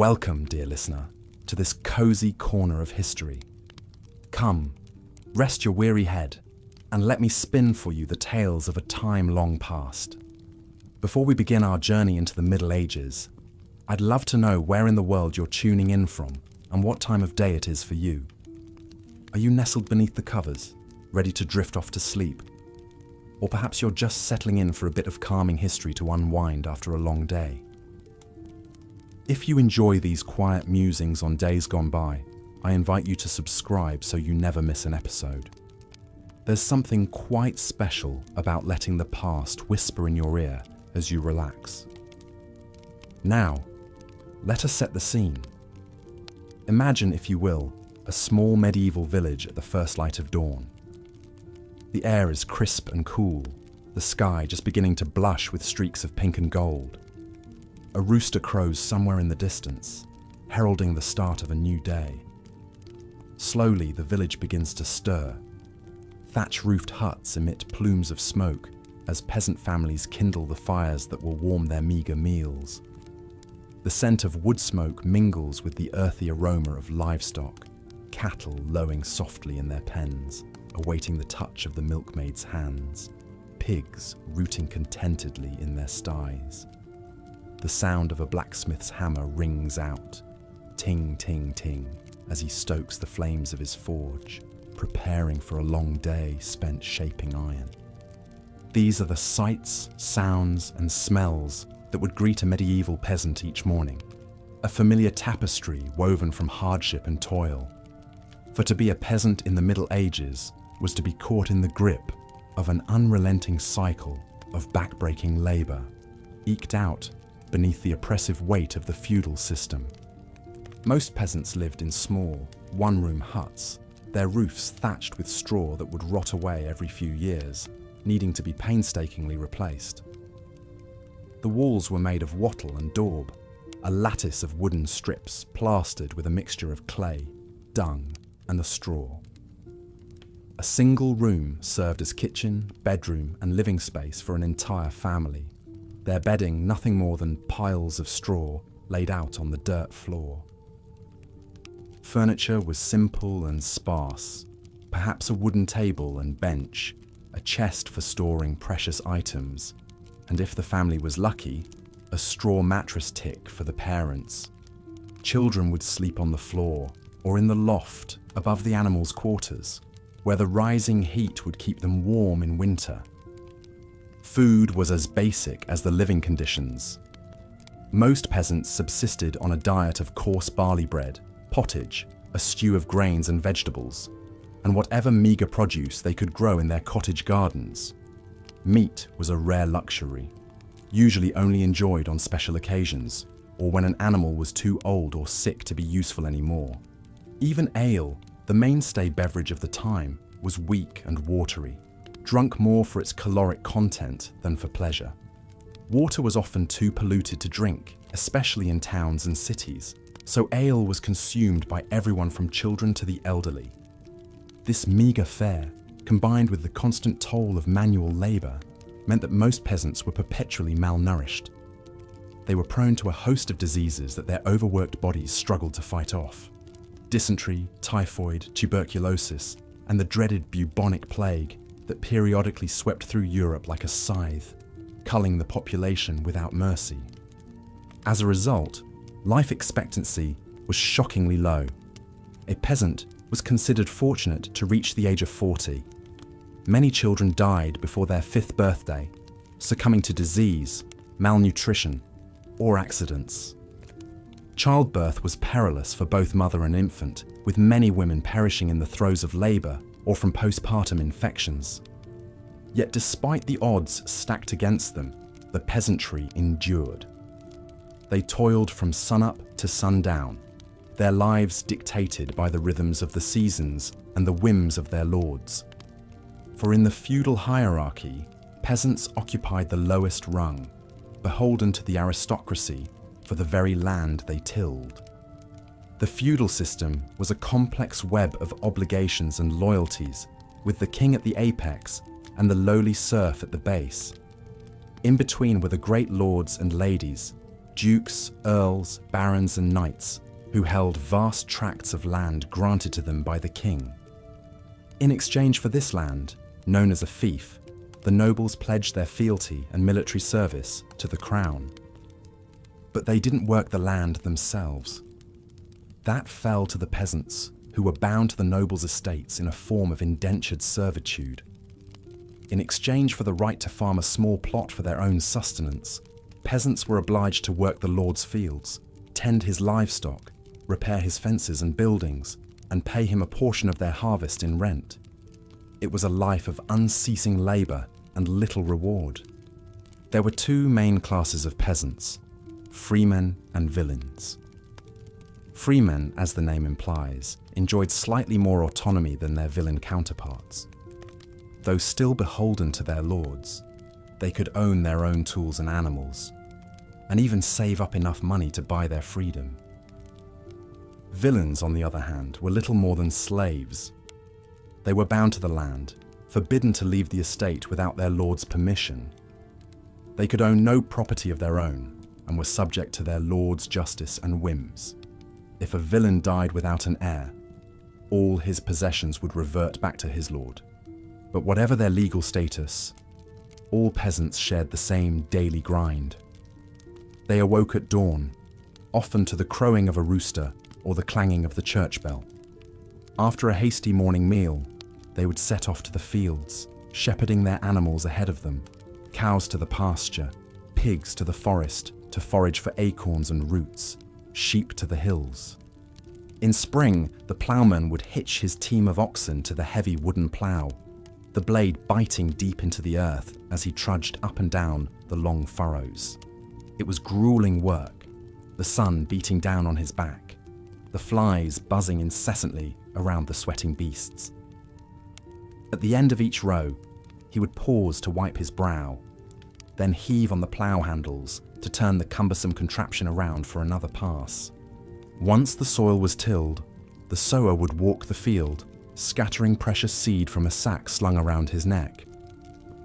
Welcome, dear listener, to this cozy corner of history. Come, rest your weary head, and let me spin for you the tales of a time long past. Before we begin our journey into the Middle Ages, I'd love to know where in the world you're tuning in from and what time of day it is for you. Are you nestled beneath the covers, ready to drift off to sleep? Or perhaps you're just settling in for a bit of calming history to unwind after a long day. If you enjoy these quiet musings on days gone by, I invite you to subscribe so you never miss an episode. There's something quite special about letting the past whisper in your ear as you relax. Now, let us set the scene. Imagine, if you will, a small medieval village at the first light of dawn. The air is crisp and cool, the sky just beginning to blush with streaks of pink and gold. A rooster crows somewhere in the distance, heralding the start of a new day. Slowly, the village begins to stir. Thatch-roofed huts emit plumes of smoke as peasant families kindle the fires that will warm their meagre meals. The scent of wood smoke mingles with the earthy aroma of livestock, cattle lowing softly in their pens, awaiting the touch of the milkmaid's hands, pigs rooting contentedly in their sties. The sound of a blacksmith's hammer rings out, ting, ting, ting, as he stokes the flames of his forge, preparing for a long day spent shaping iron. These are the sights, sounds, and smells that would greet a medieval peasant each morning, a familiar tapestry woven from hardship and toil. For to be a peasant in the Middle Ages was to be caught in the grip of an unrelenting cycle of backbreaking labour, eked out beneath the oppressive weight of the feudal system. Most peasants lived in small, one-room huts, their roofs thatched with straw that would rot away every few years, needing to be painstakingly replaced. The walls were made of wattle and daub, a lattice of wooden strips plastered with a mixture of clay, dung, and the straw. A single room served as kitchen, bedroom, and living space for an entire family, their bedding nothing more than piles of straw laid out on the dirt floor. Furniture was simple and sparse, perhaps a wooden table and bench, a chest for storing precious items, and if the family was lucky, a straw mattress tick for the parents. Children would sleep on the floor or in the loft above the animals' quarters, where the rising heat would keep them warm in winter. Food was as basic as the living conditions. Most peasants subsisted on a diet of coarse barley bread, pottage, a stew of grains and vegetables, and whatever meagre produce they could grow in their cottage gardens. Meat was a rare luxury, usually only enjoyed on special occasions, or when an animal was too old or sick to be useful anymore. Even ale, the mainstay beverage of the time, was weak and watery, drunk more for its caloric content than for pleasure. Water was often too polluted to drink, especially in towns and cities, so ale was consumed by everyone from children to the elderly. This meagre fare, combined with the constant toll of manual labour, meant that most peasants were perpetually malnourished. They were prone to a host of diseases that their overworked bodies struggled to fight off. Dysentery, typhoid, tuberculosis, and the dreaded bubonic plague that periodically swept through Europe like a scythe, culling the population without mercy. As a result, life expectancy was shockingly low. A peasant was considered fortunate to reach the age of 40. Many children died before their 5th birthday, succumbing to disease, malnutrition, or accidents. Childbirth was perilous for both mother and infant, with many women perishing in the throes of labour or from postpartum infections. Yet despite the odds stacked against them, the peasantry endured. They toiled from sunup to sundown, their lives dictated by the rhythms of the seasons and the whims of their lords. For in the feudal hierarchy, peasants occupied the lowest rung, beholden to the aristocracy for the very land they tilled. The feudal system was a complex web of obligations and loyalties, with the king at the apex and the lowly serf at the base. In between were the great lords and ladies, dukes, earls, barons and knights who held vast tracts of land granted to them by the king. In exchange for this land, known as a fief, the nobles pledged their fealty and military service to the crown. But they didn't work the land themselves. That fell to the peasants, who were bound to the nobles' estates in a form of indentured servitude. In exchange for the right to farm a small plot for their own sustenance, peasants were obliged to work the lord's fields, tend his livestock, repair his fences and buildings, and pay him a portion of their harvest in rent. It was a life of unceasing labour and little reward. There were two main classes of peasants: freemen and villeins. Freemen, as the name implies, enjoyed slightly more autonomy than their villain counterparts. Though still beholden to their lords, they could own their own tools and animals, and even save up enough money to buy their freedom. Villeins, on the other hand, were little more than slaves. They were bound to the land, forbidden to leave the estate without their lord's permission. They could own no property of their own, and were subject to their lord's justice and whims. If a villain died without an heir, all his possessions would revert back to his lord. But whatever their legal status, all peasants shared the same daily grind. They awoke at dawn, often to the crowing of a rooster or the clanging of the church bell. After a hasty morning meal, they would set off to the fields, shepherding their animals ahead of them, cows to the pasture, pigs to the forest to forage for acorns and roots, sheep to the hills. In spring, the ploughman would hitch his team of oxen to the heavy wooden plough, the blade biting deep into the earth as he trudged up and down the long furrows. It was grueling work, the sun beating down on his back, the flies buzzing incessantly around the sweating beasts. At the end of each row, he would pause to wipe his brow, then heave on the plough handles to turn the cumbersome contraption around for another pass. Once the soil was tilled, the sower would walk the field, scattering precious seed from a sack slung around his neck.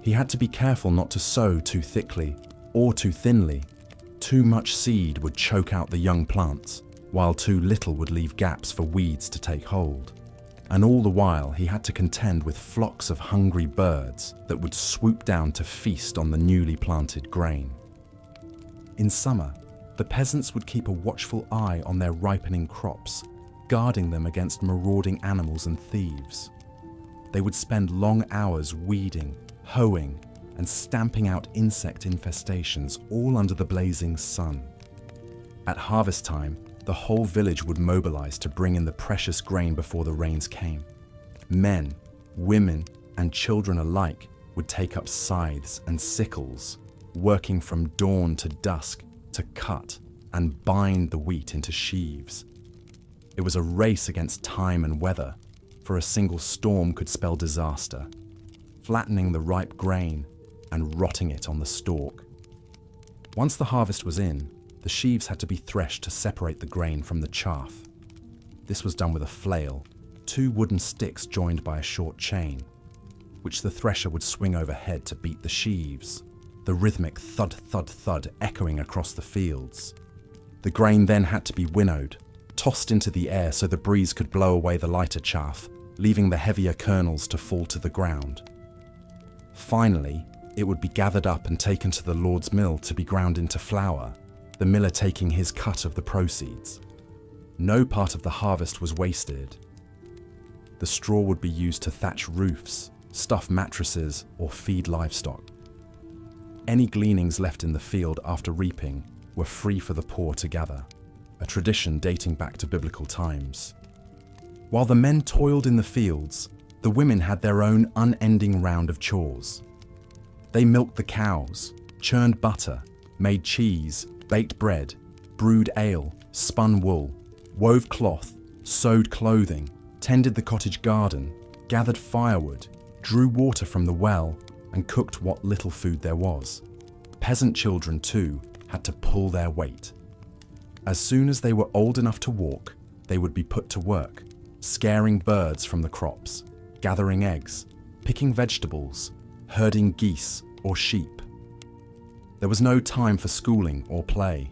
He had to be careful not to sow too thickly or too thinly. Too much seed would choke out the young plants, while too little would leave gaps for weeds to take hold. And all the while he had to contend with flocks of hungry birds that would swoop down to feast on the newly planted grain. In summer, the peasants would keep a watchful eye on their ripening crops, guarding them against marauding animals and thieves. They would spend long hours weeding, hoeing, and stamping out insect infestations all under the blazing sun. At harvest time, the whole village would mobilize to bring in the precious grain before the rains came. Men, women, and children alike would take up scythes and sickles, working from dawn to dusk to cut and bind the wheat into sheaves. It was a race against time and weather, for a single storm could spell disaster, flattening the ripe grain and rotting it on the stalk. Once the harvest was in, the sheaves had to be threshed to separate the grain from the chaff. This was done with a flail, two wooden sticks joined by a short chain, which the thresher would swing overhead to beat the sheaves, the rhythmic thud, thud, thud echoing across the fields. The grain then had to be winnowed, tossed into the air so the breeze could blow away the lighter chaff, leaving the heavier kernels to fall to the ground. Finally, it would be gathered up and taken to the Lord's mill to be ground into flour, the miller taking his cut of the proceeds. No part of the harvest was wasted. The straw would be used to thatch roofs, stuff mattresses, or feed livestock. Any gleanings left in the field after reaping were free for the poor to gather, a tradition dating back to biblical times. While the men toiled in the fields, the women had their own unending round of chores. They milked the cows, churned butter, made cheese, baked bread, brewed ale, spun wool, wove cloth, sewed clothing, tended the cottage garden, gathered firewood, drew water from the well, and cooked what little food there was. Peasant children, too, had to pull their weight. As soon as they were old enough to walk, they would be put to work, scaring birds from the crops, gathering eggs, picking vegetables, herding geese or sheep. There was no time for schooling or play.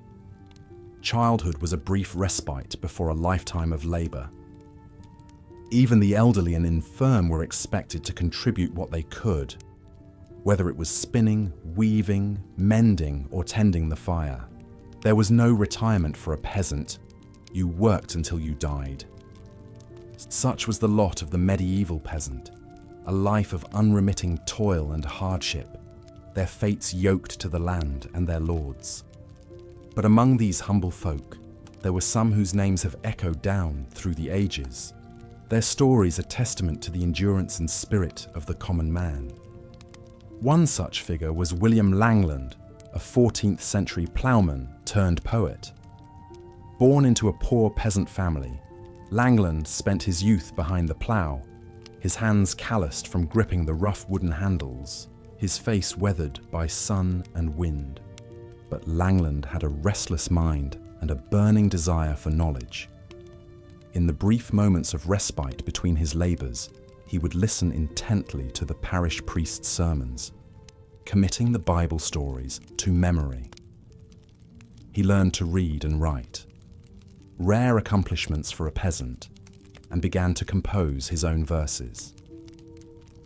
childhood was a brief respite before a lifetime of labor. Even the elderly and infirm were expected to contribute what they could, whether it was spinning, weaving, mending, or tending the fire. There was no retirement for a peasant. You worked until you died. Such was the lot of the medieval peasant, a life of unremitting toil and hardship, their fates yoked to the land and their lords. But among these humble folk, there were some whose names have echoed down through the ages. Their stories are testament to the endurance and spirit of the common man. One such figure was William Langland, a 14th century ploughman turned poet. Born into a poor peasant family, Langland spent his youth behind the plough, his hands calloused from gripping the rough wooden handles, his face weathered by sun and wind. But Langland had a restless mind and a burning desire for knowledge. In the brief moments of respite between his labours, he would listen intently to the parish priest's sermons, committing the Bible stories to memory. He learned to read and write, rare accomplishments for a peasant, and began to compose his own verses.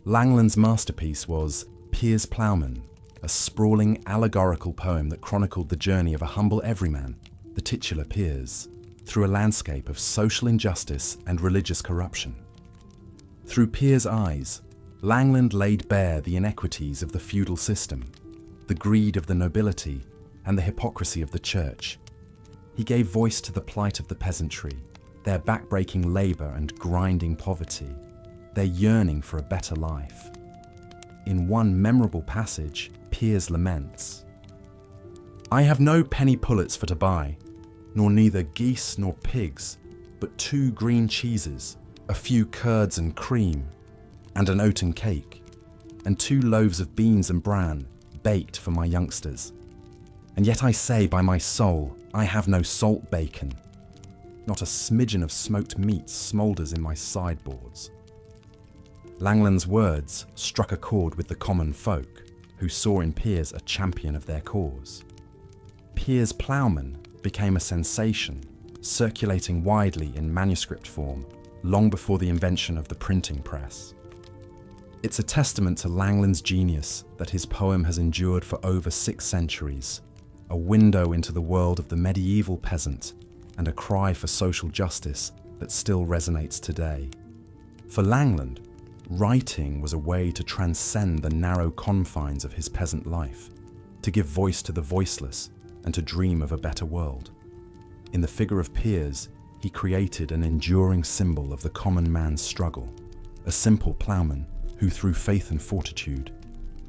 Langland's masterpiece was Piers Ploughmen, a sprawling allegorical poem that chronicled the journey of a humble everyman, the titular Piers, through a landscape of social injustice and religious corruption. Through Piers' eyes, Langland laid bare the inequities of the feudal system, the greed of the nobility, and the hypocrisy of the church. He gave voice to the plight of the peasantry, their backbreaking labour and grinding poverty, their yearning for a better life. In one memorable passage, Piers laments, "I have no penny pullets for to buy, nor neither geese nor pigs, but 2 green cheeses, a few curds and cream, and an oaten cake, and 2 loaves of beans and bran, baked for my youngsters. And yet I say by my soul, I have no salt bacon. Not a smidgen of smoked meat smoulders in my sideboards." Langland's words struck a chord with the common folk, who saw in Piers a champion of their cause. Piers Ploughmen became a sensation, circulating widely in manuscript form long before the invention of the printing press. It's a testament to Langland's genius that his poem has endured for over 6 centuries, a window into the world of the medieval peasant and a cry for social justice that still resonates today. For Langland, writing was a way to transcend the narrow confines of his peasant life, to give voice to the voiceless and to dream of a better world. In the figure of Piers, he created an enduring symbol of the common man's struggle, a simple ploughman who, through faith and fortitude,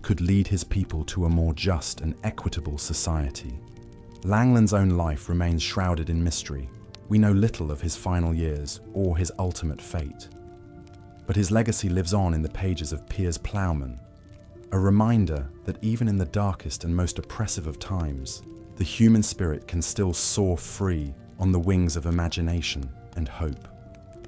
could lead his people to a more just and equitable society. Langland's own life remains shrouded in mystery. We know little of his final years or his ultimate fate. But his legacy lives on in the pages of Piers Ploughmen, a reminder that even in the darkest and most oppressive of times, the human spirit can still soar free on the wings of imagination and hope.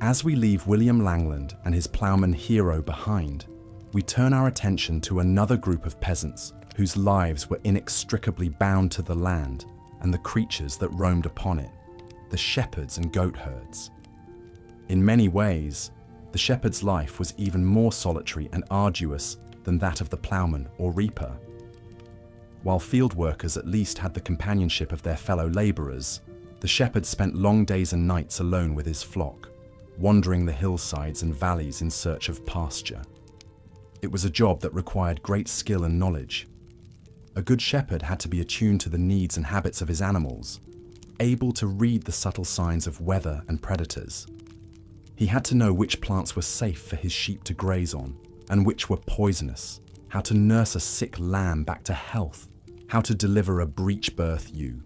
As we leave William Langland and his ploughman hero behind, we turn our attention to another group of peasants whose lives were inextricably bound to the land and the creatures that roamed upon it, the shepherds and goat herds. In many ways, the shepherd's life was even more solitary and arduous than that of the ploughman or reaper. While field workers at least had the companionship of their fellow labourers, the shepherd spent long days and nights alone with his flock, wandering the hillsides and valleys in search of pasture. It was a job that required great skill and knowledge. A good shepherd had to be attuned to the needs and habits of his animals, able to read the subtle signs of weather and predators. He had to know which plants were safe for his sheep to graze on and which were poisonous, how to nurse a sick lamb back to health, how to deliver a breech birth ewe.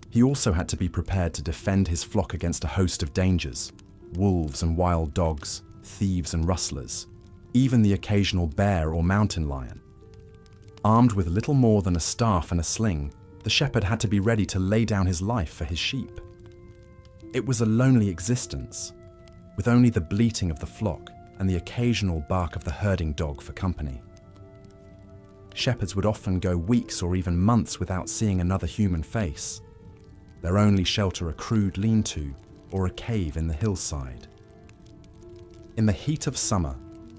He also had to be prepared to defend his flock against a host of dangers, wolves and wild dogs, thieves and rustlers, even the occasional bear or mountain lion. Armed with little more than a staff and a sling, the shepherd had to be ready to lay down his life for his sheep. It was a lonely existence, with only the bleating of the flock and the occasional bark of the herding dog for company. Shepherds would often go weeks or even months without seeing another human face. their only shelter a crude lean-to or a cave in the hillside. In the heat of summer,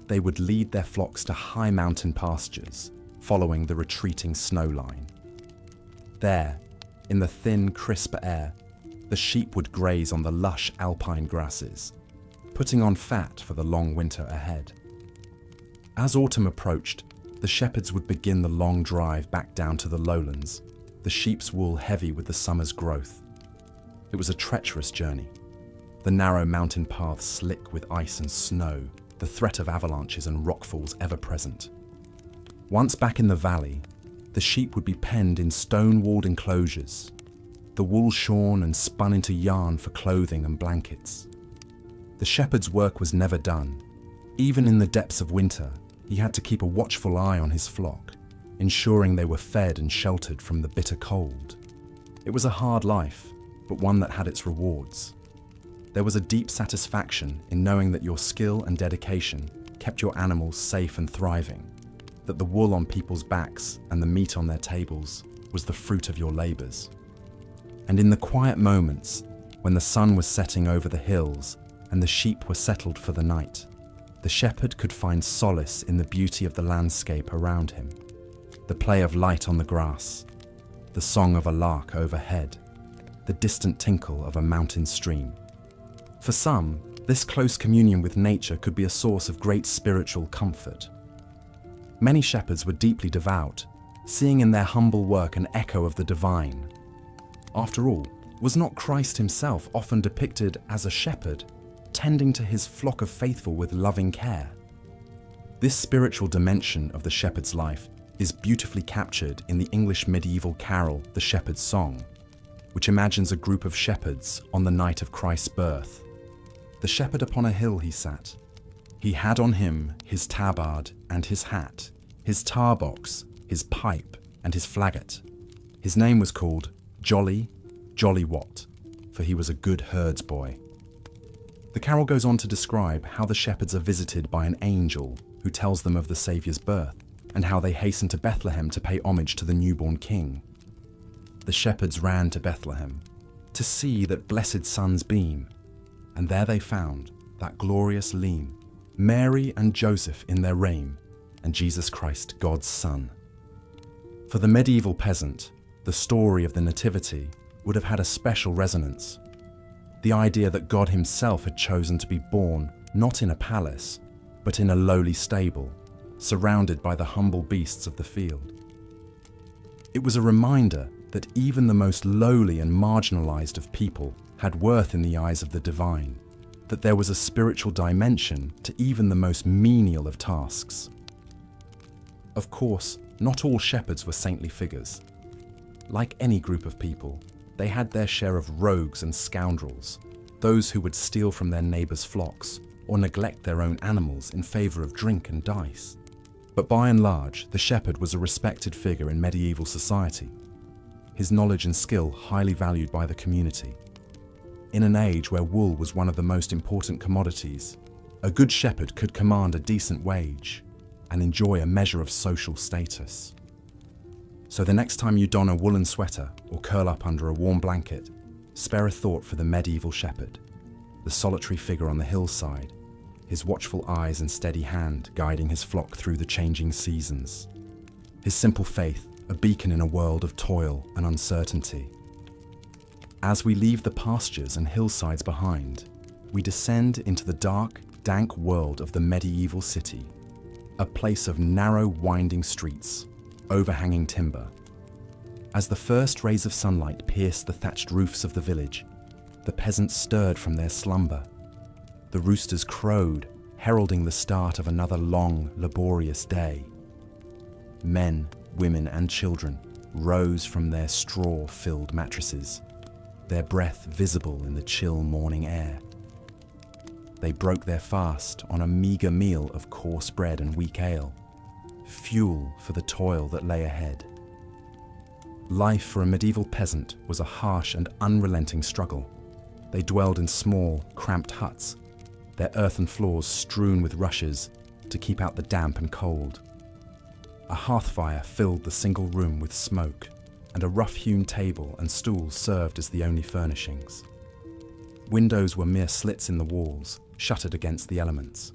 they would lead their flocks to high mountain pastures, following the retreating snow line. There, in the thin, crisp air, the sheep would graze on the lush alpine grasses, putting on fat for the long winter ahead. As autumn approached, the shepherds would begin the long drive back down to the lowlands, the sheep's wool heavy with the summer's growth. It was a treacherous journey, the narrow mountain paths slick with ice and snow, the threat of avalanches and rockfalls ever present. Once back in the valley, the sheep would be penned in stone-walled enclosures, the wool shorn and spun into yarn for clothing and blankets. The shepherd's work was never done. Even in the depths of winter, he had to keep a watchful eye on his flock, ensuring they were fed and sheltered from the bitter cold. It was a hard life, but one that had its rewards. There was a deep satisfaction in knowing that your skill and dedication kept your animals safe and thriving, that the wool on people's backs and the meat on their tables was the fruit of your labours. And in the quiet moments, when the sun was setting over the hills and the sheep were settled for the night, the shepherd could find solace in the beauty of the landscape around him, the play of light on the grass, the song of a lark overhead, the distant tinkle of a mountain stream. For some, this close communion with nature could be a source of great spiritual comfort. Many shepherds were deeply devout, seeing in their humble work an echo of the divine. After all, was not Christ himself often depicted as a shepherd, tending to his flock of faithful with loving care? This spiritual dimension of the shepherd's life is beautifully captured in the English medieval carol, The Shepherd's Song, which imagines a group of shepherds on the night of Christ's birth. The shepherd upon a hill he sat. He had on him his tabard and his hat, his tar box, his pipe, and his flaget. His name was called Jolly Wat, for he was a good herds boy. The carol goes on to describe how the shepherds are visited by an angel who tells them of the Saviour's birth, and how they hasten to Bethlehem to pay homage to the newborn king. The shepherds ran to Bethlehem to see that blessed sun's beam, and there they found that glorious lean, Mary and Joseph in their reign, and Jesus Christ, God's Son. For the medieval peasant, the story of the Nativity would have had a special resonance. The idea that God himself had chosen to be born not in a palace, but in a lowly stable, surrounded by the humble beasts of the field. It was a reminder that even the most lowly and marginalized of people had worth in the eyes of the divine, that there was a spiritual dimension to even the most menial of tasks. Of course, not all shepherds were saintly figures. Like any group of people, they had their share of rogues and scoundrels, those who would steal from their neighbours' flocks or neglect their own animals in favour of drink and dice. But by and large, the shepherd was a respected figure in medieval society, his knowledge and skill highly valued by the community. In an age where wool was one of the most important commodities, a good shepherd could command a decent wage and enjoy a measure of social status. So the next time you don a woolen sweater or curl up under a warm blanket, spare a thought for the medieval shepherd, the solitary figure on the hillside, his watchful eyes and steady hand guiding his flock through the changing seasons. His simple faith, a beacon in a world of toil and uncertainty. As we leave the pastures and hillsides behind, we descend into the dark, dank world of the medieval city, a place of narrow, winding streets, overhanging timber. As the first rays of sunlight pierced the thatched roofs of the village, the peasants stirred from their slumber. The roosters crowed, heralding the start of another long, laborious day. Men, women, and children rose from their straw-filled mattresses, their breath visible in the chill morning air. They broke their fast on a meagre meal of coarse bread and weak ale, fuel for the toil that lay ahead. Life for a medieval peasant was a harsh and unrelenting struggle. They dwelled in small, cramped huts, their earthen floors strewn with rushes to keep out the damp and cold. A hearth fire filled the single room with smoke, and a rough-hewn table and stools served as the only furnishings. Windows were mere slits in the walls, shuttered against the elements.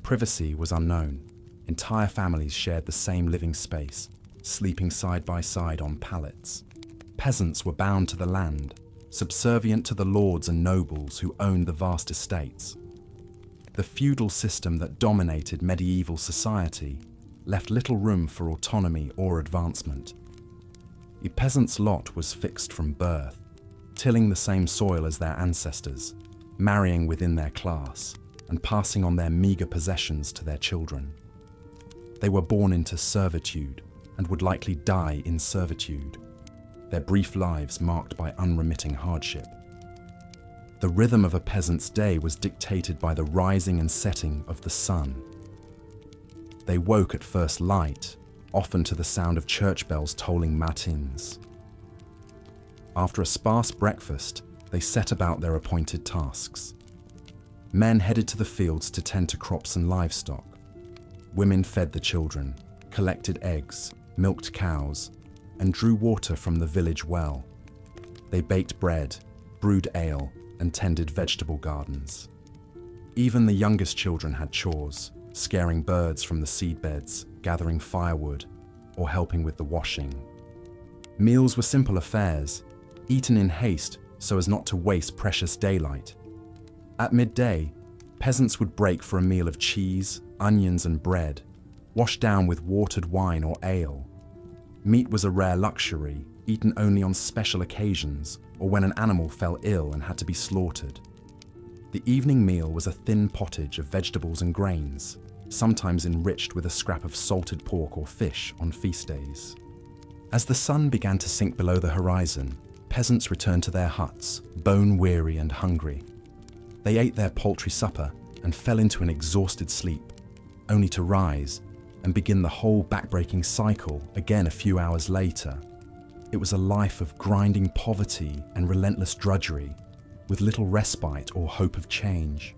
Privacy was unknown. Entire families shared the same living space, sleeping side by side on pallets. Peasants were bound to the land, subservient to the lords and nobles who owned the vast estates. The feudal system that dominated medieval society left little room for autonomy or advancement. A peasant's lot was fixed from birth, tilling the same soil as their ancestors, marrying within their class, and passing on their meagre possessions to their children. They were born into servitude and would likely die in servitude, their brief lives marked by unremitting hardship. The rhythm of a peasant's day was dictated by the rising and setting of the sun. They woke at first light, often to the sound of church bells tolling matins. After a sparse breakfast, they set about their appointed tasks. Men headed to the fields to tend to crops and livestock. Women fed the children, collected eggs, milked cows, and drew water from the village well. They baked bread, brewed ale, and tended vegetable gardens. Even the youngest children had chores, scaring birds from the seedbeds, gathering firewood, or helping with the washing. Meals were simple affairs, eaten in haste so as not to waste precious daylight. At midday, peasants would break for a meal of cheese, onions, and bread, washed down with watered wine or ale. Meat was a rare luxury, eaten only on special occasions or when an animal fell ill and had to be slaughtered. The evening meal was a thin pottage of vegetables and grains, sometimes enriched with a scrap of salted pork or fish on feast days. As the sun began to sink below the horizon, peasants returned to their huts, bone-weary and hungry. They ate their paltry supper and fell into an exhausted sleep, only to rise and begin the whole backbreaking cycle again a few hours later. It was a life of grinding poverty and relentless drudgery, with little respite or hope of change.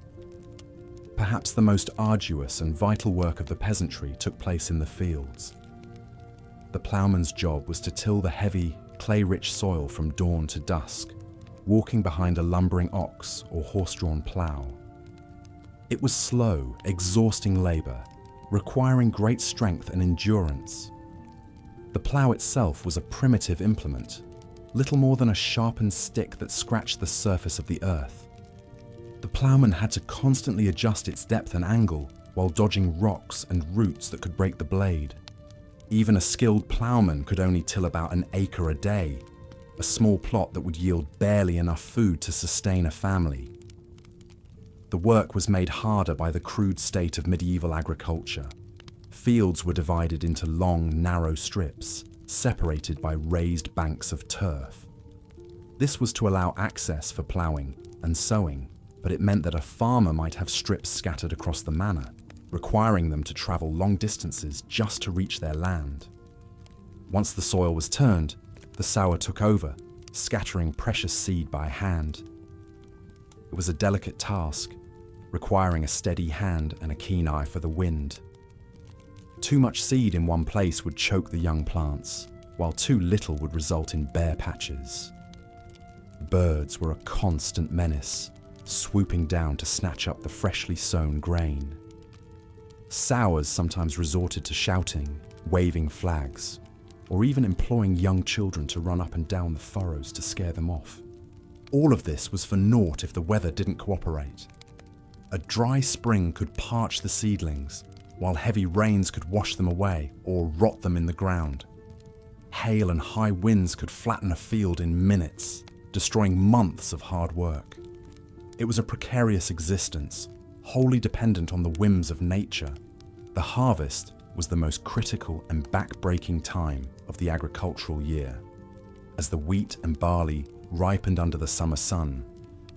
Perhaps the most arduous and vital work of the peasantry took place in the fields. The ploughman's job was to till the heavy, clay-rich soil from dawn to dusk, walking behind a lumbering ox or horse-drawn plough. It was slow, exhausting labour, requiring great strength and endurance. The plough itself was a primitive implement, little more than a sharpened stick that scratched the surface of the earth. The ploughman had to constantly adjust its depth and angle while dodging rocks and roots that could break the blade. Even a skilled ploughman could only till about an acre a day, a small plot that would yield barely enough food to sustain a family. The work was made harder by the crude state of medieval agriculture. Fields were divided into long, narrow strips, separated by raised banks of turf. This was to allow access for ploughing and sowing, but it meant that a farmer might have strips scattered across the manor, requiring them to travel long distances just to reach their land. Once the soil was turned, the sower took over, scattering precious seed by hand. It was a delicate task, requiring a steady hand and a keen eye for the wind. Too much seed in one place would choke the young plants, while too little would result in bare patches. Birds were a constant menace, swooping down to snatch up the freshly sown grain. Sowers sometimes resorted to shouting, waving flags, or even employing young children to run up and down the furrows to scare them off. All of this was for naught if the weather didn't cooperate. A dry spring could parch the seedlings, while heavy rains could wash them away or rot them in the ground. Hail and high winds could flatten a field in minutes, destroying months of hard work. It was a precarious existence, wholly dependent on the whims of nature. The harvest was the most critical and back-breaking time of the agricultural year. As the wheat and barley ripened under the summer sun,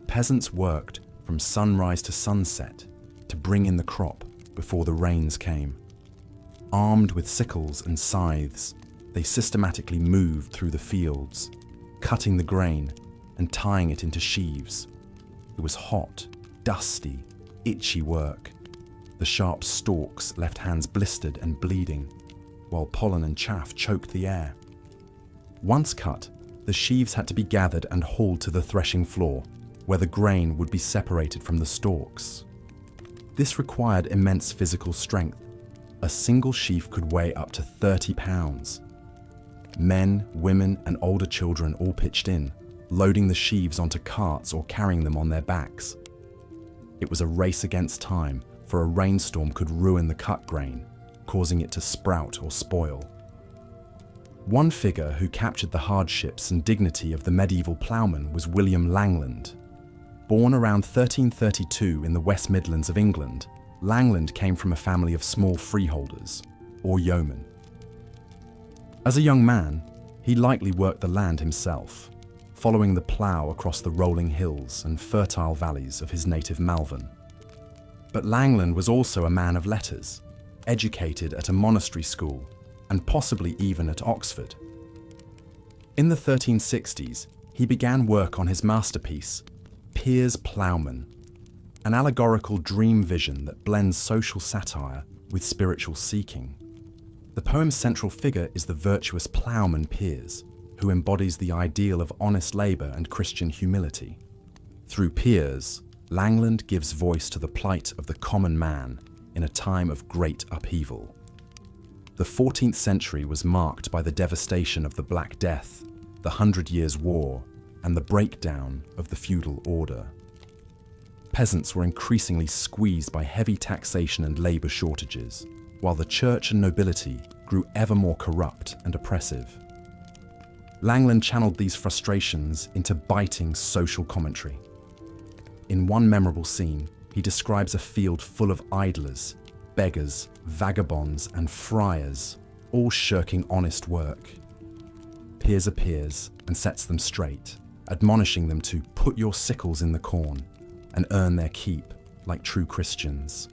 peasants worked from sunrise to sunset to bring in the crop before the rains came. Armed with sickles and scythes, they systematically moved through the fields, cutting the grain and tying it into sheaves. It was hot, dusty, itchy work. The sharp stalks left hands blistered and bleeding, while pollen and chaff choked the air. Once cut, the sheaves had to be gathered and hauled to the threshing floor, where the grain would be separated from the stalks. This required immense physical strength. A single sheaf could weigh up to 30 pounds. Men, women, and older children all pitched in, loading the sheaves onto carts or carrying them on their backs. It was a race against time, for a rainstorm could ruin the cut grain, causing it to sprout or spoil. One figure who captured the hardships and dignity of the medieval ploughman was William Langland. Born around 1332 in the West Midlands of England, Langland came from a family of small freeholders, or yeomen. As a young man, he likely worked the land himself, following the plough across the rolling hills and fertile valleys of his native Malvern. But Langland was also a man of letters, educated at a monastery school, and possibly even at Oxford. In the 1360s, he began work on his masterpiece, Piers Ploughmen, an allegorical dream vision that blends social satire with spiritual seeking. The poem's central figure is the virtuous ploughman Piers, who embodies the ideal of honest labour and Christian humility. Through Piers, Langland gives voice to the plight of the common man in a time of great upheaval. The 14th century was marked by the devastation of the Black Death, the 100 Years' War, and the breakdown of the feudal order. Peasants were increasingly squeezed by heavy taxation and labour shortages, while the church and nobility grew ever more corrupt and oppressive. Langland channeled these frustrations into biting social commentary. In one memorable scene, he describes a field full of idlers, beggars, vagabonds, and friars, all shirking honest work. Piers appears and sets them straight, admonishing them to put your sickles in the corn and earn their keep like true Christians.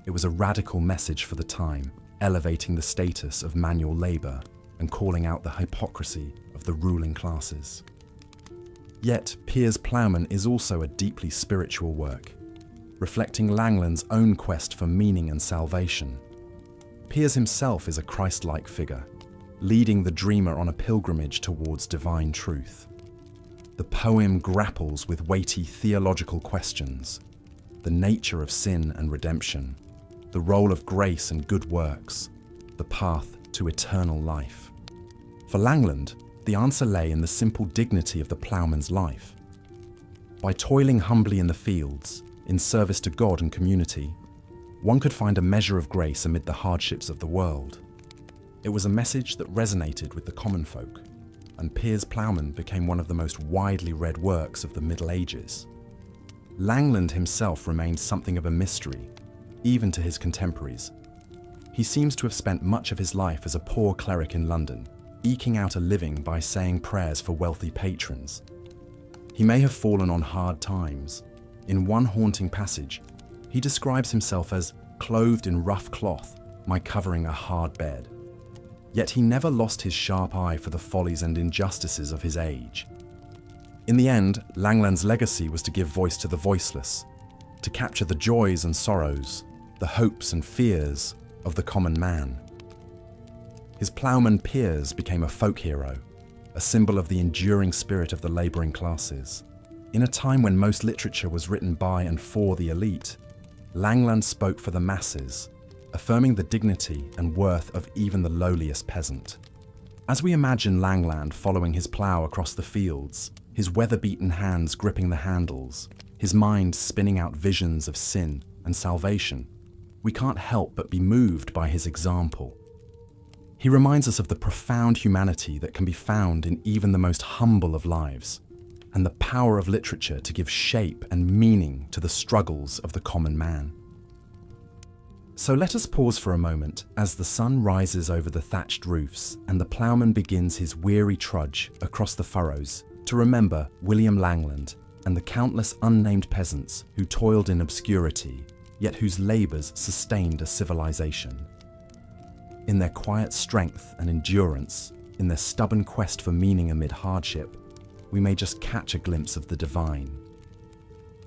It was a radical message for the time, elevating the status of manual labour and calling out the hypocrisy of the ruling classes. Yet, Piers Ploughmen is also a deeply spiritual work, reflecting Langland's own quest for meaning and salvation. Piers himself is a Christ-like figure, leading the dreamer on a pilgrimage towards divine truth. The poem grapples with weighty theological questions, the nature of sin and redemption, the role of grace and good works, the path to eternal life. For Langland, the answer lay in the simple dignity of the ploughman's life. By toiling humbly in the fields, in service to God and community, one could find a measure of grace amid the hardships of the world. It was a message that resonated with the common folk, and Piers Ploughmen became one of the most widely read works of the Middle Ages. Langland himself remained something of a mystery, even to his contemporaries. He seems to have spent much of his life as a poor cleric in London, eking out a living by saying prayers for wealthy patrons. He may have fallen on hard times. In one haunting passage, he describes himself as clothed in rough cloth, my covering a hard bed. Yet he never lost his sharp eye for the follies and injustices of his age. In the end, Langland's legacy was to give voice to the voiceless, to capture the joys and sorrows, the hopes and fears of the common man. His ploughman Piers became a folk hero, a symbol of the enduring spirit of the labouring classes. In a time when most literature was written by and for the elite, Langland spoke for the masses, affirming the dignity and worth of even the lowliest peasant. As we imagine Langland following his plough across the fields, his weather-beaten hands gripping the handles, his mind spinning out visions of sin and salvation, we can't help but be moved by his example. He reminds us of the profound humanity that can be found in even the most humble of lives, and the power of literature to give shape and meaning to the struggles of the common man. So let us pause for a moment as the sun rises over the thatched roofs and the ploughman begins his weary trudge across the furrows to remember William Langland and the countless unnamed peasants who toiled in obscurity, yet whose labours sustained a civilization. In their quiet strength and endurance, in their stubborn quest for meaning amid hardship, we may just catch a glimpse of the divine.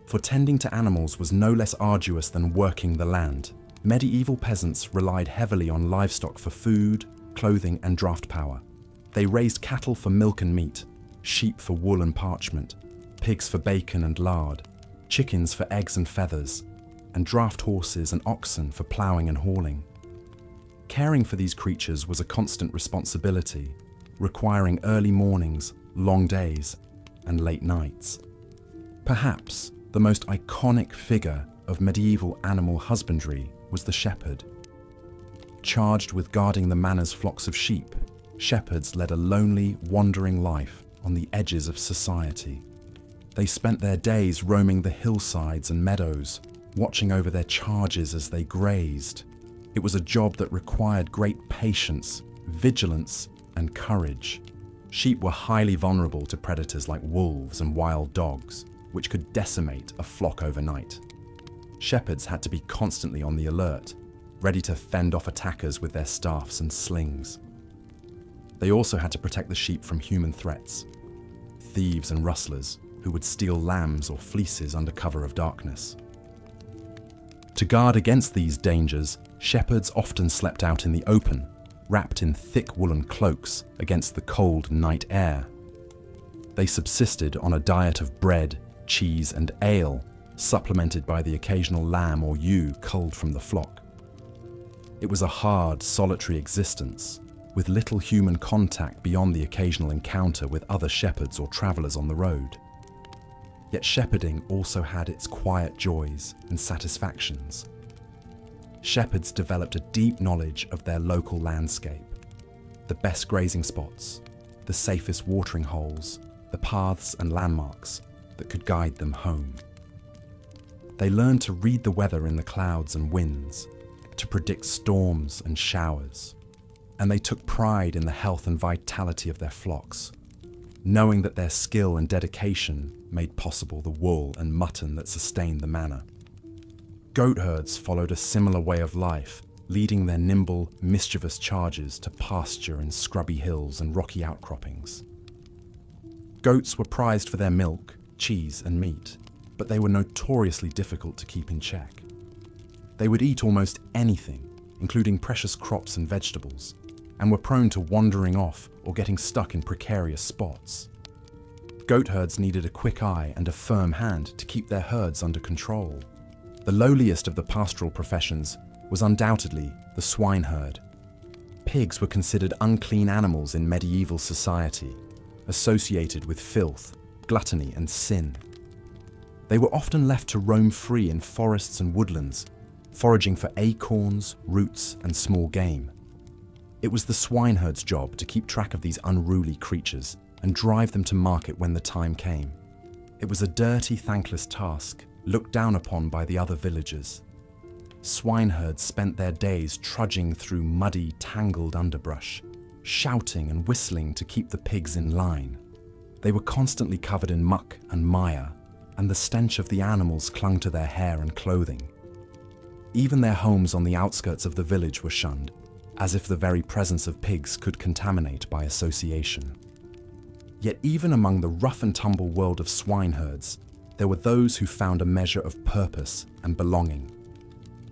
For tending to animals was no less arduous than working the land. Medieval peasants relied heavily on livestock for food, clothing, and draft power. They raised cattle for milk and meat, sheep for wool and parchment, pigs for bacon and lard, chickens for eggs and feathers, and draft horses and oxen for ploughing and hauling. Caring for these creatures was a constant responsibility, requiring early mornings, long days, and late nights. Perhaps the most iconic figure of medieval animal husbandry was the shepherd. Charged with guarding the manor's flocks of sheep, shepherds led a lonely, wandering life on the edges of society. They spent their days roaming the hillsides and meadows, watching over their charges as they grazed. It was a job that required great patience, vigilance, and courage. Sheep were highly vulnerable to predators like wolves and wild dogs, which could decimate a flock overnight. Shepherds had to be constantly on the alert, ready to fend off attackers with their staffs and slings. They also had to protect the sheep from human threats, thieves and rustlers who would steal lambs or fleeces under cover of darkness. To guard against these dangers, shepherds often slept out in the open, wrapped in thick woolen cloaks against the cold night air. They subsisted on a diet of bread, cheese, and ale, supplemented by the occasional lamb or ewe culled from the flock. It was a hard, solitary existence, with little human contact beyond the occasional encounter with other shepherds or travellers on the road. Yet shepherding also had its quiet joys and satisfactions. Shepherds developed a deep knowledge of their local landscape, the best grazing spots, the safest watering holes, the paths and landmarks that could guide them home. They learned to read the weather in the clouds and winds, to predict storms and showers, and they took pride in the health and vitality of their flocks, knowing that their skill and dedication made possible the wool and mutton that sustained the manor. Goat herds followed a similar way of life, leading their nimble, mischievous charges to pasture in scrubby hills and rocky outcroppings. Goats were prized for their milk, cheese, and meat, but they were notoriously difficult to keep in check. They would eat almost anything, including precious crops and vegetables, and were prone to wandering off or getting stuck in precarious spots. Goat herds needed a quick eye and a firm hand to keep their herds under control. The lowliest of the pastoral professions was undoubtedly the swineherd. Pigs were considered unclean animals in medieval society, associated with filth, gluttony, and sin. They were often left to roam free in forests and woodlands, foraging for acorns, roots, and small game. It was the swineherd's job to keep track of these unruly creatures and drive them to market when the time came. It was a dirty, thankless task, looked down upon by the other villagers. Swineherds spent their days trudging through muddy, tangled underbrush, shouting and whistling to keep the pigs in line. They were constantly covered in muck and mire, and the stench of the animals clung to their hair and clothing. Even their homes on the outskirts of the village were shunned, as if the very presence of pigs could contaminate by association. Yet even among the rough and tumble world of swineherds, there were those who found a measure of purpose and belonging.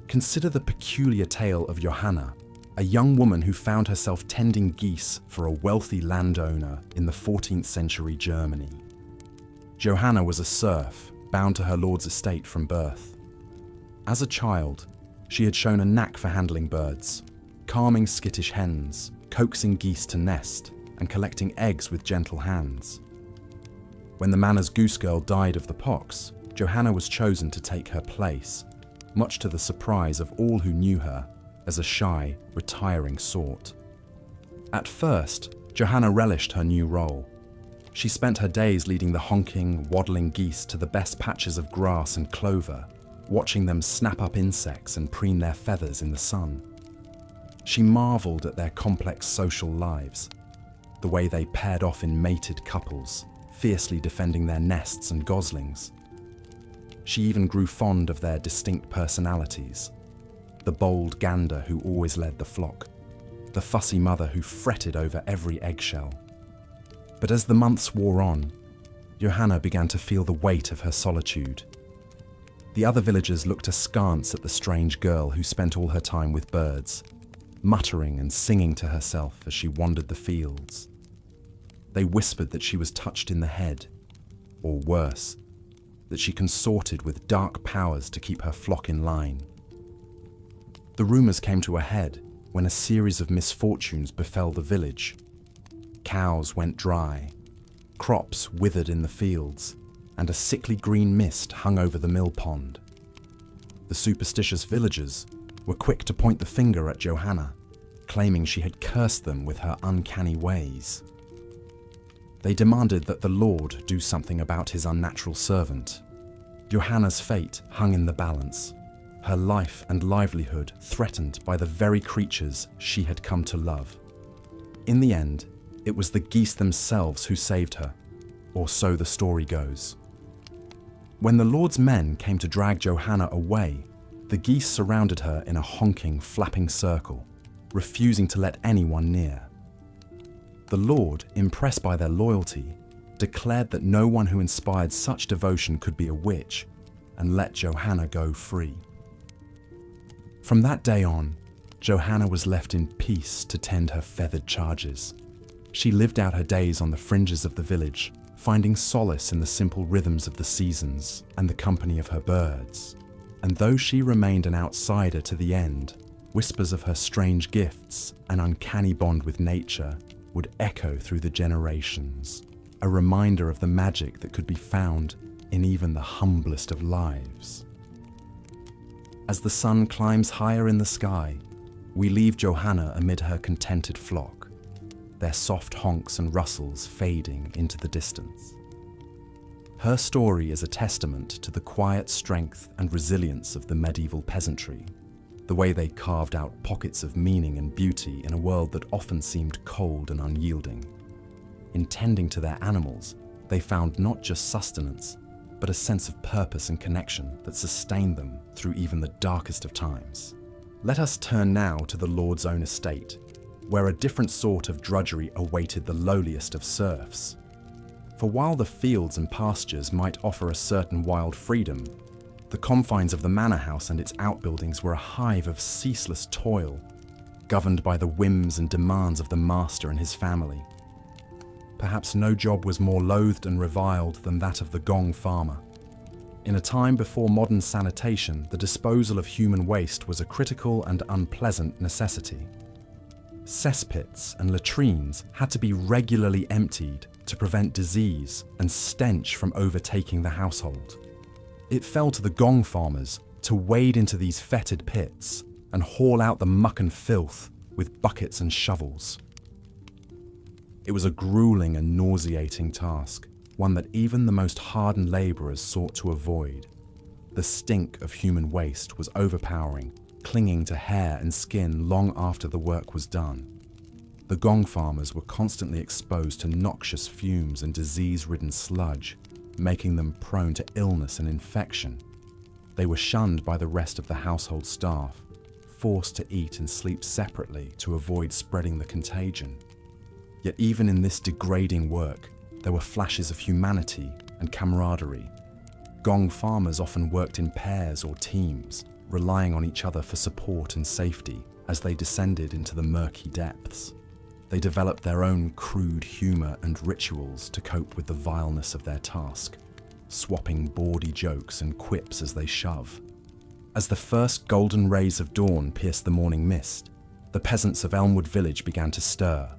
Consider the peculiar tale of Johanna, a young woman who found herself tending geese for a wealthy landowner in the 14th century Germany. Johanna was a serf, bound to her lord's estate from birth. As a child, she had shown a knack for handling birds, calming skittish hens, coaxing geese to nest, and collecting eggs with gentle hands. When the manor's goose girl died of the pox, Johanna was chosen to take her place, much to the surprise of all who knew her as a shy, retiring sort. At first, Johanna relished her new role. She spent her days leading the honking, waddling geese to the best patches of grass and clover, watching them snap up insects and preen their feathers in the sun. She marveled at their complex social lives, the way they paired off in mated couples, fiercely defending their nests and goslings. She even grew fond of their distinct personalities, the bold gander who always led the flock, the fussy mother who fretted over every eggshell. But as the months wore on, Johanna began to feel the weight of her solitude. The other villagers looked askance at the strange girl who spent all her time with birds, muttering and singing to herself as she wandered the fields. They whispered that she was touched in the head, or worse, that she consorted with dark powers to keep her flock in line. The rumors came to a head when a series of misfortunes befell the village. Cows went dry, crops withered in the fields, and a sickly green mist hung over the mill pond. The superstitious villagers were quick to point the finger at Johanna, claiming she had cursed them with her uncanny ways. They demanded that the Lord do something about his unnatural servant. Johanna's fate hung in the balance, her life and livelihood threatened by the very creatures she had come to love. In the end, it was the geese themselves who saved her, or so the story goes. When the Lord's men came to drag Johanna away, the geese surrounded her in a honking, flapping circle, refusing to let anyone near. The Lord, impressed by their loyalty, declared that no one who inspired such devotion could be a witch, and let Johanna go free. From that day on, Johanna was left in peace to tend her feathered charges. She lived out her days on the fringes of the village, finding solace in the simple rhythms of the seasons and the company of her birds. And though she remained an outsider to the end, whispers of her strange gifts and uncanny bond with nature would echo through the generations, a reminder of the magic that could be found in even the humblest of lives. As the sun climbs higher in the sky, we leave Johanna amid her contented flock, their soft honks and rustles fading into the distance. Her story is a testament to the quiet strength and resilience of the medieval peasantry, the way they carved out pockets of meaning and beauty in a world that often seemed cold and unyielding. In tending to their animals, they found not just sustenance, but a sense of purpose and connection that sustained them through even the darkest of times. Let us turn now to the Lord's own estate, where a different sort of drudgery awaited the lowliest of serfs. For while the fields and pastures might offer a certain wild freedom, the confines of the manor house and its outbuildings were a hive of ceaseless toil, governed by the whims and demands of the master and his family. Perhaps no job was more loathed and reviled than that of the gong farmer. In a time before modern sanitation, the disposal of human waste was a critical and unpleasant necessity. Cesspits and latrines had to be regularly emptied to prevent disease and stench from overtaking the household. It fell to the gong farmers to wade into these fetid pits and haul out the muck and filth with buckets and shovels. It was a grueling and nauseating task, one that even the most hardened labourers sought to avoid. The stink of human waste was overpowering, clinging to hair and skin long after the work was done. The gong farmers were constantly exposed to noxious fumes and disease-ridden sludge, making them prone to illness and infection. They were shunned by the rest of the household staff, forced to eat and sleep separately to avoid spreading the contagion. Yet even in this degrading work, there were flashes of humanity and camaraderie. Gong farmers often worked in pairs or teams, relying on each other for support and safety as they descended into the murky depths. They developed their own crude humour and rituals to cope with the vileness of their task, swapping bawdy jokes and quips as they shove. As the first golden rays of dawn pierced the morning mist, the peasants of Elmwood village began to stir.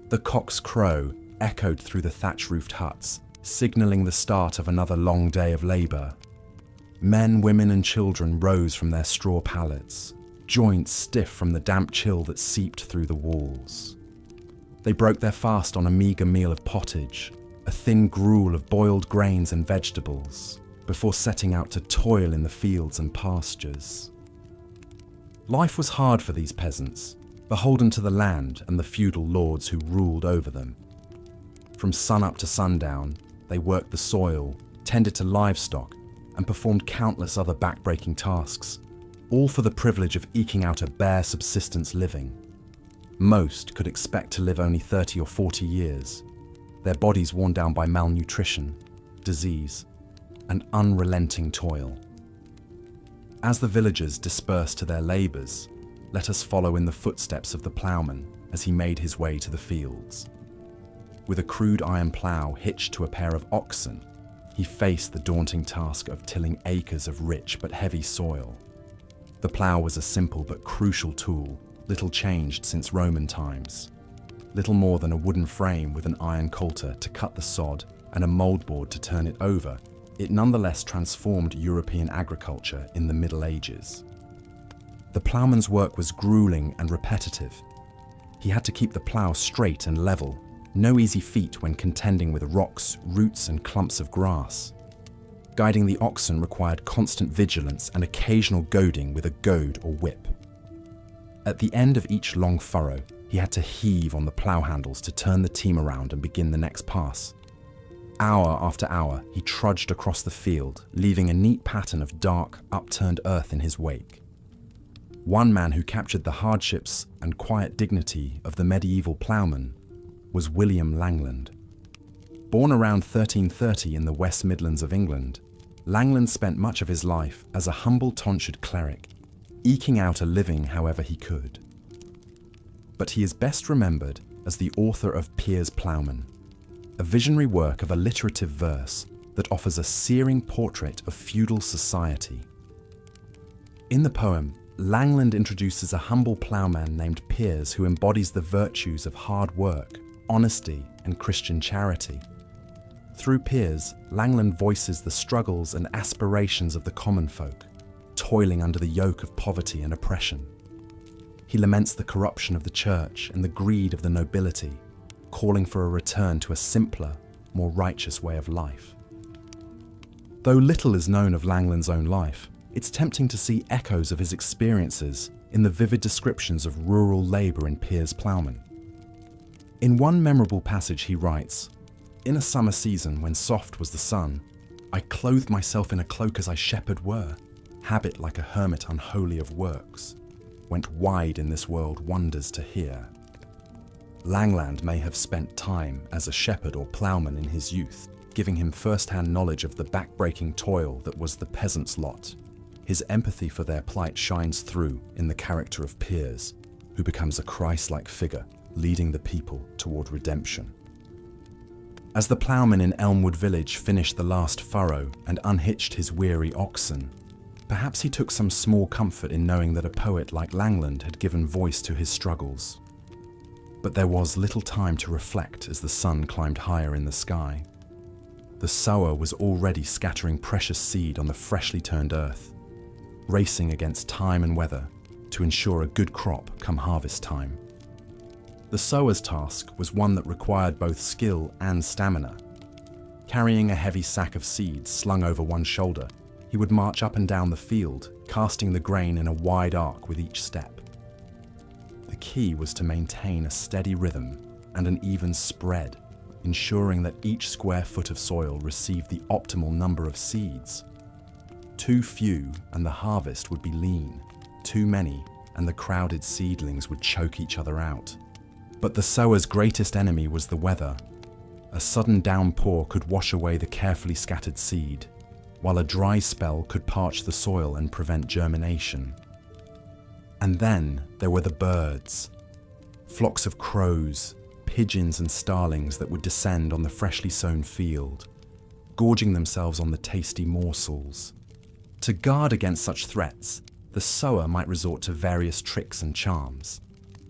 The cock's crow echoed through the thatch-roofed huts, signalling the start of another long day of labour. Men, women and children rose from their straw pallets, joints stiff from the damp chill that seeped through the walls. They broke their fast on a meagre meal of pottage, a thin gruel of boiled grains and vegetables, before setting out to toil in the fields and pastures. Life was hard for these peasants, beholden to the land and the feudal lords who ruled over them. From sunup to sundown, they worked the soil, tended to livestock, and performed countless other backbreaking tasks, all for the privilege of eking out a bare subsistence living. Most could expect to live only 30 or 40 years, their bodies worn down by malnutrition, disease, and unrelenting toil. As the villagers dispersed to their labours, let us follow in the footsteps of the ploughman as he made his way to the fields. With a crude iron plough hitched to a pair of oxen, he faced the daunting task of tilling acres of rich but heavy soil. The plough was a simple but crucial tool, little changed since Roman times. Little more than a wooden frame with an iron coulter to cut the sod and a mouldboard to turn it over, it nonetheless transformed European agriculture in the Middle Ages. The ploughman's work was grueling and repetitive. He had to keep the plough straight and level, no easy feat when contending with rocks, roots, and clumps of grass. Guiding the oxen required constant vigilance and occasional goading with a goad or whip. At the end of each long furrow, he had to heave on the plough handles to turn the team around and begin the next pass. Hour after hour, he trudged across the field, leaving a neat pattern of dark, upturned earth in his wake. One man who captured the hardships and quiet dignity of the medieval ploughman was William Langland. Born around 1330 in the West Midlands of England, Langland spent much of his life as a humble tonsured cleric, eking out a living however he could. But he is best remembered as the author of Piers Ploughmen, a visionary work of alliterative verse that offers a searing portrait of feudal society. In the poem, Langland introduces a humble ploughman named Piers who embodies the virtues of hard work, honesty, and Christian charity. Through Piers, Langland voices the struggles and aspirations of the common folk, toiling under the yoke of poverty and oppression. He laments the corruption of the church and the greed of the nobility, calling for a return to a simpler, more righteous way of life. Though little is known of Langland's own life, it's tempting to see echoes of his experiences in the vivid descriptions of rural labour in Piers Ploughmen. In one memorable passage he writes, "In a summer season when soft was the sun, I clothed myself in a cloak as I shepherd were, habit like a hermit unholy of works, went wide in this world wonders to hear." Langland may have spent time as a shepherd or ploughman in his youth, giving him first-hand knowledge of the backbreaking toil that was the peasants' lot. His empathy for their plight shines through in the character of Piers, who becomes a Christ-like figure, leading the people toward redemption. As the ploughman in Elmwood village finished the last furrow and unhitched his weary oxen, perhaps he took some small comfort in knowing that a poet like Langland had given voice to his struggles. But there was little time to reflect as the sun climbed higher in the sky. The sower was already scattering precious seed on the freshly turned earth, racing against time and weather to ensure a good crop come harvest time. The sower's task was one that required both skill and stamina. Carrying a heavy sack of seeds slung over one shoulder, he would march up and down the field, casting the grain in a wide arc with each step. The key was to maintain a steady rhythm and an even spread, ensuring that each square foot of soil received the optimal number of seeds. Too few and the harvest would be lean, too many and the crowded seedlings would choke each other out. But the sower's greatest enemy was the weather. A sudden downpour could wash away the carefully scattered seed, while a dry spell could parch the soil and prevent germination. And then there were the birds. Flocks of crows, pigeons and starlings that would descend on the freshly sown field, gorging themselves on the tasty morsels. To guard against such threats, the sower might resort to various tricks and charms.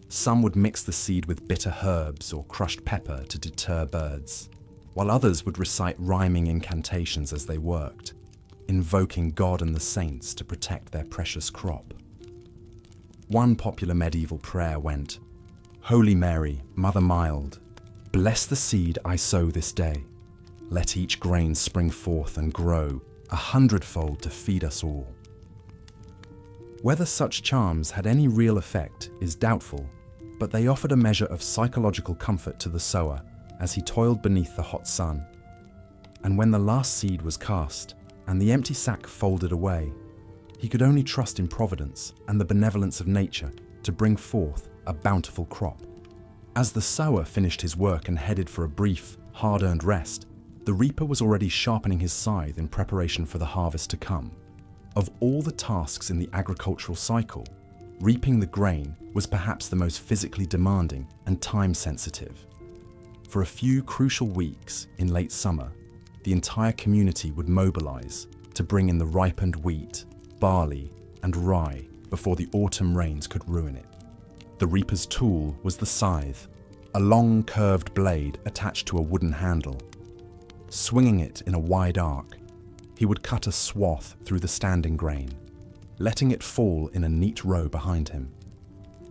Some would mix the seed with bitter herbs or crushed pepper to deter birds, while others would recite rhyming incantations as they worked, invoking God and the saints to protect their precious crop. One popular medieval prayer went, "Holy Mary, Mother mild, bless the seed I sow this day. Let each grain spring forth and grow 100-fold to feed us all." Whether such charms had any real effect is doubtful, but they offered a measure of psychological comfort to the sower as he toiled beneath the hot sun. And when the last seed was cast and the empty sack folded away, he could only trust in providence and the benevolence of nature to bring forth a bountiful crop. As the sower finished his work and headed for a brief, hard-earned rest, the reaper was already sharpening his scythe in preparation for the harvest to come. Of all the tasks in the agricultural cycle, reaping the grain was perhaps the most physically demanding and time-sensitive. For a few crucial weeks in late summer, the entire community would mobilize to bring in the ripened wheat, barley, and rye before the autumn rains could ruin it. The reaper's tool was the scythe, a long curved blade attached to a wooden handle. Swinging it in a wide arc, he would cut a swath through the standing grain, letting it fall in a neat row behind him.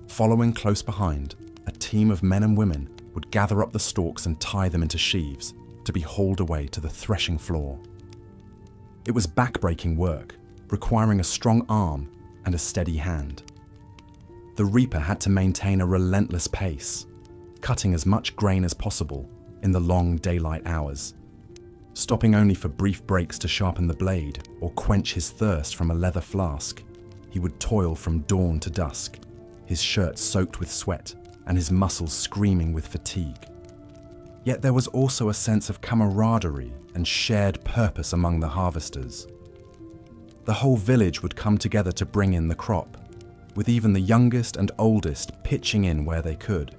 Following close behind, a team of men and women would gather up the stalks and tie them into sheaves to be hauled away to the threshing floor. It was backbreaking work, requiring a strong arm and a steady hand. The reaper had to maintain a relentless pace, cutting as much grain as possible in the long daylight hours, stopping only for brief breaks to sharpen the blade or quench his thirst from a leather flask. He would toil from dawn to dusk, his shirt soaked with sweat and his muscles screaming with fatigue. Yet there was also a sense of camaraderie and shared purpose among the harvesters. The whole village would come together to bring in the crop, with even the youngest and oldest pitching in where they could.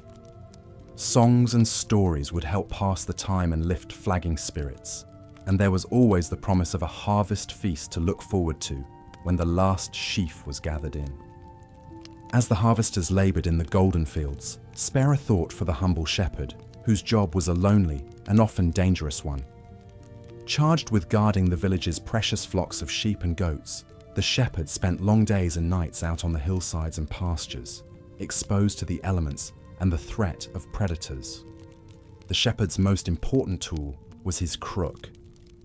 Songs and stories would help pass the time and lift flagging spirits, and there was always the promise of a harvest feast to look forward to when the last sheaf was gathered in. As the harvesters laboured in the golden fields, spare a thought for the humble shepherd, whose job was a lonely and often dangerous one. Charged with guarding the village's precious flocks of sheep and goats, the shepherd spent long days and nights out on the hillsides and pastures, exposed to the elements and the threat of predators. The shepherd's most important tool was his crook,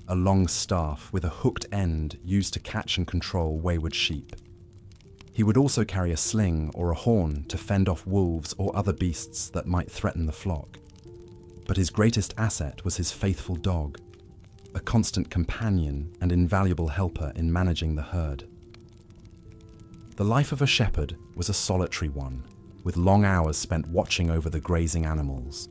a long staff with a hooked end used to catch and control wayward sheep. He would also carry a sling or a horn to fend off wolves or other beasts that might threaten the flock. But his greatest asset was his faithful dog, a constant companion and invaluable helper in managing the herd. The life of a shepherd was a solitary one, with long hours spent watching over the grazing animals.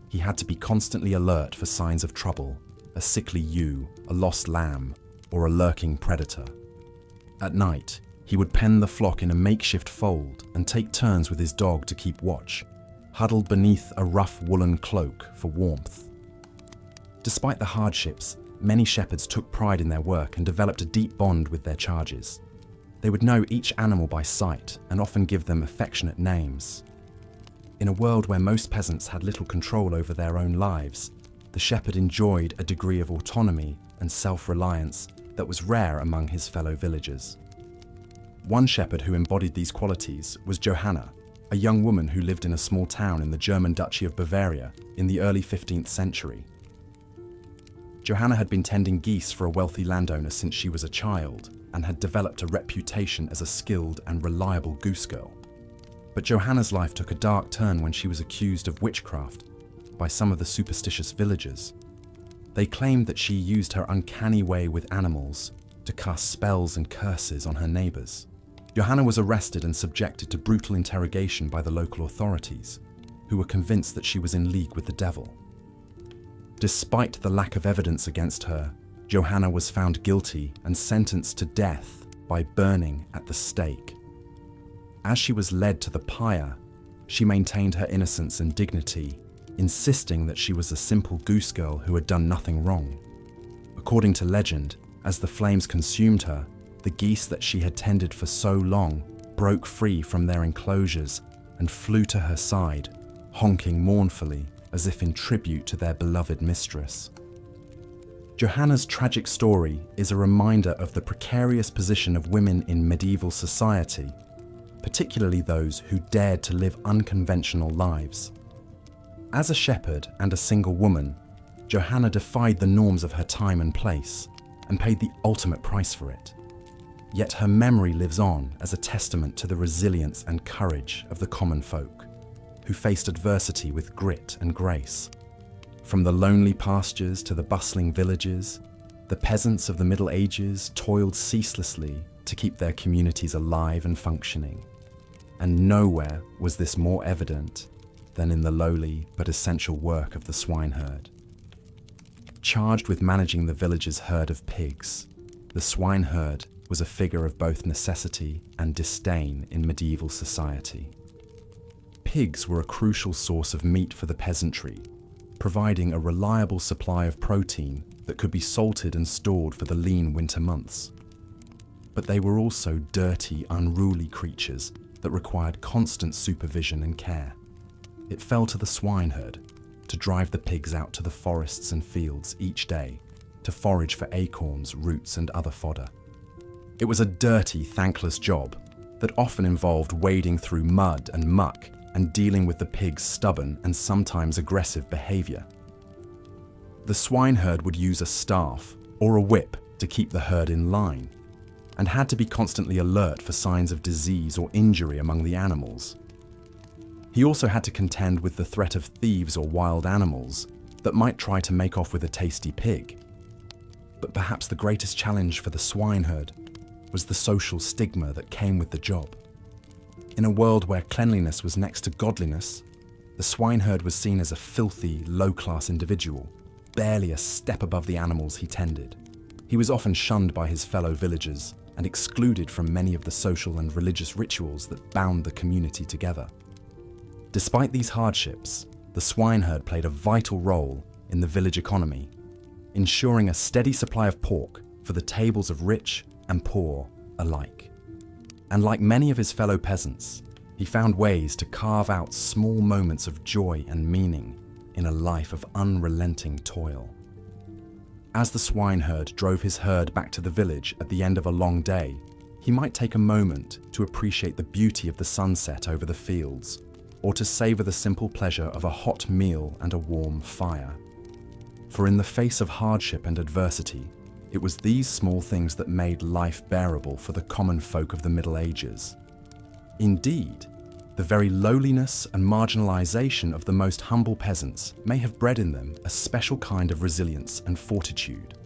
He had to be constantly alert for signs of trouble, a sickly ewe, a lost lamb, or a lurking predator. At night, he would pen the flock in a makeshift fold and take turns with his dog to keep watch, huddled beneath a rough woolen cloak for warmth. Despite the hardships, many shepherds took pride in their work and developed a deep bond with their charges. They would know each animal by sight and often give them affectionate names. In a world where most peasants had little control over their own lives, the shepherd enjoyed a degree of autonomy and self-reliance that was rare among his fellow villagers. One shepherd who embodied these qualities was Johanna, a young woman who lived in a small town in the German Duchy of Bavaria in the early 15th century. Johanna had been tending geese for a wealthy landowner since she was a child and had developed a reputation as a skilled and reliable goose girl. But Johanna's life took a dark turn when she was accused of witchcraft by some of the superstitious villagers. They claimed that she used her uncanny way with animals to cast spells and curses on her neighbours. Johanna was arrested and subjected to brutal interrogation by the local authorities, who were convinced that she was in league with the devil. Despite the lack of evidence against her, Johanna was found guilty and sentenced to death by burning at the stake. As she was led to the pyre, she maintained her innocence and dignity, insisting that she was a simple goose girl who had done nothing wrong. According to legend, as the flames consumed her, the geese that she had tended for so long broke free from their enclosures and flew to her side, honking mournfully as if in tribute to their beloved mistress. Johanna's tragic story is a reminder of the precarious position of women in medieval society, particularly those who dared to live unconventional lives. As a shepherd and a single woman, Johanna defied the norms of her time and place and paid the ultimate price for it. Yet her memory lives on as a testament to the resilience and courage of the common folk, who faced adversity with grit and grace. From the lonely pastures to the bustling villages, the peasants of the Middle Ages toiled ceaselessly to keep their communities alive and functioning. And nowhere was this more evident than in the lowly but essential work of the swineherd. Charged with managing the village's herd of pigs, the swineherd was a figure of both necessity and disdain in medieval society. Pigs were a crucial source of meat for the peasantry, providing a reliable supply of protein that could be salted and stored for the lean winter months. But they were also dirty, unruly creatures that required constant supervision and care. It fell to the swineherd to drive the pigs out to the forests and fields each day to forage for acorns, roots, and other fodder. It was a dirty, thankless job that often involved wading through mud and muck and dealing with the pigs' stubborn and sometimes aggressive behavior. The swineherd would use a staff or a whip to keep the herd in line, and had to be constantly alert for signs of disease or injury among the animals. He also had to contend with the threat of thieves or wild animals that might try to make off with a tasty pig. But perhaps the greatest challenge for the swineherd was the social stigma that came with the job. In a world where cleanliness was next to godliness, the swineherd was seen as a filthy, low-class individual, barely a step above the animals he tended. He was often shunned by his fellow villagers and excluded from many of the social and religious rituals that bound the community together. Despite these hardships, the swineherd played a vital role in the village economy, ensuring a steady supply of pork for the tables of rich and poor alike. And like many of his fellow peasants, he found ways to carve out small moments of joy and meaning in a life of unrelenting toil. As the swineherd drove his herd back to the village at the end of a long day, he might take a moment to appreciate the beauty of the sunset over the fields, or to savor the simple pleasure of a hot meal and a warm fire. For in the face of hardship and adversity, it was these small things that made life bearable for the common folk of the Middle Ages. Indeed, the very lowliness and marginalization of the most humble peasants may have bred in them a special kind of resilience and fortitude.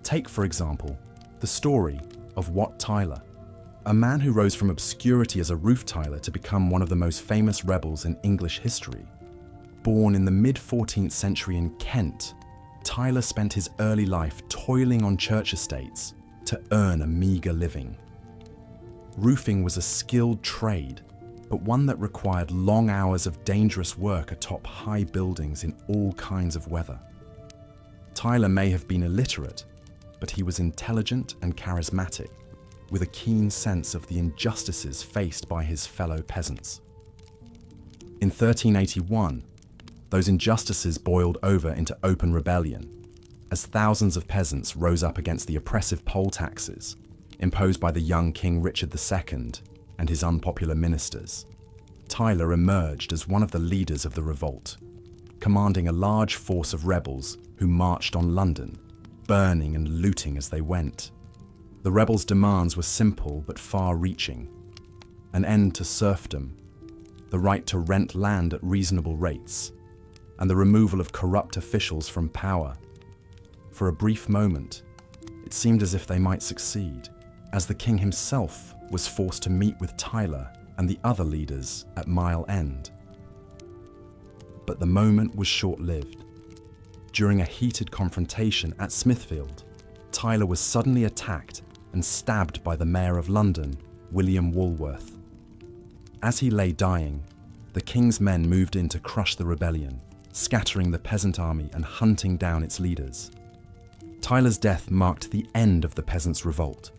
Take, for example, the story of Wat Tyler, a man who rose from obscurity as a roof tiler to become one of the most famous rebels in English history. Born in the mid-14th century in Kent, Tyler spent his early life toiling on church estates to earn a meagre living. Roofing was a skilled trade, but one that required long hours of dangerous work atop high buildings in all kinds of weather. Tyler may have been illiterate, but he was intelligent and charismatic, with a keen sense of the injustices faced by his fellow peasants. In 1381, those injustices boiled over into open rebellion, as thousands of peasants rose up against the oppressive poll taxes imposed by the young King Richard II and his unpopular ministers. Tyler emerged as one of the leaders of the revolt, commanding a large force of rebels who marched on London, burning and looting as they went. The rebels' demands were simple but far-reaching: an end to serfdom, the right to rent land at reasonable rates, and the removal of corrupt officials from power. For a brief moment, it seemed as if they might succeed, as the king himself was forced to meet with Tyler and the other leaders at Mile End. But the moment was short-lived. During a heated confrontation at Smithfield, Tyler was suddenly attacked and stabbed by the Mayor of London, William Walworth. As he lay dying, the king's men moved in to crush the rebellion, scattering the peasant army and hunting down its leaders. Tyler's death marked the end of the peasants' revolt,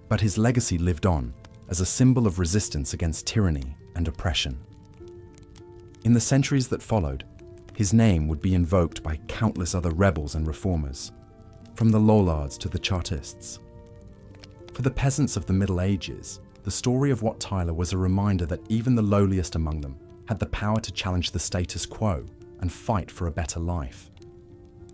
but his legacy lived on as a symbol of resistance against tyranny and oppression. In the centuries that followed, his name would be invoked by countless other rebels and reformers, from the Lollards to the Chartists. For the peasants of the Middle Ages, the story of Wat Tyler was a reminder that even the lowliest among them had the power to challenge the status quo and fight for a better life.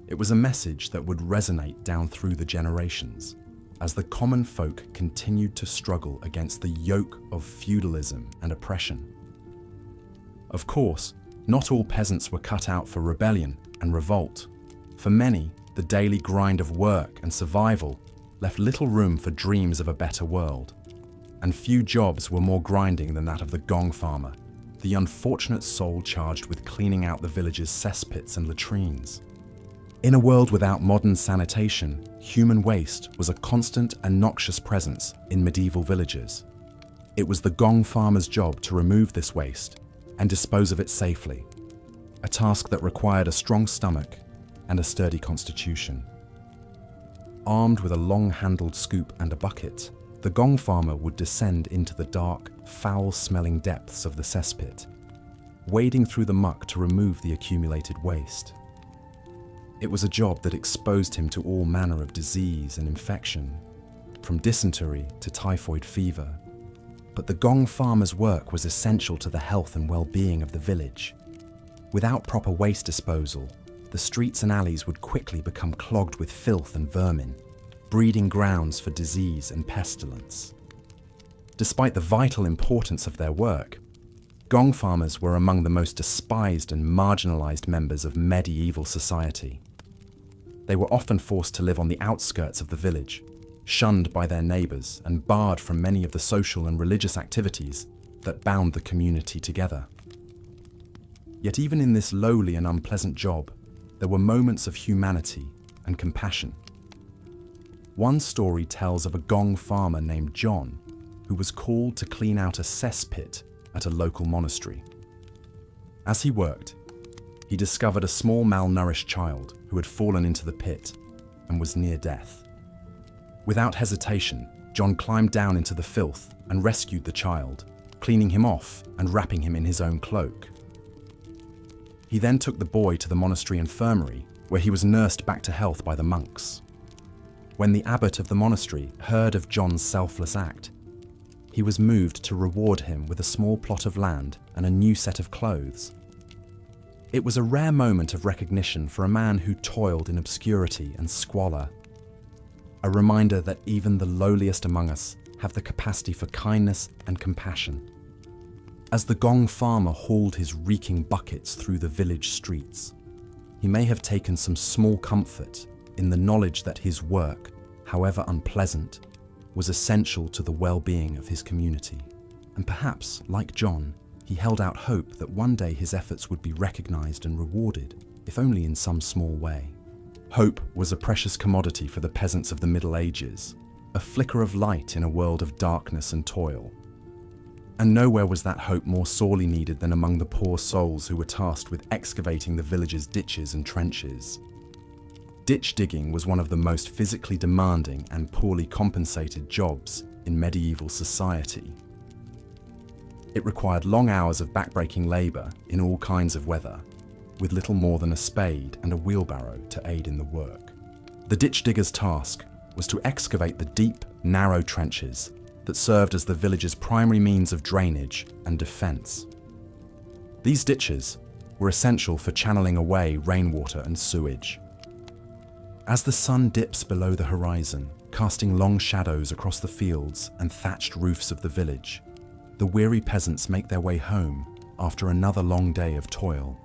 It was a message that would resonate down through the generations, as the common folk continued to struggle against the yoke of feudalism and oppression. Of course, not all peasants were cut out for rebellion and revolt. For many, the daily grind of work and survival left little room for dreams of a better world, and few jobs were more grinding than that of the gong farmer, the unfortunate soul charged with cleaning out the village's cesspits and latrines. In a world without modern sanitation, human waste was a constant and noxious presence in medieval villages. It was the gong farmer's job to remove this waste and dispose of it safely. a task that required a strong stomach and a sturdy constitution. Armed with a long-handled scoop and a bucket, the gong farmer would descend into the dark, foul-smelling depths of the cesspit, wading through the muck to remove the accumulated waste. It was a job that exposed him to all manner of disease and infection, from dysentery to typhoid fever. But the gong farmer's work was essential to the health and well-being of the village. Without proper waste disposal, the streets and alleys would quickly become clogged with filth and vermin, breeding grounds for disease and pestilence. Despite the vital importance of their work, gong farmers were among the most despised and marginalized members of medieval society. They were often forced to live on the outskirts of the village, shunned by their neighbors and barred from many of the social and religious activities that bound the community together. Yet even in this lowly and unpleasant job, there were moments of humanity and compassion. One story tells of a gong farmer named John, who was called to clean out a cesspit at a local monastery. As he worked, he discovered a small malnourished child who had fallen into the pit and was near death. Without hesitation, John climbed down into the filth and rescued the child, cleaning him off and wrapping him in his own cloak. He then took the boy to the monastery infirmary, where he was nursed back to health by the monks. When the abbot of the monastery heard of John's selfless act, he was moved to reward him with a small plot of land and a new set of clothes. It was a rare moment of recognition for a man who toiled in obscurity and squalor, a reminder that even the lowliest among us have the capacity for kindness and compassion. As the gong farmer hauled his reeking buckets through the village streets, he may have taken some small comfort in the knowledge that his work, however unpleasant, was essential to the well-being of his community. And perhaps, like John, he held out hope that one day his efforts would be recognized and rewarded, if only in some small way. Hope was a precious commodity for the peasants of the Middle Ages, a flicker of light in a world of darkness and toil. And nowhere was that hope more sorely needed than among the poor souls who were tasked with excavating the village's ditches and trenches. Ditch digging was one of the most physically demanding and poorly compensated jobs in medieval society. It required long hours of backbreaking labour in all kinds of weather, with little more than a spade and a wheelbarrow to aid in the work. The ditch digger's task was to excavate the deep, narrow trenches that served as the village's primary means of drainage and defence. These ditches were essential for channeling away rainwater and sewage. As the sun dips below the horizon, casting long shadows across the fields and thatched roofs of the village, the weary peasants make their way home after another long day of toil.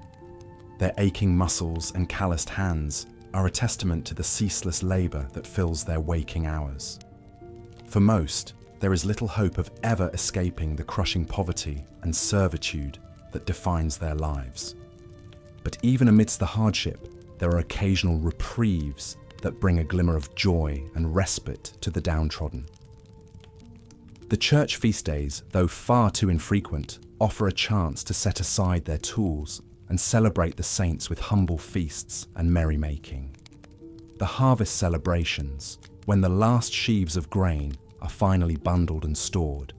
Their aching muscles and calloused hands are a testament to the ceaseless labour that fills their waking hours. For most, there is little hope of ever escaping the crushing poverty and servitude that defines their lives. But even amidst the hardship, there are occasional reprieves that bring a glimmer of joy and respite to the downtrodden. The church feast days, though far too infrequent, offer a chance to set aside their tools and celebrate the saints with humble feasts and merrymaking. The harvest celebrations, when the last sheaves of grain are finally bundled and stored,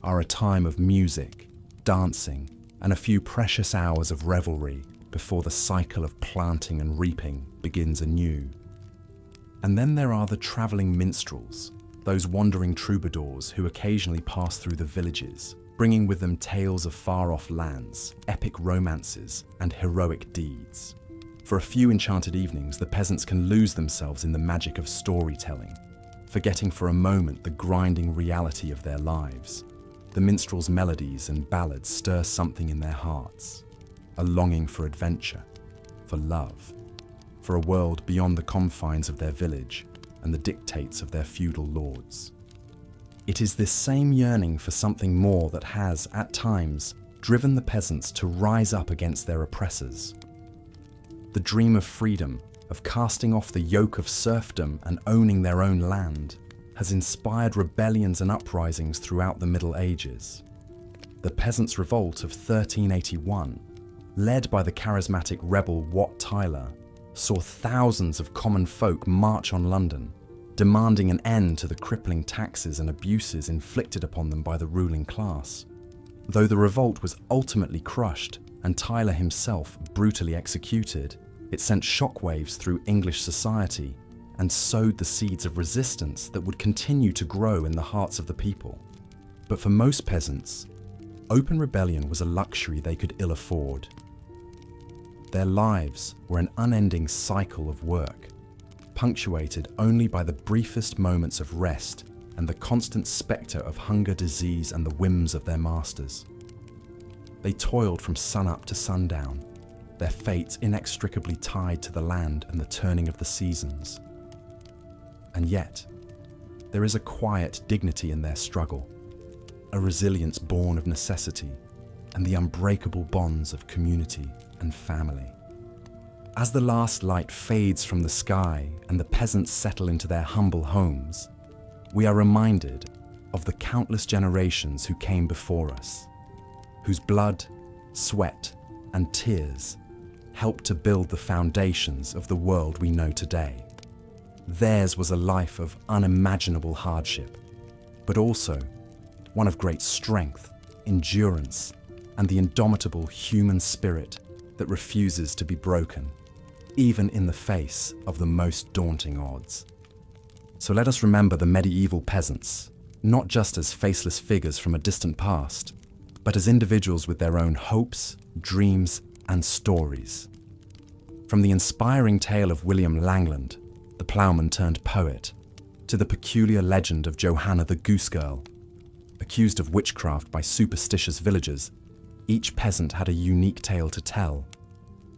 are a time of music, dancing, and a few precious hours of revelry before the cycle of planting and reaping begins anew. And then there are the travelling minstrels, those wandering troubadours who occasionally pass through the villages, bringing with them tales of far-off lands, epic romances, and heroic deeds. For a few enchanted evenings, the peasants can lose themselves in the magic of storytelling, forgetting for a moment the grinding reality of their lives. The minstrels' melodies and ballads stir something in their hearts, a longing for adventure, for love, for a world beyond the confines of their village and the dictates of their feudal lords. It is this same yearning for something more that has, at times, driven the peasants to rise up against their oppressors. The dream of freedom, of casting off the yoke of serfdom and owning their own land, has inspired rebellions and uprisings throughout the Middle Ages. The Peasants' Revolt of 1381, led by the charismatic rebel Wat Tyler, saw thousands of common folk march on London, demanding an end to the crippling taxes and abuses inflicted upon them by the ruling class. Though the revolt was ultimately crushed and Tyler himself brutally executed, it sent shockwaves through English society and sowed the seeds of resistance that would continue to grow in the hearts of the people. But for most peasants, open rebellion was a luxury they could ill afford. Their lives were an unending cycle of work, punctuated only by the briefest moments of rest and the constant spectre of hunger, disease, and the whims of their masters. They toiled from sunup to sundown, their fates inextricably tied to the land and the turning of the seasons. And yet, there is a quiet dignity in their struggle, a resilience born of necessity, and the unbreakable bonds of community and family. As the last light fades from the sky and the peasants settle into their humble homes, we are reminded of the countless generations who came before us, whose blood, sweat, and tears helped to build the foundations of the world we know today. Theirs was a life of unimaginable hardship, but also one of great strength, endurance, and the indomitable human spirit that refuses to be broken, even in the face of the most daunting odds. So let us remember the medieval peasants, not just as faceless figures from a distant past, but as individuals with their own hopes, dreams, and stories. From the inspiring tale of William Langland, the ploughman turned poet, to the peculiar legend of Johanna the goose girl, accused of witchcraft by superstitious villagers, each peasant had a unique tale to tell,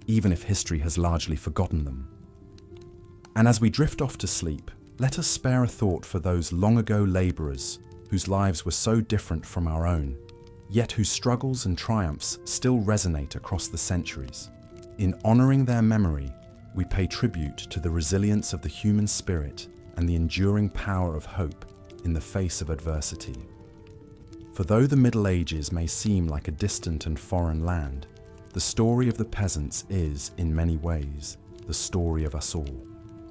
even if history has largely forgotten them. And as we drift off to sleep, let us spare a thought for those long-ago labourers whose lives were so different from our own, yet whose struggles and triumphs still resonate across the centuries. In honouring their memory, we pay tribute to the resilience of the human spirit and the enduring power of hope in the face of adversity. For though the Middle Ages may seem like a distant and foreign land, the story of the peasants is, in many ways, the story of us all.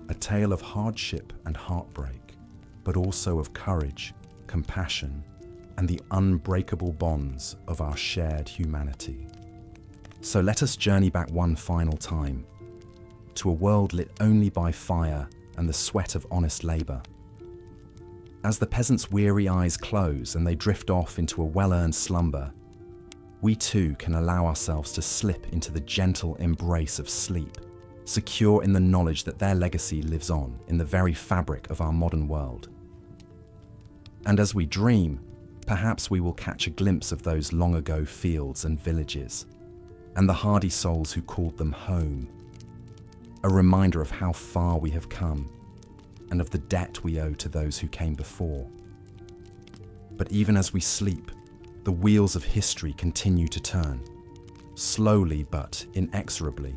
A tale of hardship and heartbreak, but also of courage, compassion, and the unbreakable bonds of our shared humanity. So let us journey back one final time, to a world lit only by fire and the sweat of honest labour. As the peasants' weary eyes close and they drift off into a well-earned slumber, we too can allow ourselves to slip into the gentle embrace of sleep, secure in the knowledge that their legacy lives on in the very fabric of our modern world. And as we dream, perhaps we will catch a glimpse of those long-ago fields and villages, and the hardy souls who called them home, a reminder of how far we have come, and of the debt we owe to those who came before. But even as we sleep, the wheels of history continue to turn, slowly but inexorably.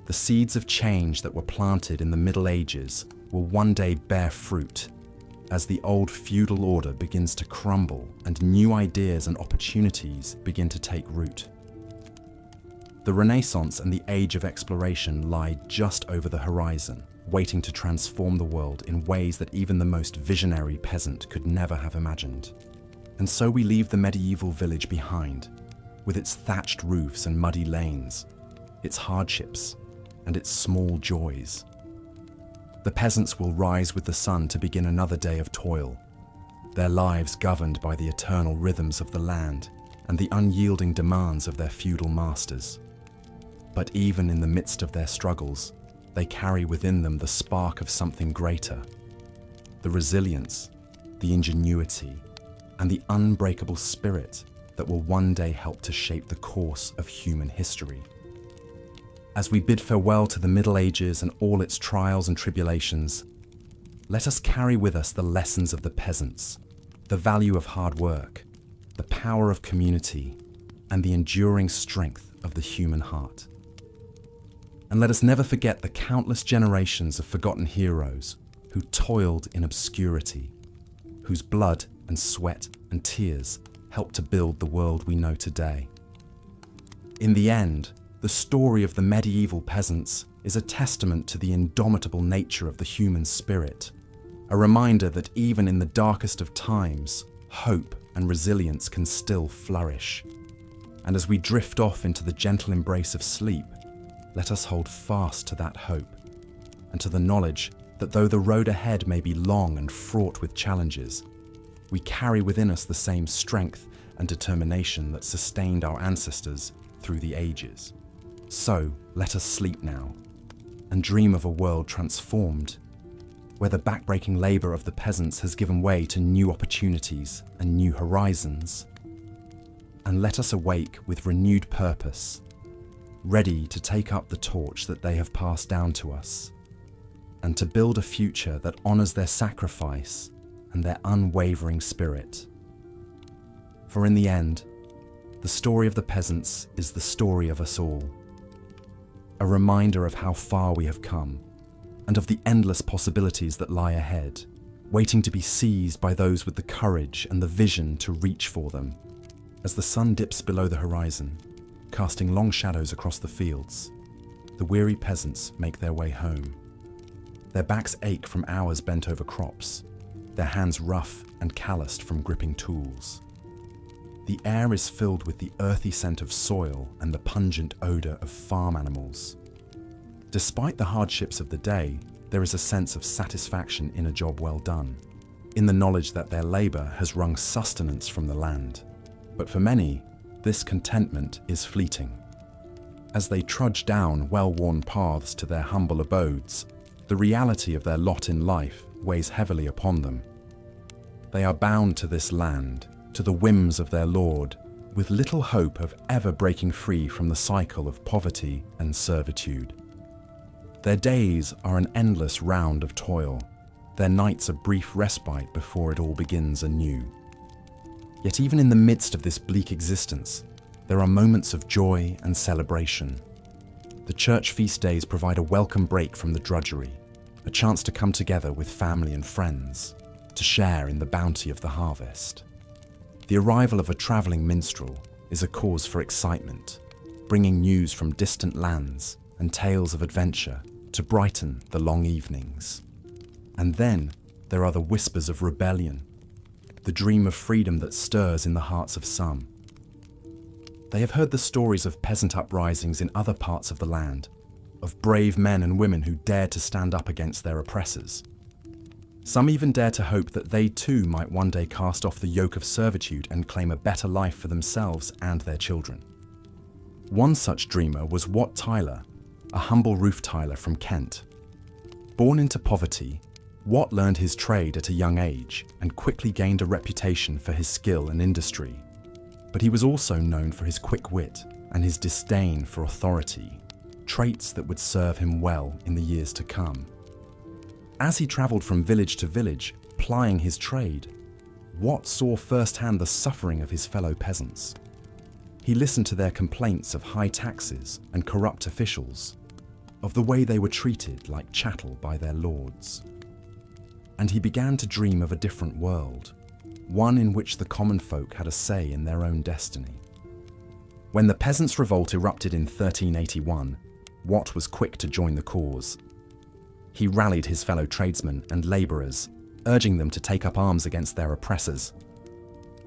The seeds of change that were planted in the Middle Ages will one day bear fruit as the old feudal order begins to crumble and new ideas and opportunities begin to take root. The Renaissance and the age of exploration lie just over the horizon, waiting to transform the world in ways that even the most visionary peasant could never have imagined. And so we leave the medieval village behind, with its thatched roofs and muddy lanes, its hardships, and its small joys. The peasants will rise with the sun to begin another day of toil, their lives governed by the eternal rhythms of the land and the unyielding demands of their feudal masters. But even in the midst of their struggles, they carry within them the spark of something greater, the resilience, the ingenuity, and the unbreakable spirit that will one day help to shape the course of human history. As we bid farewell to the Middle Ages and all its trials and tribulations, let us carry with us the lessons of the peasants, the value of hard work, the power of community, and the enduring strength of the human heart. And let us never forget the countless generations of forgotten heroes who toiled in obscurity, whose blood and sweat and tears helped to build the world we know today. In the end, The story of the medieval peasants is a testament to the indomitable nature of the human spirit, a reminder that even in the darkest of times, hope and resilience can still flourish. And as we drift off into the gentle embrace of sleep, let us hold fast to that hope and to the knowledge that though the road ahead may be long and fraught with challenges, we carry within us the same strength and determination that sustained our ancestors through the ages. So let us sleep now and dream of a world transformed, where the backbreaking labour of the peasants has given way to new opportunities and new horizons. And let us awake with renewed purpose, ready to take up the torch that they have passed down to us, and to build a future that honours their sacrifice and their unwavering spirit. For in the end, the story of the peasants is the story of us all, a reminder of how far we have come and of the endless possibilities that lie ahead, waiting to be seized by those with the courage and the vision to reach for them. As the sun dips below the horizon, casting long shadows across the fields, the weary peasants make their way home. Their backs ache from hours bent over crops, their hands rough and calloused from gripping tools. The air is filled with the earthy scent of soil and the pungent odour of farm animals. Despite the hardships of the day, there is a sense of satisfaction in a job well done, in the knowledge that their labour has wrung sustenance from the land. But for many, this contentment is fleeting. As they trudge down well-worn paths to their humble abodes, the reality of their lot in life weighs heavily upon them. They are bound to this land, to the whims of their lord, with little hope of ever breaking free from the cycle of poverty and servitude. Their days are an endless round of toil, their nights a brief respite before it all begins anew. Yet even in the midst of this bleak existence, there are moments of joy and celebration. The church feast days provide a welcome break from the drudgery, a chance to come together with family and friends, to share in the bounty of the harvest. The arrival of a travelling minstrel is a cause for excitement, bringing news from distant lands and tales of adventure to brighten the long evenings. And then there are the whispers of rebellion, the dream of freedom that stirs in the hearts of some. They have heard the stories of peasant uprisings in other parts of the land, of brave men and women who dared to stand up against their oppressors. Some even dare to hope that they too might one day cast off the yoke of servitude and claim a better life for themselves and their children. One such dreamer was Wat Tyler, a humble roof tiler from Kent. Born into poverty, Wat learned his trade at a young age and quickly gained a reputation for his skill and industry. But he was also known for his quick wit and his disdain for authority, traits that would serve him well in the years to come. As he travelled from village to village, plying his trade, Wat saw firsthand the suffering of his fellow peasants. He listened to their complaints of high taxes and corrupt officials, of the way they were treated like chattel by their lords. And he began to dream of a different world, one in which the common folk had a say in their own destiny. When the Peasants' Revolt erupted in 1381, Wat was quick to join the cause. He rallied his fellow tradesmen and labourers, urging them to take up arms against their oppressors.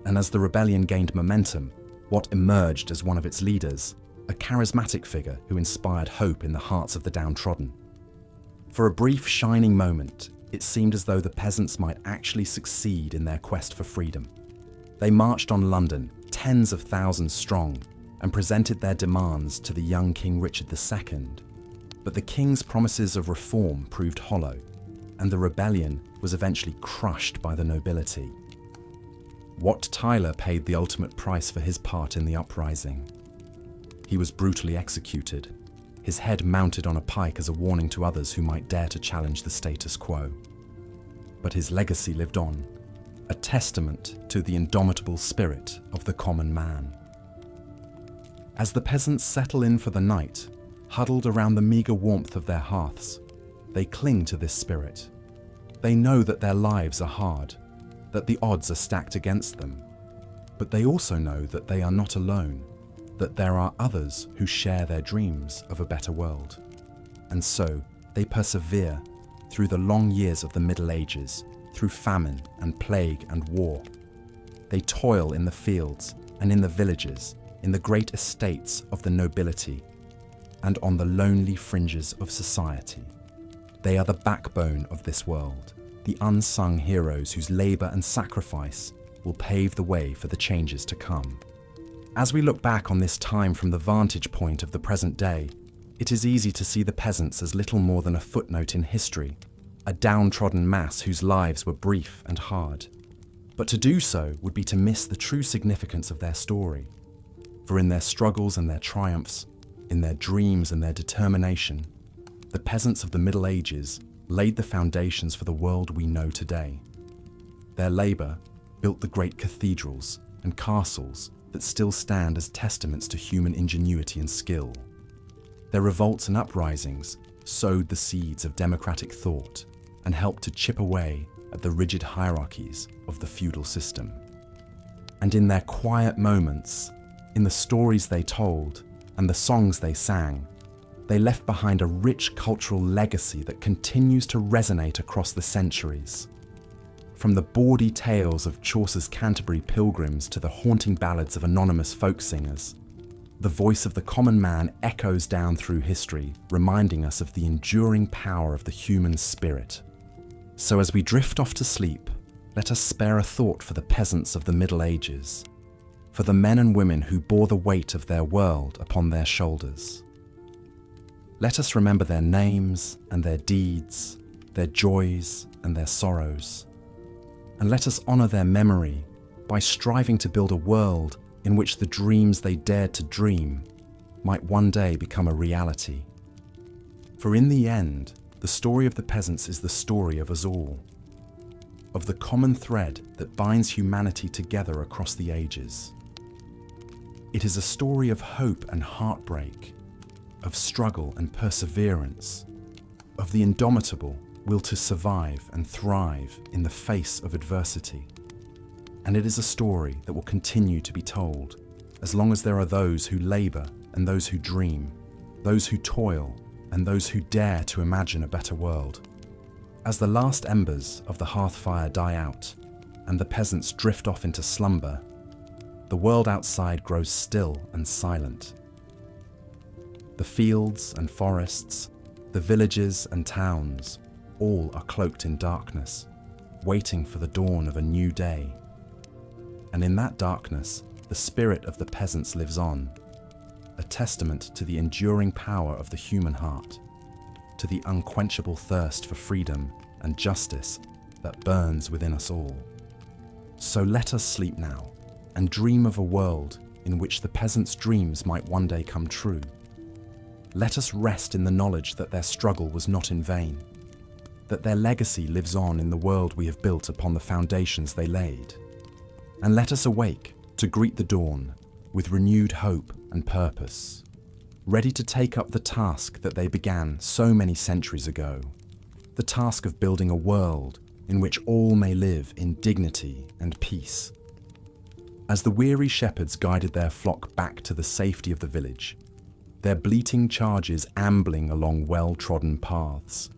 And as the rebellion gained momentum, Wat emerged as one of its leaders, a charismatic figure who inspired hope in the hearts of the downtrodden. For a brief, shining moment, it seemed as though the peasants might actually succeed in their quest for freedom. They marched on London, tens of thousands strong, and presented their demands to the young King Richard II. But the king's promises of reform proved hollow, and the rebellion was eventually crushed by the nobility. Wat Tyler paid the ultimate price for his part in the uprising. He was brutally executed, his head mounted on a pike as a warning to others who might dare to challenge the status quo. But his legacy lived on, a testament to the indomitable spirit of the common man. As the peasants settle in for the night, huddled around the meagre warmth of their hearths, they cling to this spirit. They know that their lives are hard, that the odds are stacked against them, but they also know that they are not alone, that there are others who share their dreams of a better world. And so they persevere through the long years of the Middle Ages, through famine and plague and war. They toil in the fields and in the villages, in the great estates of the nobility, and on the lonely fringes of society. They are the backbone of this world, the unsung heroes whose labour and sacrifice will pave the way for the changes to come. As we look back on this time from the vantage point of the present day, it is easy to see the peasants as little more than a footnote in history, a downtrodden mass whose lives were brief and hard. But to do so would be to miss the true significance of their story. For in their struggles and their triumphs, in their dreams and their determination, the peasants of the Middle Ages laid the foundations for the world we know today. Their labour built the great cathedrals and castles that still stand as testaments to human ingenuity and skill. Their revolts and uprisings sowed the seeds of democratic thought and helped to chip away at the rigid hierarchies of the feudal system. And in their quiet moments, in the stories they told and the songs they sang, they left behind a rich cultural legacy that continues to resonate across the centuries. From the bawdy tales of Chaucer's Canterbury pilgrims to the haunting ballads of anonymous folk singers, the voice of the common man echoes down through history, reminding us of the enduring power of the human spirit. So as we drift off to sleep, let us spare a thought for the peasants of the Middle Ages, for the men and women who bore the weight of their world upon their shoulders. Let us remember their names and their deeds, their joys and their sorrows. And let us honour their memory by striving to build a world in which the dreams they dared to dream might one day become a reality. For in the end, the story of the peasants is the story of us all, of the common thread that binds humanity together across the ages. It is a story of hope and heartbreak, of struggle and perseverance, of the indomitable will to survive and thrive in the face of adversity. And it is a story that will continue to be told as long as there are those who labour and those who dream, those who toil and those who dare to imagine a better world. As the last embers of the hearth fire die out and the peasants drift off into slumber, the world outside grows still and silent. The fields and forests, the villages and towns, all are cloaked in darkness, waiting for the dawn of a new day. And in that darkness, the spirit of the peasants lives on, a testament to the enduring power of the human heart, to the unquenchable thirst for freedom and justice that burns within us all. So let us sleep now and dream of a world in which the peasants' dreams might one day come true. Let us rest in the knowledge that their struggle was not in vain, that their legacy lives on in the world we have built upon the foundations they laid. And let us awake to greet the dawn with renewed hope and purpose, ready to take up the task that they began so many centuries ago, the task of building a world in which all may live in dignity and peace. As the weary shepherds guided their flock back to the safety of the village, their bleating charges ambling along well-trodden paths,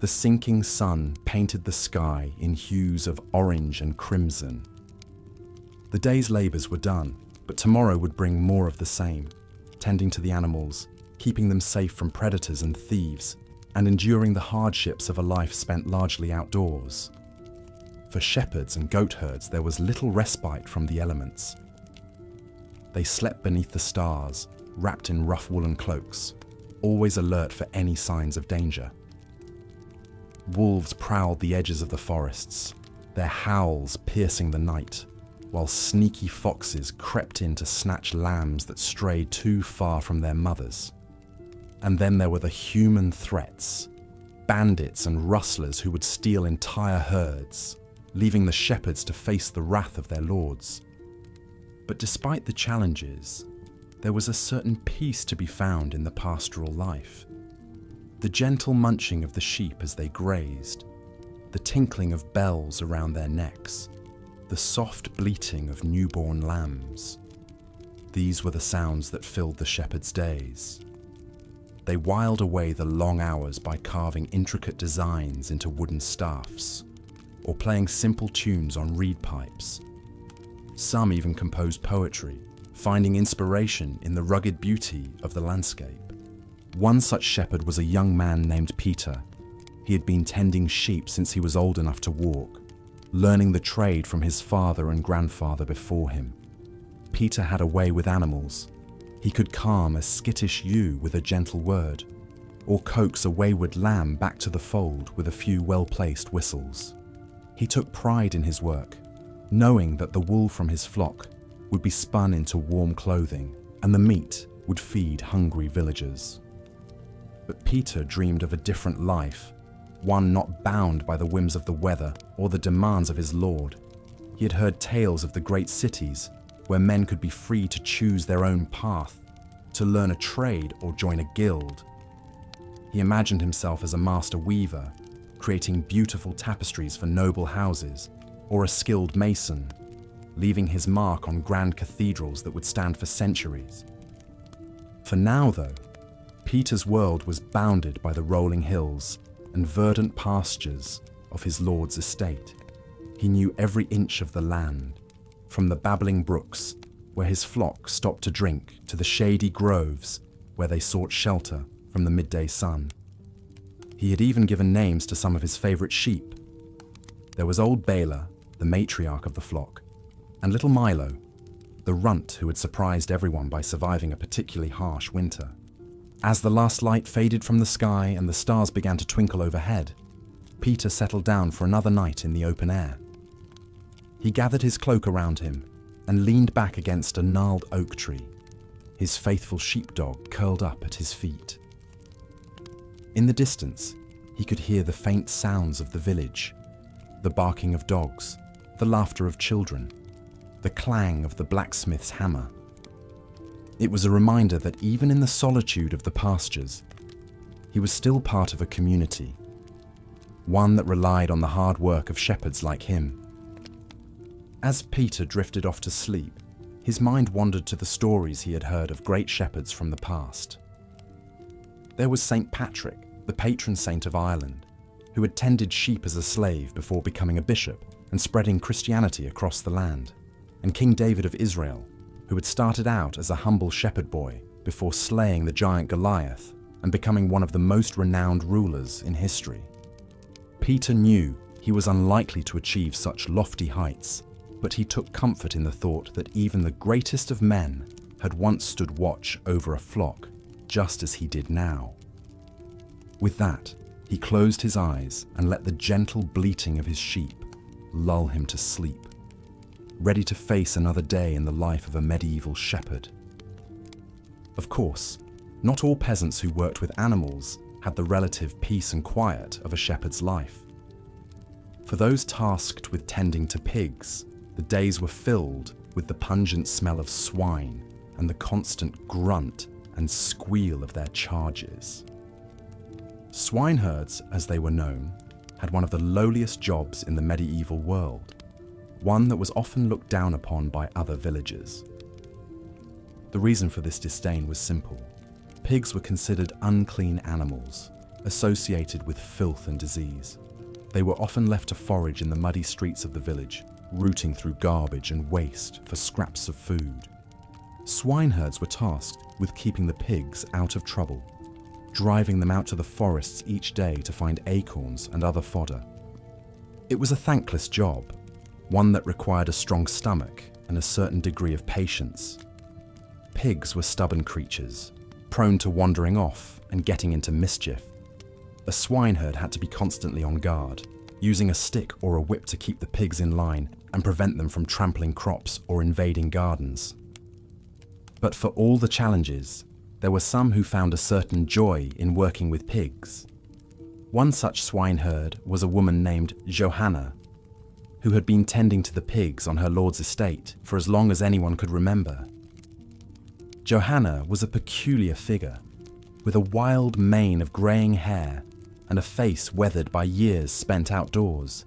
the sinking sun painted the sky in hues of orange and crimson. The day's labours were done, but tomorrow would bring more of the same, tending to the animals, keeping them safe from predators and thieves, and enduring the hardships of a life spent largely outdoors. For shepherds and goat herds there was little respite from the elements. They slept beneath the stars, wrapped in rough woolen cloaks, always alert for any signs of danger. Wolves prowled the edges of the forests, their howls piercing the night, while sneaky foxes crept in to snatch lambs that strayed too far from their mothers. And then there were the human threats, bandits and rustlers who would steal entire herds, leaving the shepherds to face the wrath of their lords. But despite the challenges, there was a certain peace to be found in the pastoral life. The gentle munching of the sheep as they grazed, the tinkling of bells around their necks, the soft bleating of newborn lambs. These were the sounds that filled the shepherd's days. They whiled away the long hours by carving intricate designs into wooden staffs, or playing simple tunes on reed pipes. Some even composed poetry, finding inspiration in the rugged beauty of the landscape. One such shepherd was a young man named Peter. He had been tending sheep since he was old enough to walk, learning the trade from his father and grandfather before him. Peter had a way with animals. He could calm a skittish ewe with a gentle word, or coax a wayward lamb back to the fold with a few well-placed whistles. He took pride in his work, knowing that the wool from his flock would be spun into warm clothing and the meat would feed hungry villagers. But Peter dreamed of a different life, one not bound by the whims of the weather or the demands of his lord. He had heard tales of the great cities where men could be free to choose their own path, to learn a trade or join a guild. He imagined himself as a master weaver, creating beautiful tapestries for noble houses, or a skilled mason, leaving his mark on grand cathedrals that would stand for centuries. For now, though, Peter's world was bounded by the rolling hills and verdant pastures of his lord's estate. He knew every inch of the land, from the babbling brooks where his flock stopped to drink to the shady groves where they sought shelter from the midday sun. He had even given names to some of his favourite sheep. There was old Bela, the matriarch of the flock, and little Milo, the runt who had surprised everyone by surviving a particularly harsh winter. As the last light faded from the sky and the stars began to twinkle overhead, Peter settled down for another night in the open air. He gathered his cloak around him and leaned back against a gnarled oak tree, his faithful sheepdog curled up at his feet. In the distance, he could hear the faint sounds of the village, the barking of dogs, the laughter of children, the clang of the blacksmith's hammer. It was a reminder that even in the solitude of the pastures, he was still part of a community, one that relied on the hard work of shepherds like him. As Peter drifted off to sleep, his mind wandered to the stories he had heard of great shepherds from the past. There was St. Patrick, the patron saint of Ireland, who had tended sheep as a slave before becoming a bishop and spreading Christianity across the land, and King David of Israel, who had started out as a humble shepherd boy before slaying the giant Goliath and becoming one of the most renowned rulers in history. Peter knew he was unlikely to achieve such lofty heights, but he took comfort in the thought that even the greatest of men had once stood watch over a flock, just as he did now. With that, he closed his eyes and let the gentle bleating of his sheep lull him to sleep, ready to face another day in the life of a medieval shepherd. Of course, not all peasants who worked with animals had the relative peace and quiet of a shepherd's life. For those tasked with tending to pigs, the days were filled with the pungent smell of swine and the constant grunt and squeal of their charges. Swineherds, as they were known, had one of the lowliest jobs in the medieval world, one that was often looked down upon by other villagers. The reason for this disdain was simple. Pigs were considered unclean animals, associated with filth and disease. They were often left to forage in the muddy streets of the village, rooting through garbage and waste for scraps of food. Swineherds were tasked with keeping the pigs out of trouble, driving them out to the forests each day to find acorns and other fodder. It was a thankless job, one that required a strong stomach and a certain degree of patience. Pigs were stubborn creatures, prone to wandering off and getting into mischief. A swineherd had to be constantly on guard, using a stick or a whip to keep the pigs in line and prevent them from trampling crops or invading gardens. But for all the challenges, there were some who found a certain joy in working with pigs. One such swineherd was a woman named Johanna, who had been tending to the pigs on her lord's estate for as long as anyone could remember. Johanna was a peculiar figure, with a wild mane of greying hair and a face weathered by years spent outdoors.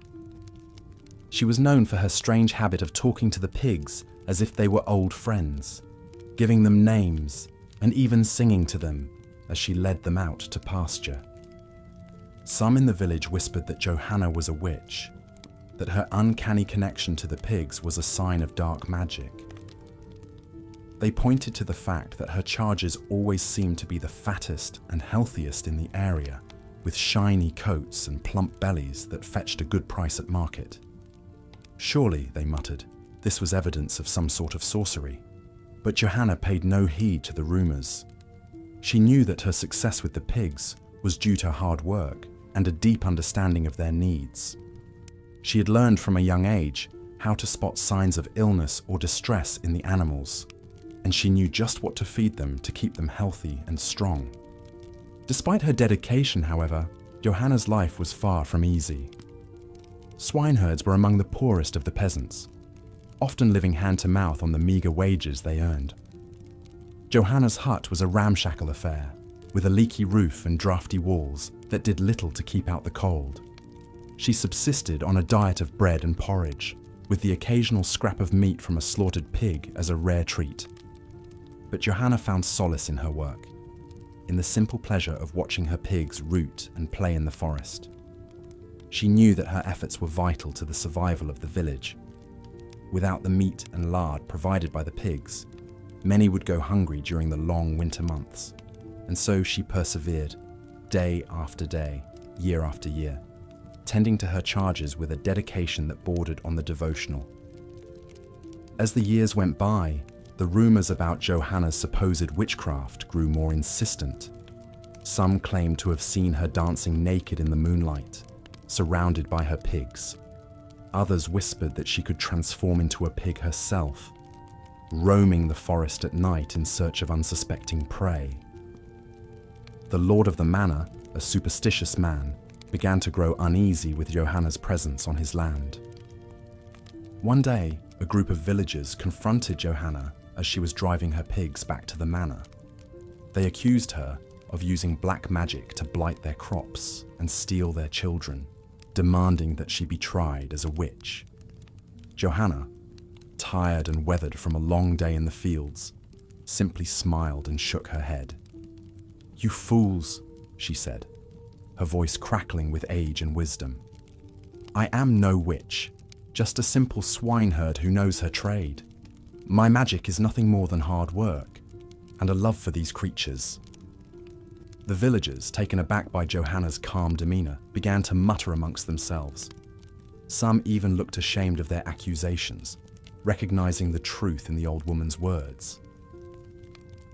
She was known for her strange habit of talking to the pigs as if they were old friends. giving them names and even singing to them as she led them out to pasture. Some in the village whispered that Johanna was a witch, that her uncanny connection to the pigs was a sign of dark magic. They pointed to the fact that her charges always seemed to be the fattest and healthiest in the area, with shiny coats and plump bellies that fetched a good price at market. Surely, they muttered, this was evidence of some sort of sorcery. But Johanna paid no heed to the rumours. She knew that her success with the pigs was due to hard work and a deep understanding of their needs. She had learned from a young age how to spot signs of illness or distress in the animals, and she knew just what to feed them to keep them healthy and strong. Despite her dedication, however, Johanna's life was far from easy. Swineherds were among the poorest of the peasants, often living hand-to-mouth on the meagre wages they earned. Johanna's hut was a ramshackle affair, with a leaky roof and drafty walls that did little to keep out the cold. She subsisted on a diet of bread and porridge, with the occasional scrap of meat from a slaughtered pig as a rare treat. But Johanna found solace in her work, in the simple pleasure of watching her pigs root and play in the forest. She knew that her efforts were vital to the survival of the village. Without the meat and lard provided by the pigs, many would go hungry during the long winter months, and so she persevered, day after day, year after year, tending to her charges with a dedication that bordered on the devotional. As the years went by, the rumours about Johanna's supposed witchcraft grew more insistent. Some claimed to have seen her dancing naked in the moonlight, surrounded by her pigs. Others whispered that she could transform into a pig herself, roaming the forest at night in search of unsuspecting prey. The lord of the manor, a superstitious man, began to grow uneasy with Johanna's presence on his land. One day, a group of villagers confronted Johanna as she was driving her pigs back to the manor. They accused her of using black magic to blight their crops and steal their children, demanding that she be tried as a witch. Johanna, tired and weathered from a long day in the fields, simply smiled and shook her head. "You fools," she said, her voice crackling with age and wisdom. "I am no witch, just a simple swineherd who knows her trade. My magic is nothing more than hard work and a love for these creatures." The villagers, taken aback by Johanna's calm demeanour, began to mutter amongst themselves. Some even looked ashamed of their accusations, recognising the truth in the old woman's words.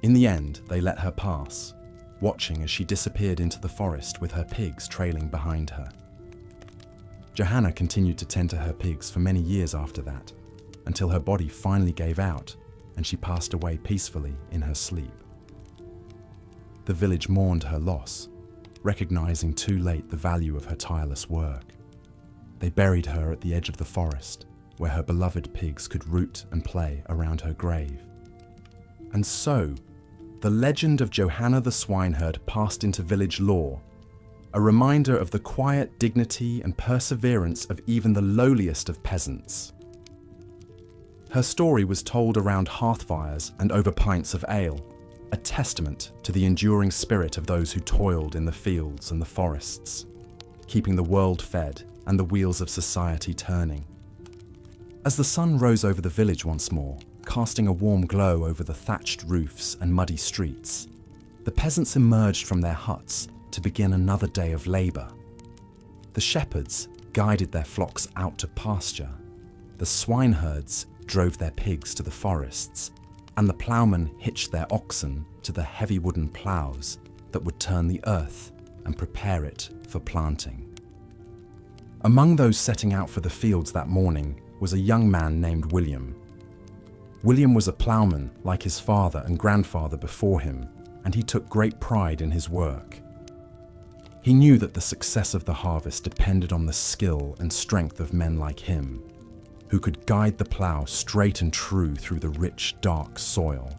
In the end, they let her pass, watching as she disappeared into the forest with her pigs trailing behind her. Johanna continued to tend to her pigs for many years after that, until her body finally gave out and she passed away peacefully in her sleep. The village mourned her loss, recognising too late the value of her tireless work. They buried her at the edge of the forest, where her beloved pigs could root and play around her grave. And so, the legend of Johanna the swineherd passed into village lore, a reminder of the quiet dignity and perseverance of even the lowliest of peasants. Her story was told around hearth fires and over pints of ale, a testament to the enduring spirit of those who toiled in the fields and the forests, keeping the world fed and the wheels of society turning. As the sun rose over the village once more, casting a warm glow over the thatched roofs and muddy streets, the peasants emerged from their huts to begin another day of labour. The shepherds guided their flocks out to pasture, the swineherds drove their pigs to the forests, and the ploughmen hitched their oxen to the heavy wooden ploughs that would turn the earth and prepare it for planting. Among those setting out for the fields that morning was a young man named William. William was a ploughman like his father and grandfather before him, and he took great pride in his work. He knew that the success of the harvest depended on the skill and strength of men like him, who could guide the plough straight and true through the rich, dark soil.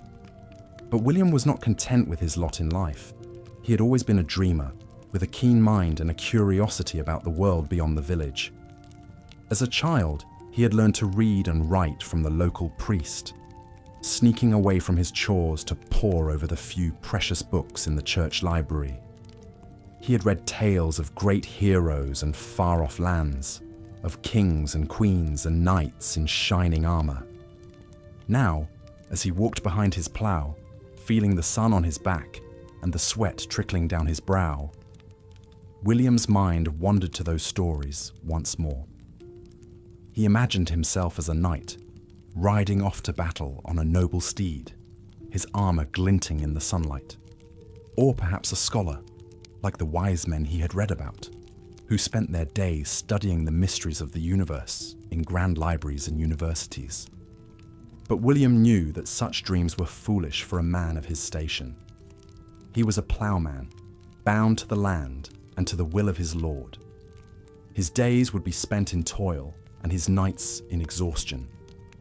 But William was not content with his lot in life. He had always been a dreamer, with a keen mind and a curiosity about the world beyond the village. As a child, he had learned to read and write from the local priest. sneaking away from his chores to pore over the few precious books in the church library. He had read tales of great heroes and far-off lands, of kings and queens and knights in shining armor. Now, as he walked behind his plough, feeling the sun on his back and the sweat trickling down his brow, William's mind wandered to those stories once more. He imagined himself as a knight, riding off to battle on a noble steed, his armor glinting in the sunlight. Or perhaps a scholar, like the wise men he had read about, who spent their days studying the mysteries of the universe in grand libraries and universities. But William knew that such dreams were foolish for a man of his station. He was a ploughman, bound to the land and to the will of his lord. His days would be spent in toil and his nights in exhaustion,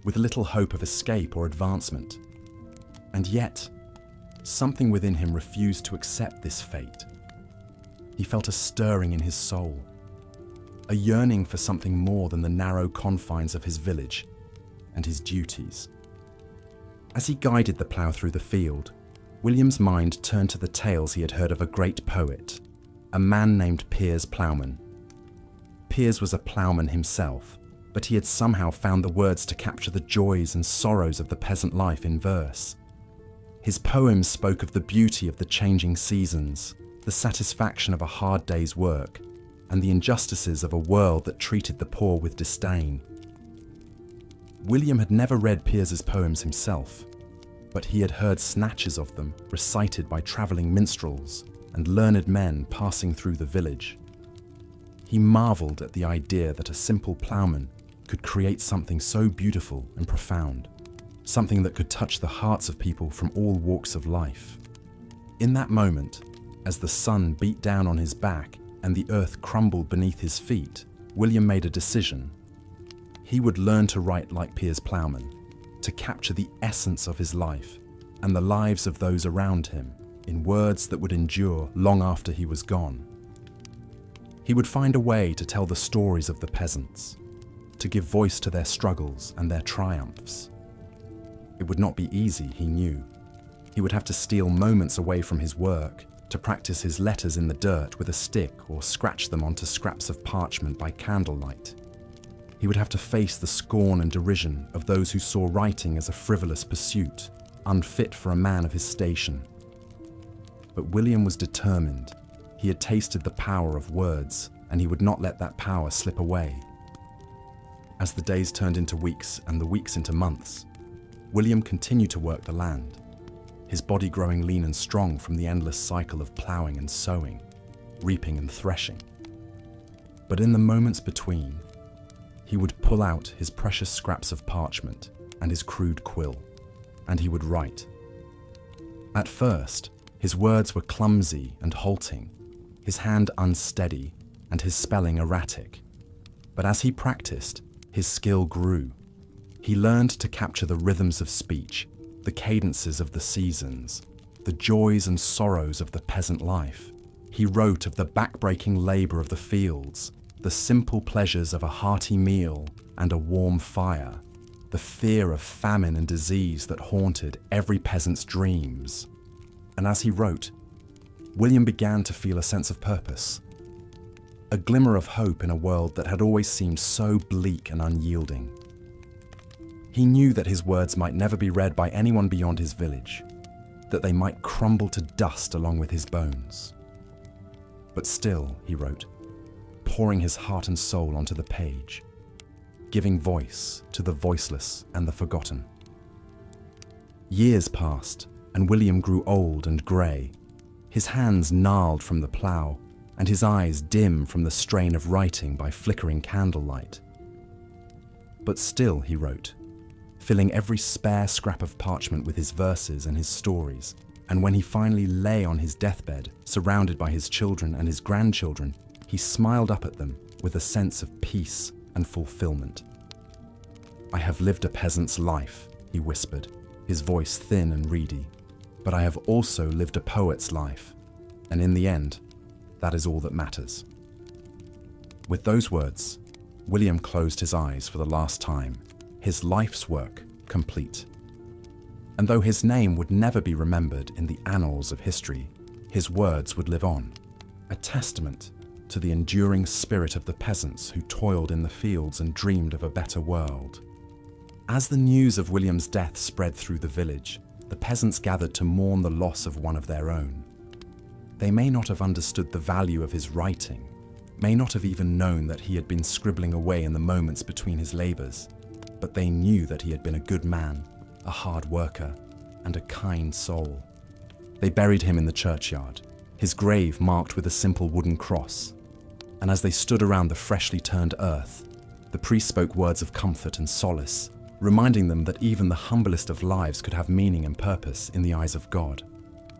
with little hope of escape or advancement. And yet, something within him refused to accept this fate. He felt a stirring in his soul, a yearning for something more than the narrow confines of his village and his duties. As he guided the plough through the field, William's mind turned to the tales he had heard of a great poet, a man named Piers Ploughman. Piers was a ploughman himself, but he had somehow found the words to capture the joys and sorrows of the peasant life in verse. His poems spoke of the beauty of the changing seasons, the satisfaction of a hard day's work, and the injustices of a world that treated the poor with disdain. William had never read Piers's poems himself, but he had heard snatches of them recited by travelling minstrels and learned men passing through the village. He marvelled at the idea that a simple ploughman could create something so beautiful and profound, something that could touch the hearts of people from all walks of life. In that moment, as the sun beat down on his back and the earth crumbled beneath his feet, William made a decision. He would learn to write like Piers Ploughman, to capture the essence of his life and the lives of those around him in words that would endure long after he was gone. He would find a way to tell the stories of the peasants, to give voice to their struggles and their triumphs. It would not be easy, he knew. He would have to steal moments away from his work to practice his letters in the dirt with a stick or scratch them onto scraps of parchment by candlelight. He would have to face the scorn and derision of those who saw writing as a frivolous pursuit, unfit for a man of his station. But William was determined. He had tasted the power of words, and he would not let that power slip away. As the days turned into weeks and the weeks into months, William continued to work the land, his body growing lean and strong from the endless cycle of ploughing and sowing, reaping and threshing. But in the moments between, he would pull out his precious scraps of parchment and his crude quill, and he would write. At first, his words were clumsy and halting, his hand unsteady, and his spelling erratic. But as he practiced, his skill grew. He learned to capture the rhythms of speech, the cadences of the seasons, the joys and sorrows of the peasant life. He wrote of the backbreaking labour of the fields, the simple pleasures of a hearty meal and a warm fire, the fear of famine and disease that haunted every peasant's dreams. And as he wrote, William began to feel a sense of purpose, a glimmer of hope in a world that had always seemed so bleak and unyielding. He knew that his words might never be read by anyone beyond his village, that they might crumble to dust along with his bones. But still, he wrote, pouring his heart and soul onto the page, giving voice to the voiceless and the forgotten. Years passed, and William grew old and grey, his hands gnarled from the plough, and his eyes dim from the strain of writing by flickering candlelight. But still he wrote, filling every spare scrap of parchment with his verses and his stories, and when he finally lay on his deathbed, surrounded by his children and his grandchildren, he smiled up at them with a sense of peace and fulfillment. "I have lived a peasant's life," he whispered, his voice thin and reedy, "but I have also lived a poet's life, and in the end, that is all that matters." With those words, William closed his eyes for the last time, his life's work complete. And though his name would never be remembered in the annals of history, his words would live on, a testament to the enduring spirit of the peasants who toiled in the fields and dreamed of a better world. As the news of William's death spread through the village, the peasants gathered to mourn the loss of one of their own. They may not have understood the value of his writing, may not have even known that he had been scribbling away in the moments between his labours, but they knew that he had been a good man, a hard worker, and a kind soul. They buried him in the churchyard, his grave marked with a simple wooden cross, and as they stood around the freshly turned earth, the priest spoke words of comfort and solace, reminding them that even the humblest of lives could have meaning and purpose in the eyes of God.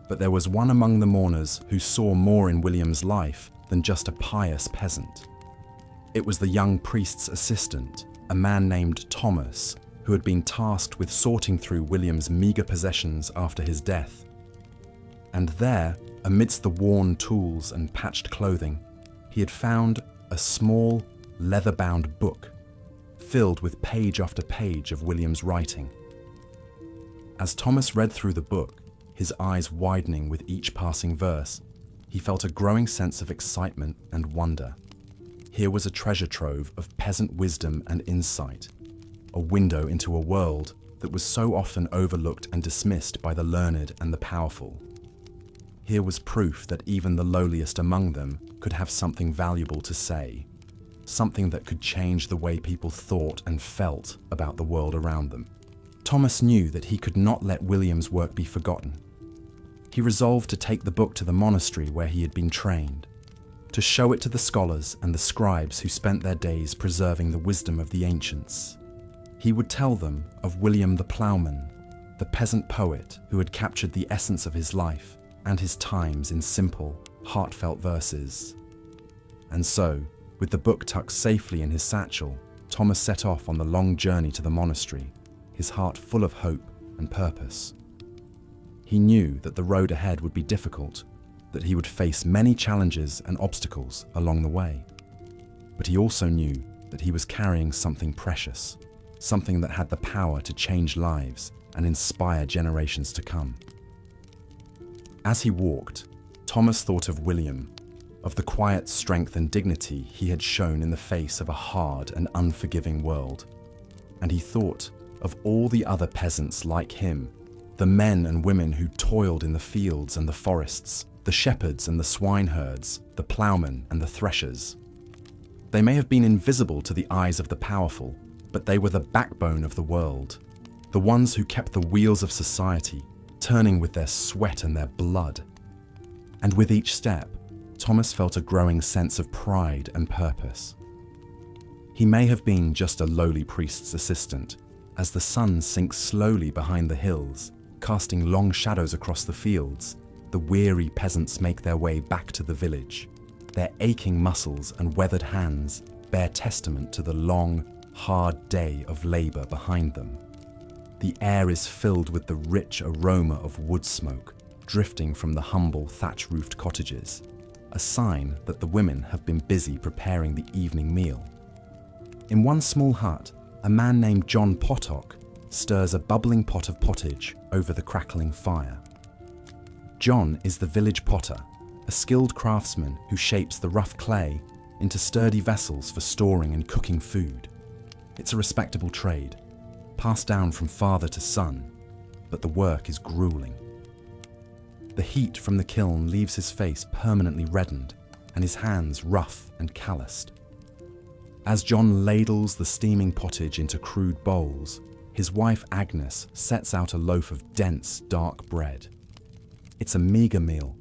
But there was one among the mourners who saw more in William's life than just a pious peasant. It was the young priest's assistant, a man named Thomas, who had been tasked with sorting through William's meagre possessions after his death. And there, amidst the worn tools and patched clothing, he had found a small, leather-bound book filled with page after page of William's writing. As Thomas read through the book, his eyes widening with each passing verse, he felt a growing sense of excitement and wonder. Here was a treasure trove of peasant wisdom and insight, a window into a world that was so often overlooked and dismissed by the learned and the powerful. Here was proof that even the lowliest among them could have something valuable to say, something that could change the way people thought and felt about the world around them. Thomas knew that he could not let William's work be forgotten. He resolved to take the book to the monastery where he had been trained, to show it to the scholars and the scribes who spent their days preserving the wisdom of the ancients. He would tell them of William the ploughmen, the peasant poet who had captured the essence of his life and his times in simple, heartfelt verses. And so, with the book tucked safely in his satchel, Thomas set off on the long journey to the monastery, his heart full of hope and purpose. He knew that the road ahead would be difficult, that he would face many challenges and obstacles along the way. But he also knew that he was carrying something precious, something that had the power to change lives and inspire generations to come. As he walked, Thomas thought of William, of the quiet strength and dignity he had shown in the face of a hard and unforgiving world. And he thought of all the other peasants like him, the men and women who toiled in the fields and the forests, the shepherds and the swineherds, the ploughmen and the threshers. They may have been invisible to the eyes of the powerful, but they were the backbone of the world, the ones who kept the wheels of society turning with their sweat and their blood. And with each step, Thomas felt a growing sense of pride and purpose. He may have been just a lowly priest's assistant, as the sun sinks slowly behind the hills, casting long shadows across the fields. The weary peasants make their way back to the village. Their aching muscles and weathered hands bear testament to the long, hard day of labor behind them. The air is filled with the rich aroma of wood smoke drifting from the humble thatch-roofed cottages, a sign that the women have been busy preparing the evening meal. In one small hut, a man named John Pottock stirs a bubbling pot of pottage over the crackling fire. John is the village potter, a skilled craftsman who shapes the rough clay into sturdy vessels for storing and cooking food. It's a respectable trade, passed down from father to son, but the work is grueling. The heat from the kiln leaves his face permanently reddened and his hands rough and calloused. As John ladles the steaming pottage into crude bowls, his wife Agnes sets out a loaf of dense, dark bread. It's a meagre meal,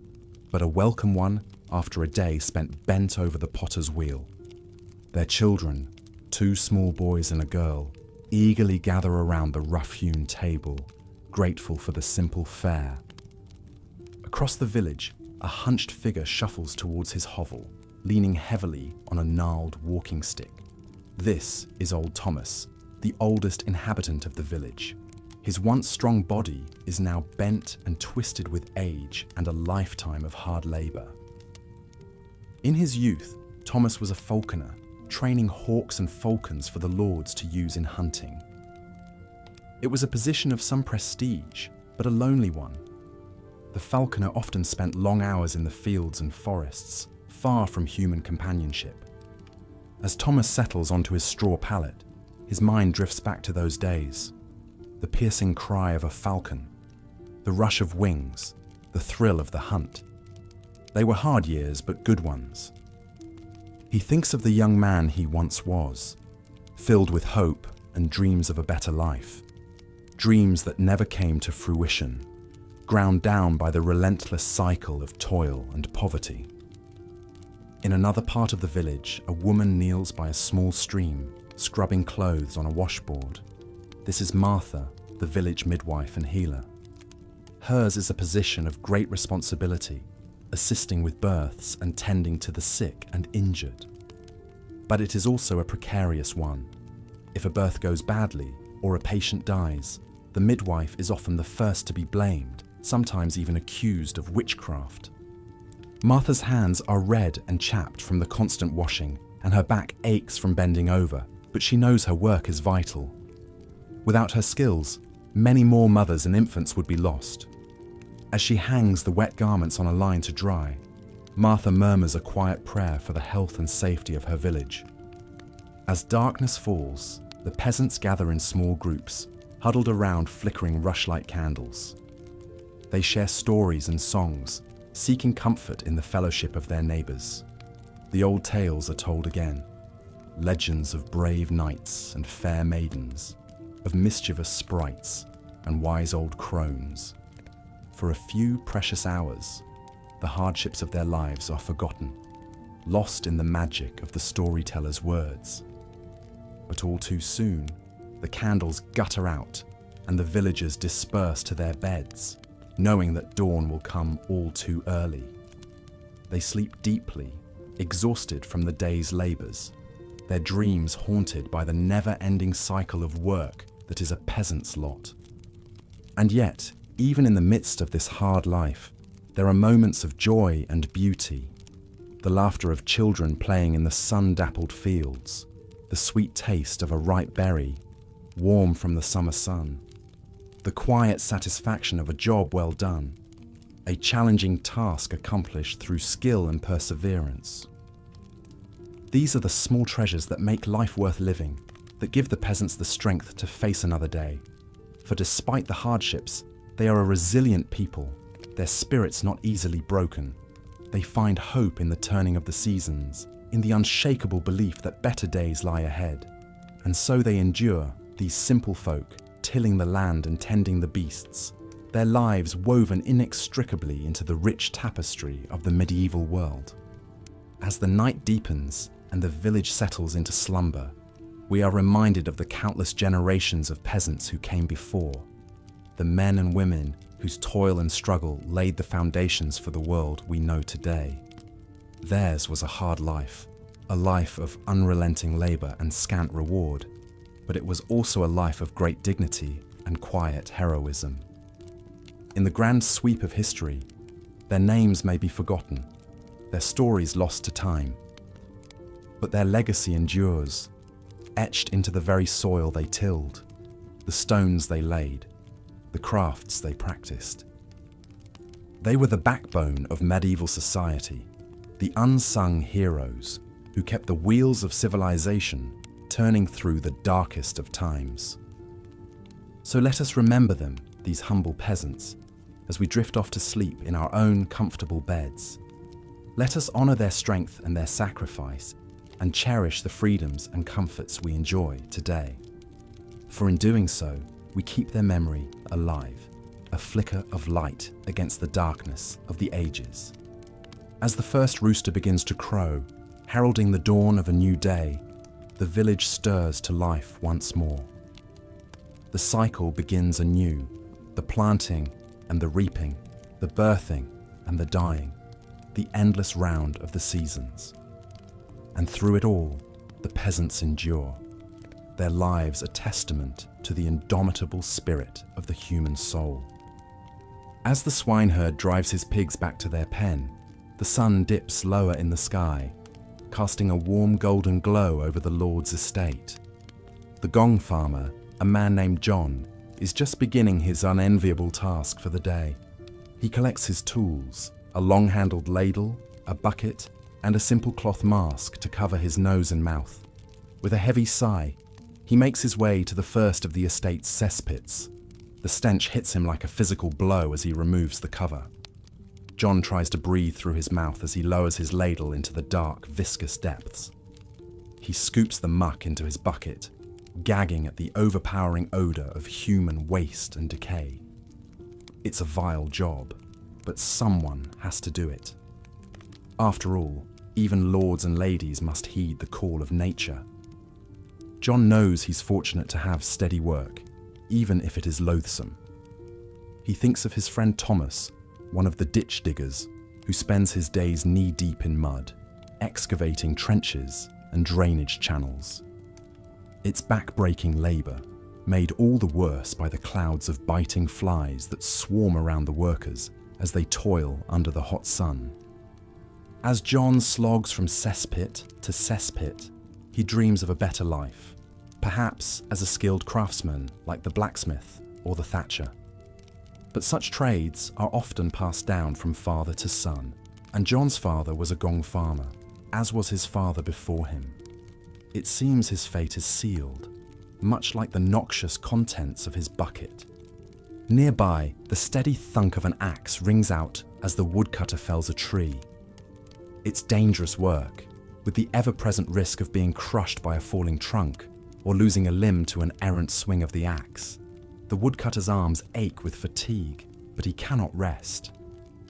but a welcome one after a day spent bent over the potter's wheel. Their children, 2 small boys and a girl, eagerly gather around the rough-hewn table, grateful for the simple fare. Across the village, a hunched figure shuffles towards his hovel, leaning heavily on a gnarled walking stick. This is old Thomas, the oldest inhabitant of the village. His once strong body is now bent and twisted with age and a lifetime of hard labor. In his youth, Thomas was a falconer, training hawks and falcons for the lords to use in hunting. It was a position of some prestige, but a lonely one. The falconer often spent long hours in the fields and forests, far from human companionship. As Thomas settles onto his straw pallet, his mind drifts back to those days. The piercing cry of a falcon, the rush of wings, the thrill of the hunt. They were hard years, but good ones. He thinks of the young man he once was, filled with hope and dreams of a better life. Dreams that never came to fruition, ground down by the relentless cycle of toil and poverty. In another part of the village, a woman kneels by a small stream, scrubbing clothes on a washboard. This is Martha, the village midwife and healer. Hers is a position of great responsibility, assisting with births and tending to the sick and injured. But it is also a precarious one. If a birth goes badly or a patient dies, the midwife is often the first to be blamed, sometimes even accused of witchcraft. Martha's hands are red and chapped from the constant washing, and her back aches from bending over, but she knows her work is vital. Without her skills, many more mothers and infants would be lost. As she hangs the wet garments on a line to dry, Martha murmurs a quiet prayer for the health and safety of her village. As darkness falls, the peasants gather in small groups, huddled around flickering rushlight candles. They share stories and songs, seeking comfort in the fellowship of their neighbors. The old tales are told again, legends of brave knights and fair maidens, of mischievous sprites and wise old crones. For a few precious hours, the hardships of their lives are forgotten, lost in the magic of the storyteller's words. But all too soon, the candles gutter out and the villagers disperse to their beds, knowing that dawn will come all too early. They sleep deeply, exhausted from the day's labours, their dreams haunted by the never-ending cycle of work that is a peasant's lot. And yet, even in the midst of this hard life, there are moments of joy and beauty. The laughter of children playing in the sun-dappled fields, the sweet taste of a ripe berry, warm from the summer sun, the quiet satisfaction of a job well done, a challenging task accomplished through skill and perseverance. These are the small treasures that make life worth living, that give the peasants the strength to face another day. For despite the hardships, they are a resilient people, their spirits not easily broken. They find hope in the turning of the seasons, in the unshakable belief that better days lie ahead. And so they endure, these simple folk, tilling the land and tending the beasts, their lives woven inextricably into the rich tapestry of the medieval world. As the night deepens and the village settles into slumber, we are reminded of the countless generations of peasants who came before, the men and women whose toil and struggle laid the foundations for the world we know today. Theirs was a hard life, a life of unrelenting labour and scant reward, but it was also a life of great dignity and quiet heroism. In the grand sweep of history, their names may be forgotten, their stories lost to time, but their legacy endures, etched into the very soil they tilled, the stones they laid, the crafts they practiced. They were the backbone of medieval society, the unsung heroes who kept the wheels of civilization turning through the darkest of times. So let us remember them, these humble peasants, as we drift off to sleep in our own comfortable beds. Let us honour their strength and their sacrifice, and cherish the freedoms and comforts we enjoy today. For in doing so, we keep their memory alive, a flicker of light against the darkness of the ages. As the first rooster begins to crow, heralding the dawn of a new day, the village stirs to life once more. The cycle begins anew, the planting and the reaping, the birthing and the dying, the endless round of the seasons. And through it all, the peasants endure, their lives a testament to the indomitable spirit of the human soul. As the swineherd drives his pigs back to their pen, the sun dips lower in the sky, casting a warm golden glow over the Lord's estate. The gong farmer, a man named John, is just beginning his unenviable task for the day. He collects his tools, a long-handled ladle, a bucket, and a simple cloth mask to cover his nose and mouth. With a heavy sigh, he makes his way to the first of the estate's cesspits. The stench hits him like a physical blow as he removes the cover. John tries to breathe through his mouth as he lowers his ladle into the dark, viscous depths. He scoops the muck into his bucket, gagging at the overpowering odor of human waste and decay. It's a vile job, but someone has to do it. After all, even lords and ladies must heed the call of nature. John knows he's fortunate to have steady work, even if it is loathsome. He thinks of his friend Thomas, one of the ditch diggers, who spends his days knee-deep in mud, excavating trenches and drainage channels. It's backbreaking labour, made all the worse by the clouds of biting flies that swarm around the workers as they toil under the hot sun. As John slogs from cesspit to cesspit, he dreams of a better life, perhaps as a skilled craftsman like the blacksmith or the thatcher. But such trades are often passed down from father to son, and John's father was a gong farmer, as was his father before him. It seems his fate is sealed, much like the noxious contents of his bucket. Nearby, the steady thunk of an axe rings out as the woodcutter fells a tree. It's dangerous work, with the ever-present risk of being crushed by a falling trunk or losing a limb to an errant swing of the axe. The woodcutter's arms ache with fatigue, but he cannot rest.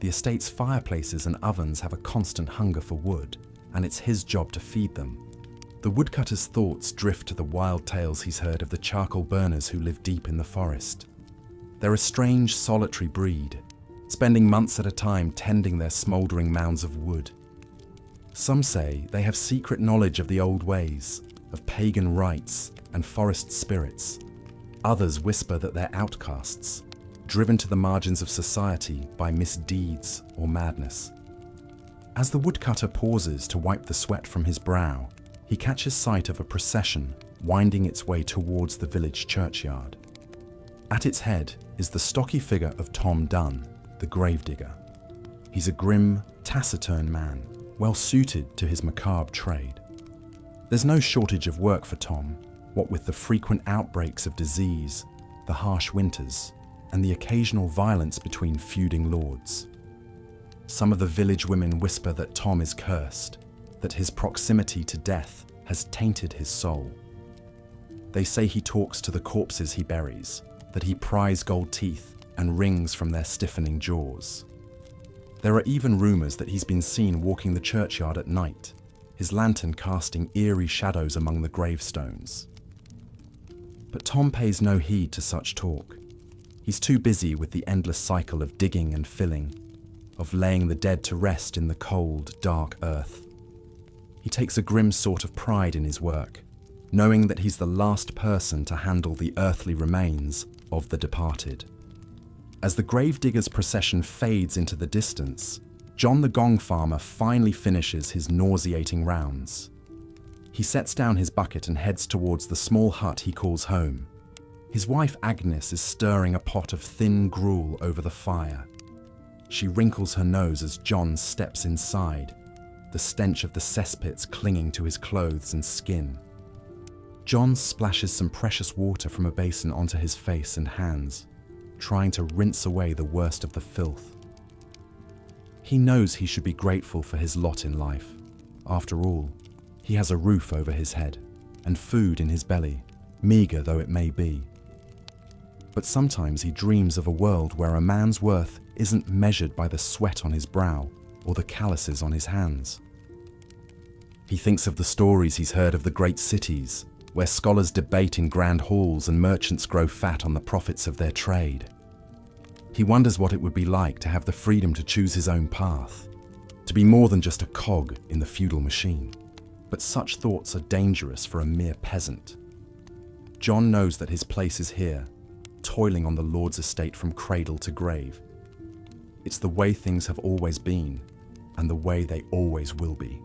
The estate's fireplaces and ovens have a constant hunger for wood, and it's his job to feed them. The woodcutter's thoughts drift to the wild tales he's heard of the charcoal burners who live deep in the forest. They're a strange, solitary breed, spending months at a time tending their smouldering mounds of wood. Some say they have secret knowledge of the old ways, of pagan rites and forest spirits. Others whisper that they're outcasts, driven to the margins of society by misdeeds or madness. As the woodcutter pauses to wipe the sweat from his brow, he catches sight of a procession winding its way towards the village churchyard. At its head is the stocky figure of Tom Dunn, the gravedigger. He's a grim, taciturn man, well suited to his macabre trade. There's no shortage of work for Tom, what with the frequent outbreaks of disease, the harsh winters, and the occasional violence between feuding lords. Some of the village women whisper that Tom is cursed, that his proximity to death has tainted his soul. They say he talks to the corpses he buries, that he pries gold teeth and rings from their stiffening jaws. There are even rumours that he's been seen walking the churchyard at night, his lantern casting eerie shadows among the gravestones. But Tom pays no heed to such talk. He's too busy with the endless cycle of digging and filling, of laying the dead to rest in the cold, dark earth. He takes a grim sort of pride in his work, knowing that he's the last person to handle the earthly remains of the departed. As the gravedigger's procession fades into the distance, John the gong farmer finally finishes his nauseating rounds. He sets down his bucket and heads towards the small hut he calls home. His wife Agnes is stirring a pot of thin gruel over the fire. She wrinkles her nose as John steps inside, the stench of the cesspits clinging to his clothes and skin. John splashes some precious water from a basin onto his face and hands, trying to rinse away the worst of the filth. He knows he should be grateful for his lot in life. After all, he has a roof over his head and food in his belly, meagre though it may be. But sometimes he dreams of a world where a man's worth isn't measured by the sweat on his brow or the calluses on his hands. He thinks of the stories he's heard of the great cities, where scholars debate in grand halls and merchants grow fat on the profits of their trade. He wonders what it would be like to have the freedom to choose his own path, to be more than just a cog in the feudal machine. But such thoughts are dangerous for a mere peasant. John knows that his place is here, toiling on the Lord's estate from cradle to grave. It's the way things have always been, and the way they always will be.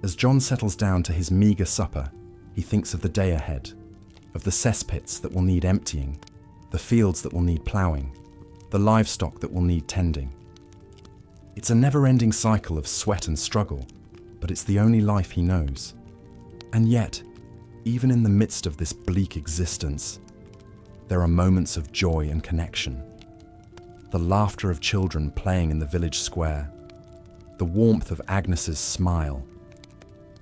As John settles down to his meagre supper, he thinks of the day ahead, of the cesspits that will need emptying, the fields that will need ploughing, the livestock that will need tending. It's a never-ending cycle of sweat and struggle, but it's the only life he knows. And yet, even in the midst of this bleak existence, there are moments of joy and connection. The laughter of children playing in the village square, the warmth of Agnes's smile,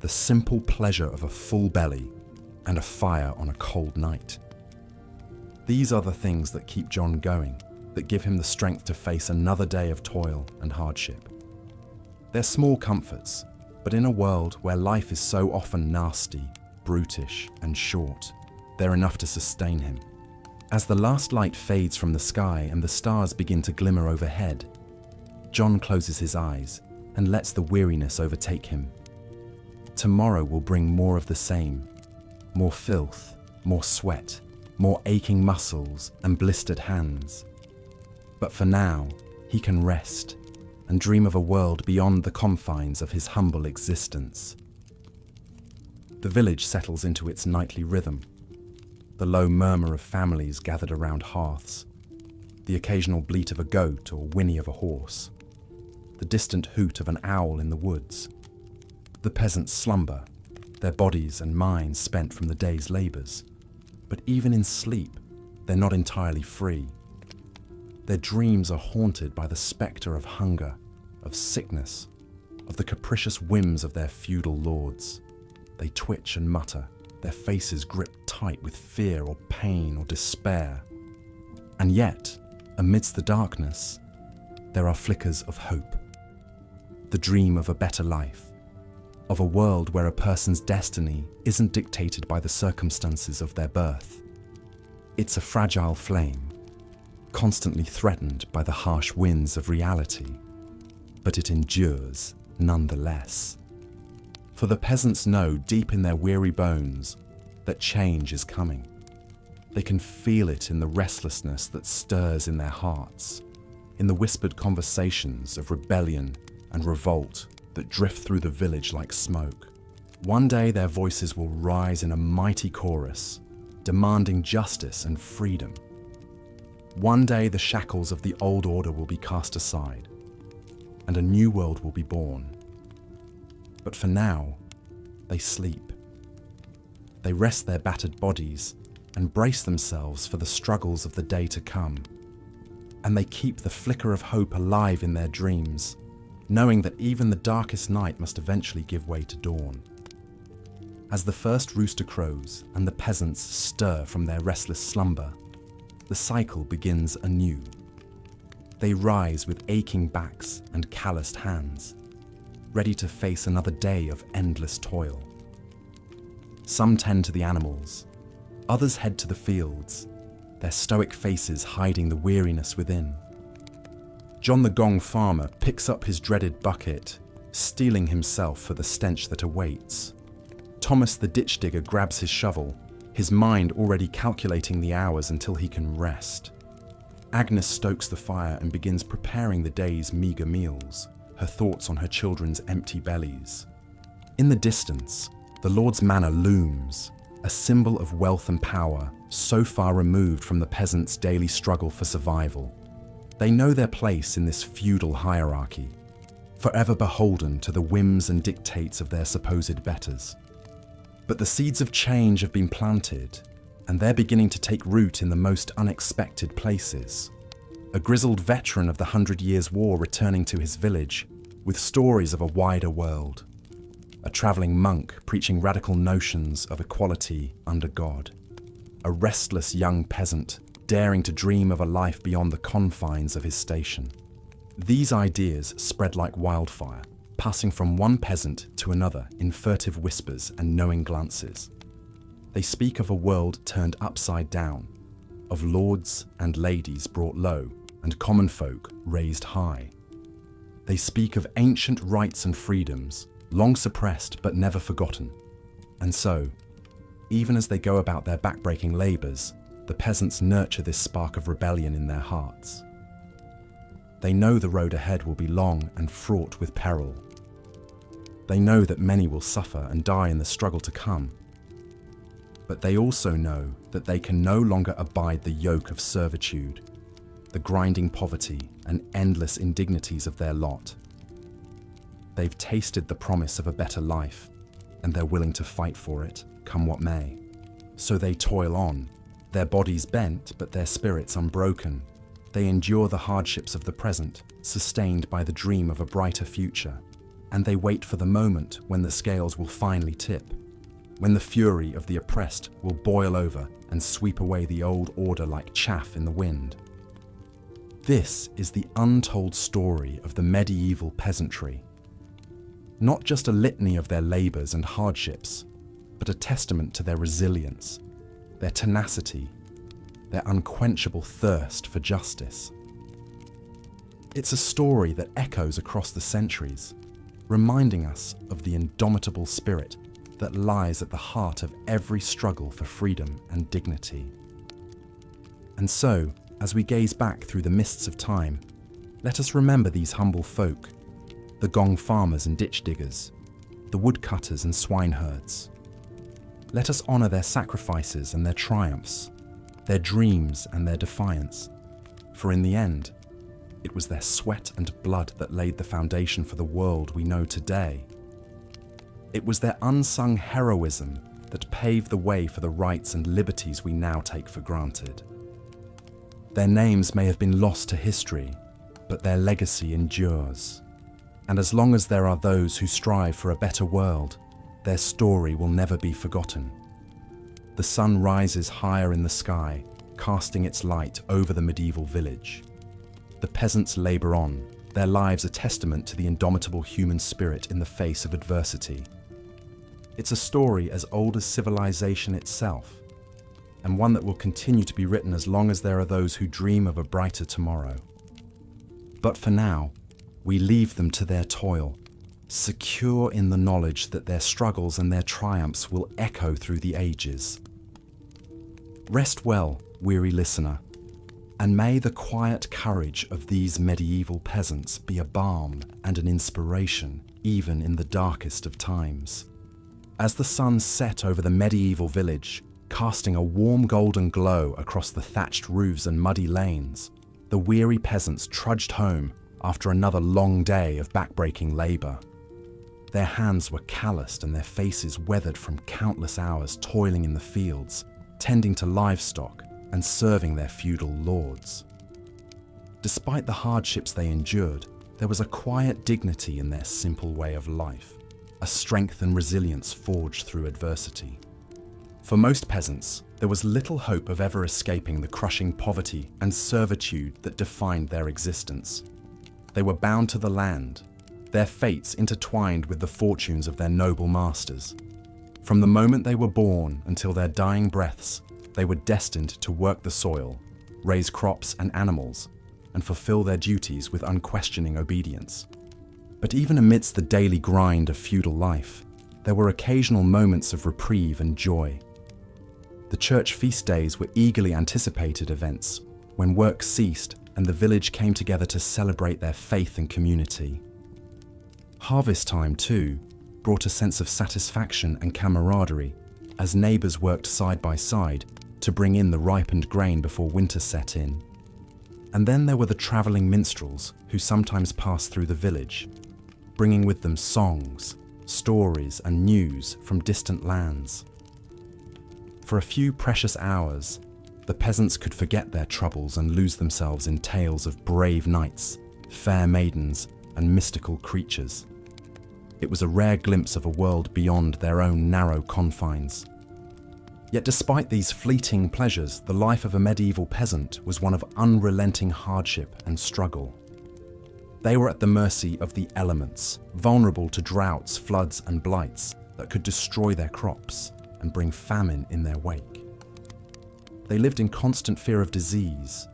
the simple pleasure of a full belly and a fire on a cold night. These are the things that keep John going, that give him the strength to face another day of toil and hardship. They're small comforts, but in a world where life is so often nasty, brutish, and short, they're enough to sustain him. As the last light fades from the sky and the stars begin to glimmer overhead, John closes his eyes and lets the weariness overtake him. Tomorrow will bring more of the same, more filth, more sweat, more aching muscles and blistered hands. But for now, he can rest and dream of a world beyond the confines of his humble existence. The village settles into its nightly rhythm. The low murmur of families gathered around hearths, the occasional bleat of a goat or whinny of a horse, the distant hoot of an owl in the woods. The peasants slumber, their bodies and minds spent from the day's labours. But even in sleep, they're not entirely free. Their dreams are haunted by the spectre of hunger, of sickness, of the capricious whims of their feudal lords. They twitch and mutter, their faces gripped tight with fear or pain or despair. And yet, amidst the darkness, there are flickers of hope. The dream of a better life, of a world where a person's destiny isn't dictated by the circumstances of their birth. It's a fragile flame, constantly threatened by the harsh winds of reality, but it endures nonetheless. For the peasants know deep in their weary bones that change is coming. They can feel it in the restlessness that stirs in their hearts, in the whispered conversations of rebellion and revolt that drift through the village like smoke. One day their voices will rise in a mighty chorus, demanding justice and freedom. One day the shackles of the old order will be cast aside, and a new world will be born. But for now, they sleep. They rest their battered bodies and brace themselves for the struggles of the day to come. And they keep the flicker of hope alive in their dreams, knowing that even the darkest night must eventually give way to dawn. As the first rooster crows and the peasants stir from their restless slumber, the cycle begins anew. They rise with aching backs and calloused hands, ready to face another day of endless toil. Some tend to the animals, others head to the fields, their stoic faces hiding the weariness within. John the Gong farmer picks up his dreaded bucket, steeling himself for the stench that awaits. Thomas the ditch digger grabs his shovel, his mind already calculating the hours until he can rest. Agnes stokes the fire and begins preparing the day's meagre meals, her thoughts on her children's empty bellies. In the distance, the Lord's manor looms, a symbol of wealth and power, so far removed from the peasants' daily struggle for survival. They know their place in this feudal hierarchy, forever beholden to the whims and dictates of their supposed betters. But the seeds of change have been planted, and they're beginning to take root in the most unexpected places. A grizzled veteran of the 100 Years' War returning to his village with stories of a wider world. A travelling monk preaching radical notions of equality under God. A restless young peasant daring to dream of a life beyond the confines of his station. These ideas spread like wildfire, passing from one peasant to another in furtive whispers and knowing glances. They speak of a world turned upside down, of lords and ladies brought low and common folk raised high. They speak of ancient rights and freedoms, long suppressed but never forgotten. And so, even as they go about their backbreaking labours, the peasants nurture this spark of rebellion in their hearts. They know the road ahead will be long and fraught with peril. They know that many will suffer and die in the struggle to come. But they also know that they can no longer abide the yoke of servitude, the grinding poverty and endless indignities of their lot. They've tasted the promise of a better life, and they're willing to fight for it, come what may. So they toil on, their bodies bent but their spirits unbroken. They endure the hardships of the present, sustained by the dream of a brighter future, and they wait for the moment when the scales will finally tip, when the fury of the oppressed will boil over and sweep away the old order like chaff in the wind. This is the untold story of the medieval peasantry. Not just a litany of their labours and hardships, but a testament to their resilience, their tenacity, their unquenchable thirst for justice. It's a story that echoes across the centuries, reminding us of the indomitable spirit that lies at the heart of every struggle for freedom and dignity. And so, as we gaze back through the mists of time, let us remember these humble folk, the gong farmers and ditch diggers, the woodcutters and swineherds. Let us honour their sacrifices and their triumphs, their dreams and their defiance, for in the end, it was their sweat and blood that laid the foundation for the world we know today. It was their unsung heroism that paved the way for the rights and liberties we now take for granted. Their names may have been lost to history, but their legacy endures. And as long as there are those who strive for a better world, their story will never be forgotten. The sun rises higher in the sky, casting its light over the medieval village. The peasants labour on, their lives a testament to the indomitable human spirit in the face of adversity. It's a story as old as civilization itself, and one that will continue to be written as long as there are those who dream of a brighter tomorrow. But for now, we leave them to their toil, secure in the knowledge that their struggles and their triumphs will echo through the ages. Rest well, weary listener, and may the quiet courage of these medieval peasants be a balm and an inspiration even in the darkest of times. As the sun set over the medieval village, casting a warm golden glow across the thatched roofs and muddy lanes, the weary peasants trudged home after another long day of backbreaking labour. Their hands were calloused and their faces weathered from countless hours toiling in the fields, tending to livestock and serving their feudal lords. Despite the hardships they endured, there was a quiet dignity in their simple way of life, a strength and resilience forged through adversity. For most peasants, there was little hope of ever escaping the crushing poverty and servitude that defined their existence. They were bound to the land, their fates intertwined with the fortunes of their noble masters. From the moment they were born until their dying breaths, they were destined to work the soil, raise crops and animals, and fulfill their duties with unquestioning obedience. But even amidst the daily grind of feudal life, there were occasional moments of reprieve and joy. The church feast days were eagerly anticipated events when work ceased and the village came together to celebrate their faith and community. Harvest time, too, brought a sense of satisfaction and camaraderie as neighbours worked side by side to bring in the ripened grain before winter set in. And then there were the travelling minstrels who sometimes passed through the village, bringing with them songs, stories and news from distant lands. For a few precious hours, the peasants could forget their troubles and lose themselves in tales of brave knights, fair maidens, and mystical creatures. It was a rare glimpse of a world beyond their own narrow confines. Yet despite these fleeting pleasures, the life of a medieval peasant was one of unrelenting hardship and struggle. They were at the mercy of the elements, vulnerable to droughts, floods, and blights that could destroy their crops and bring famine in their wake. They lived in constant fear of disease,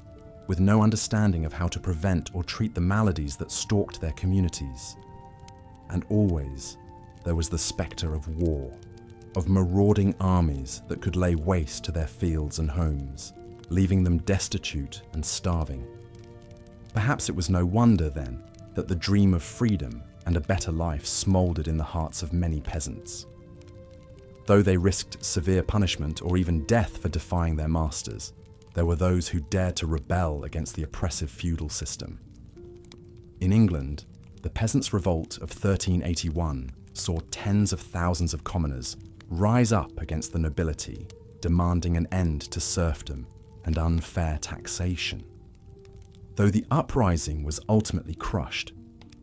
with no understanding of how to prevent or treat the maladies that stalked their communities. And always, there was the spectre of war, of marauding armies that could lay waste to their fields and homes, leaving them destitute and starving. Perhaps it was no wonder, then, that the dream of freedom and a better life smouldered in the hearts of many peasants. Though they risked severe punishment or even death for defying their masters, there were those who dared to rebel against the oppressive feudal system. In England, the Peasants' Revolt of 1381 saw tens of thousands of commoners rise up against the nobility, demanding an end to serfdom and unfair taxation. Though the uprising was ultimately crushed,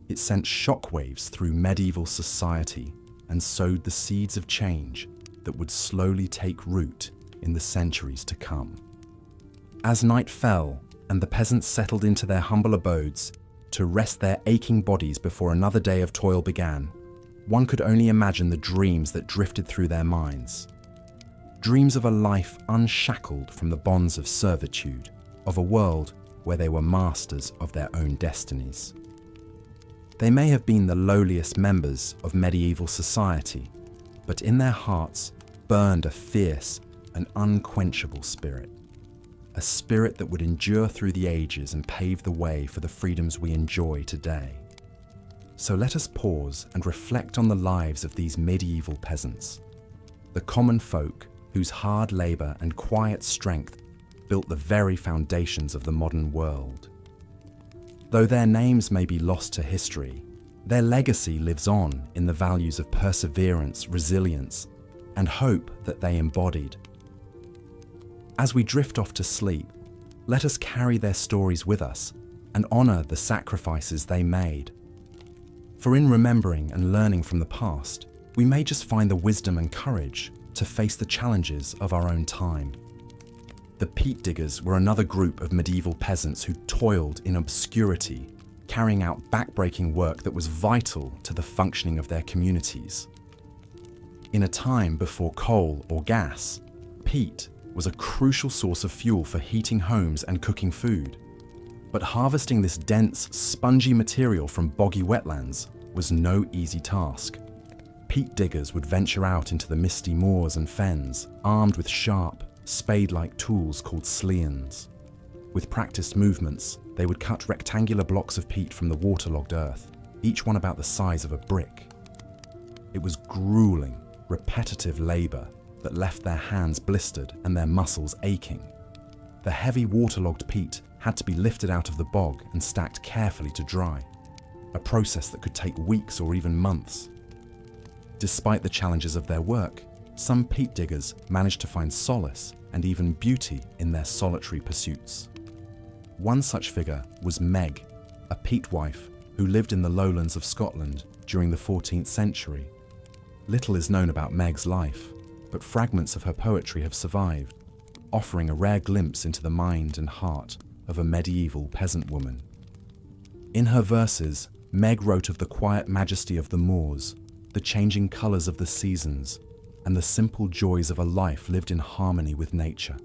it sent shockwaves through medieval society and sowed the seeds of change that would slowly take root in the centuries to come. As night fell and the peasants settled into their humble abodes to rest their aching bodies before another day of toil began, one could only imagine the dreams that drifted through their minds. Dreams of a life unshackled from the bonds of servitude, of a world where they were masters of their own destinies. They may have been the lowliest members of medieval society, but in their hearts burned a fierce and unquenchable spirit. A spirit that would endure through the ages and pave the way for the freedoms we enjoy today. So let us pause and reflect on the lives of these medieval peasants, the common folk whose hard labour and quiet strength built the very foundations of the modern world. Though their names may be lost to history, their legacy lives on in the values of perseverance, resilience, and hope that they embodied. As we drift off to sleep, let us carry their stories with us and honour the sacrifices they made. For in remembering and learning from the past, we may just find the wisdom and courage to face the challenges of our own time. The peat diggers were another group of medieval peasants who toiled in obscurity, carrying out backbreaking work that was vital to the functioning of their communities. In a time before coal or gas, peat was a crucial source of fuel for heating homes and cooking food. But harvesting this dense, spongy material from boggy wetlands was no easy task. Peat diggers would venture out into the misty moors and fens, armed with sharp, spade-like tools called slians. With practiced movements, they would cut rectangular blocks of peat from the waterlogged earth, each one about the size of a brick. It was grueling, repetitive labour that left their hands blistered and their muscles aching. The heavy waterlogged peat had to be lifted out of the bog and stacked carefully to dry, a process that could take weeks or even months. Despite the challenges of their work, some peat diggers managed to find solace and even beauty in their solitary pursuits. One such figure was Meg, a peat wife who lived in the lowlands of Scotland during the 14th century. Little is known about Meg's life, but fragments of her poetry have survived, offering a rare glimpse into the mind and heart of a medieval peasant woman. In her verses, Meg wrote of the quiet majesty of the moors, the changing colours of the seasons, and the simple joys of a life lived in harmony with nature.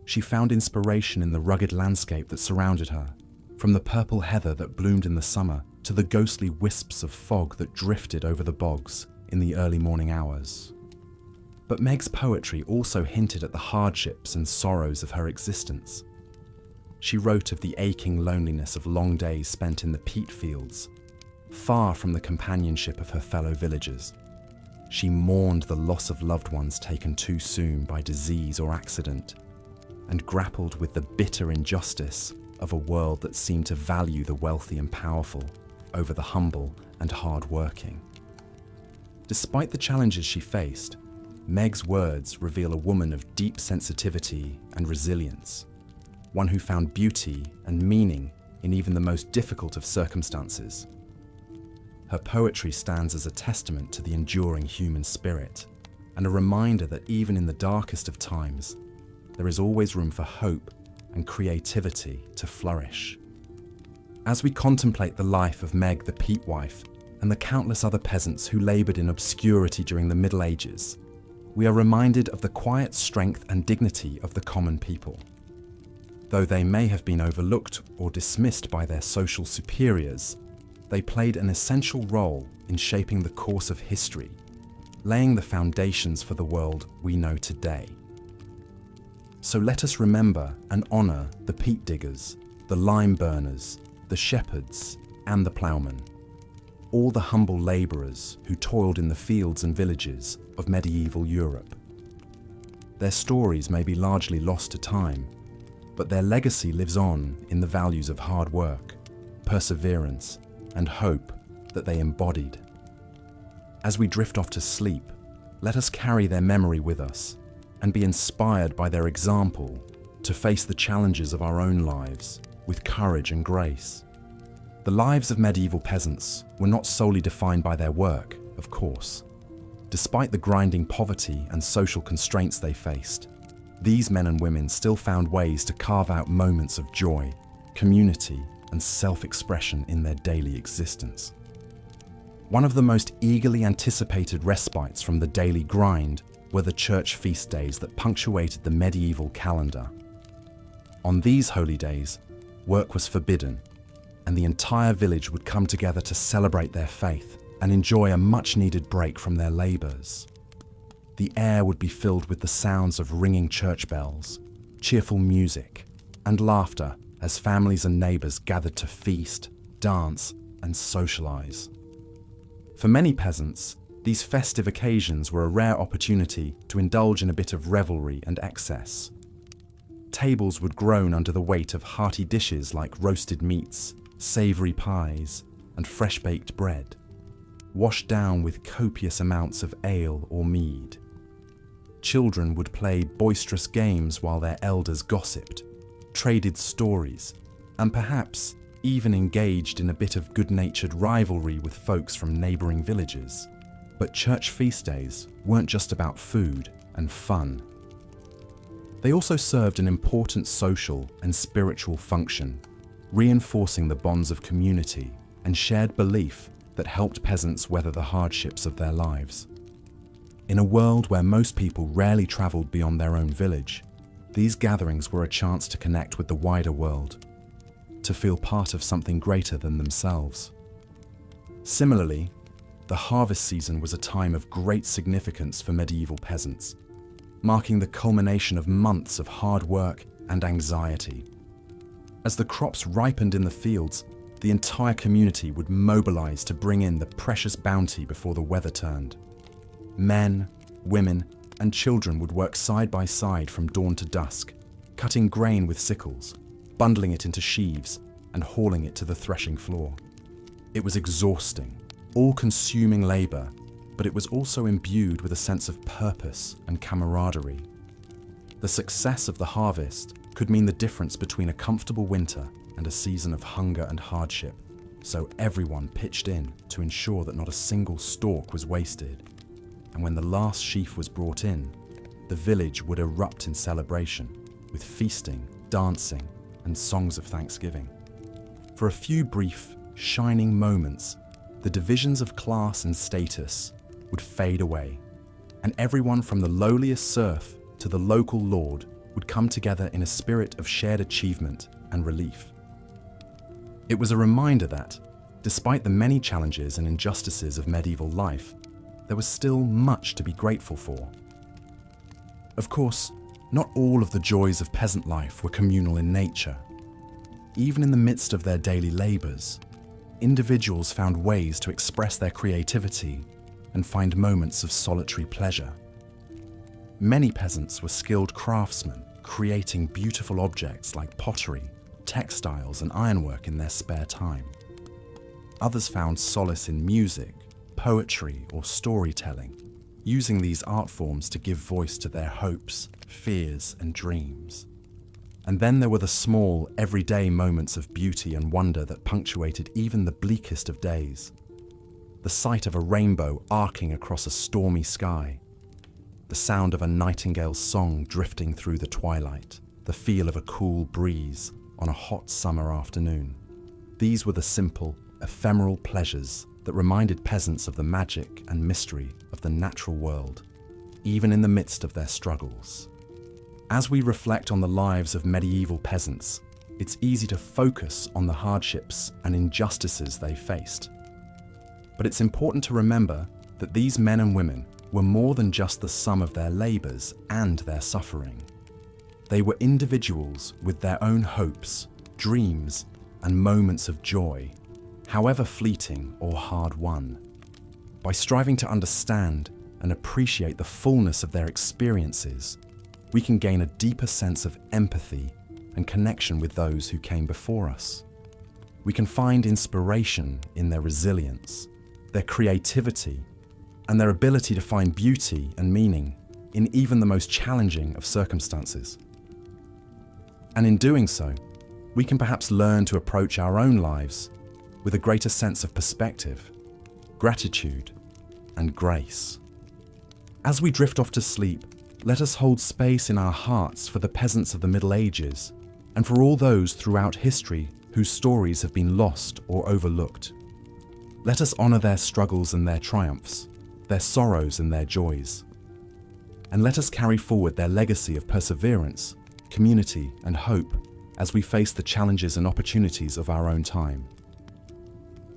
She found inspiration in the rugged landscape that surrounded her, from the purple heather that bloomed in the summer to the ghostly wisps of fog that drifted over the bogs in the early morning hours. But Meg's poetry also hinted at the hardships and sorrows of her existence. She wrote of the aching loneliness of long days spent in the peat fields, far from the companionship of her fellow villagers. She mourned the loss of loved ones taken too soon by disease or accident, and grappled with the bitter injustice of a world that seemed to value the wealthy and powerful over the humble and hard-working. Despite the challenges she faced, Meg's words reveal a woman of deep sensitivity and resilience, one who found beauty and meaning in even the most difficult of circumstances. Her poetry stands as a testament to the enduring human spirit, and a reminder that even in the darkest of times, there is always room for hope and creativity to flourish. As we contemplate the life of Meg the peat wife and the countless other peasants who laboured in obscurity during the Middle Ages, we are reminded of the quiet strength and dignity of the common people. Though they may have been overlooked or dismissed by their social superiors, they played an essential role in shaping the course of history, laying the foundations for the world we know today. So let us remember and honour the peat diggers, the lime burners, the shepherds, and the ploughmen, all the humble labourers who toiled in the fields and villages, of medieval Europe. Their stories may be largely lost to time, but their legacy lives on in the values of hard work, perseverance, and hope that they embodied. As we drift off to sleep, let us carry their memory with us and be inspired by their example to face the challenges of our own lives with courage and grace. The lives of medieval peasants were not solely defined by their work, of course. Despite the grinding poverty and social constraints they faced, these men and women still found ways to carve out moments of joy, community, and self-expression in their daily existence. One of the most eagerly anticipated respites from the daily grind were the church feast days that punctuated the medieval calendar. On these holy days, work was forbidden, and the entire village would come together to celebrate their faith and enjoy a much-needed break from their labours. The air would be filled with the sounds of ringing church bells, cheerful music, and laughter as families and neighbours gathered to feast, dance, and socialise. For many peasants, these festive occasions were a rare opportunity to indulge in a bit of revelry and excess. Tables would groan under the weight of hearty dishes like roasted meats, savoury pies, and fresh-baked bread, washed down with copious amounts of ale or mead. Children would play boisterous games while their elders gossiped, traded stories, and perhaps even engaged in a bit of good-natured rivalry with folks from neighbouring villages. But church feast days weren't just about food and fun. They also served an important social and spiritual function, reinforcing the bonds of community and shared belief that helped peasants weather the hardships of their lives. In a world where most people rarely travelled beyond their own village, these gatherings were a chance to connect with the wider world, to feel part of something greater than themselves. Similarly, the harvest season was a time of great significance for medieval peasants, marking the culmination of months of hard work and anxiety. As the crops ripened in the fields, the entire community would mobilize to bring in the precious bounty before the weather turned. Men, women, and children would work side by side from dawn to dusk, cutting grain with sickles, bundling it into sheaves, and hauling it to the threshing floor. It was exhausting, all-consuming labor, but it was also imbued with a sense of purpose and camaraderie. The success of the harvest could mean the difference between a comfortable winter and a season of hunger and hardship, so everyone pitched in to ensure that not a single stalk was wasted. And when the last sheaf was brought in, the village would erupt in celebration, with feasting, dancing, and songs of thanksgiving. For a few brief, shining moments, the divisions of class and status would fade away, and everyone from the lowliest serf to the local lord would come together in a spirit of shared achievement and relief. It was a reminder that, despite the many challenges and injustices of medieval life, there was still much to be grateful for. Of course, not all of the joys of peasant life were communal in nature. Even in the midst of their daily labours, individuals found ways to express their creativity and find moments of solitary pleasure. Many peasants were skilled craftsmen, creating beautiful objects like pottery, textiles, and ironwork in their spare time. Others found solace in music, poetry, or storytelling, using these art forms to give voice to their hopes, fears, and dreams. And then there were the small, everyday moments of beauty and wonder that punctuated even the bleakest of days. The sight of a rainbow arcing across a stormy sky, the sound of a nightingale's song drifting through the twilight, the feel of a cool breeze on a hot summer afternoon. These were the simple, ephemeral pleasures that reminded peasants of the magic and mystery of the natural world, even in the midst of their struggles. As we reflect on the lives of medieval peasants, it's easy to focus on the hardships and injustices they faced. But it's important to remember that these men and women were more than just the sum of their labours and their suffering. They were individuals with their own hopes, dreams, and moments of joy, however fleeting or hard-won. By striving to understand and appreciate the fullness of their experiences, we can gain a deeper sense of empathy and connection with those who came before us. We can find inspiration in their resilience, their creativity, and their ability to find beauty and meaning in even the most challenging of circumstances. And in doing so, we can perhaps learn to approach our own lives with a greater sense of perspective, gratitude, and grace. As we drift off to sleep, let us hold space in our hearts for the peasants of the Middle Ages and for all those throughout history whose stories have been lost or overlooked. Let us honor their struggles and their triumphs, their sorrows and their joys. And let us carry forward their legacy of perseverance, community, and hope as we face the challenges and opportunities of our own time.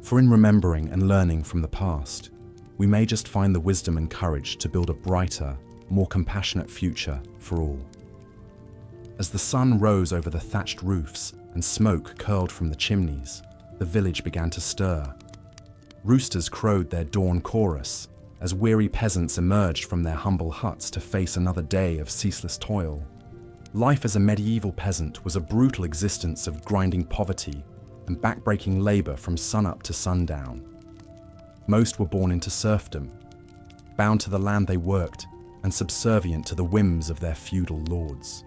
For in remembering and learning from the past, we may just find the wisdom and courage to build a brighter, more compassionate future for all. As the sun rose over the thatched roofs and smoke curled from the chimneys, the village began to stir. Roosters crowed their dawn chorus as weary peasants emerged from their humble huts to face another day of ceaseless toil. Life as a medieval peasant was a brutal existence of grinding poverty and backbreaking labor from sunup to sundown. Most were born into serfdom, bound to the land they worked and subservient to the whims of their feudal lords.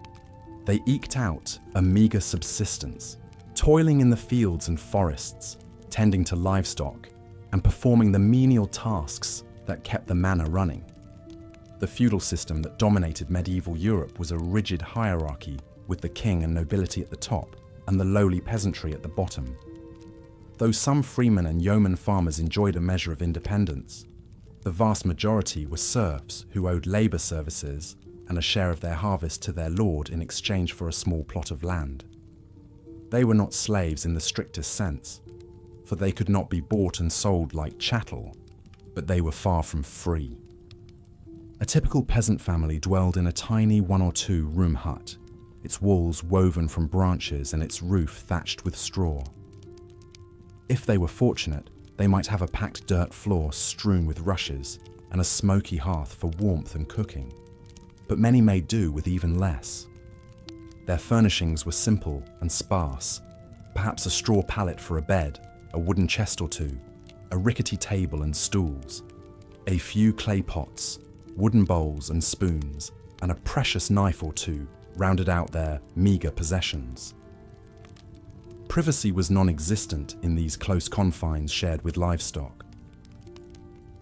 They eked out a meager subsistence, toiling in the fields and forests, tending to livestock, and performing the menial tasks that kept the manor running. The feudal system that dominated medieval Europe was a rigid hierarchy with the king and nobility at the top and the lowly peasantry at the bottom. Though some freemen and yeoman farmers enjoyed a measure of independence, the vast majority were serfs who owed labour services and a share of their harvest to their lord in exchange for a small plot of land. They were not slaves in the strictest sense, for they could not be bought and sold like chattel, but they were far from free. A typical peasant family dwelled in a tiny 1 or 2 room hut, its walls woven from branches and its roof thatched with straw. If they were fortunate, they might have a packed dirt floor strewn with rushes and a smoky hearth for warmth and cooking, but many made do with even less. Their furnishings were simple and sparse, perhaps a straw pallet for a bed, a wooden chest or two, a rickety table and stools, a few clay pots, wooden bowls and spoons, and a precious knife or two rounded out their meagre possessions. Privacy was non-existent in these close confines shared with livestock.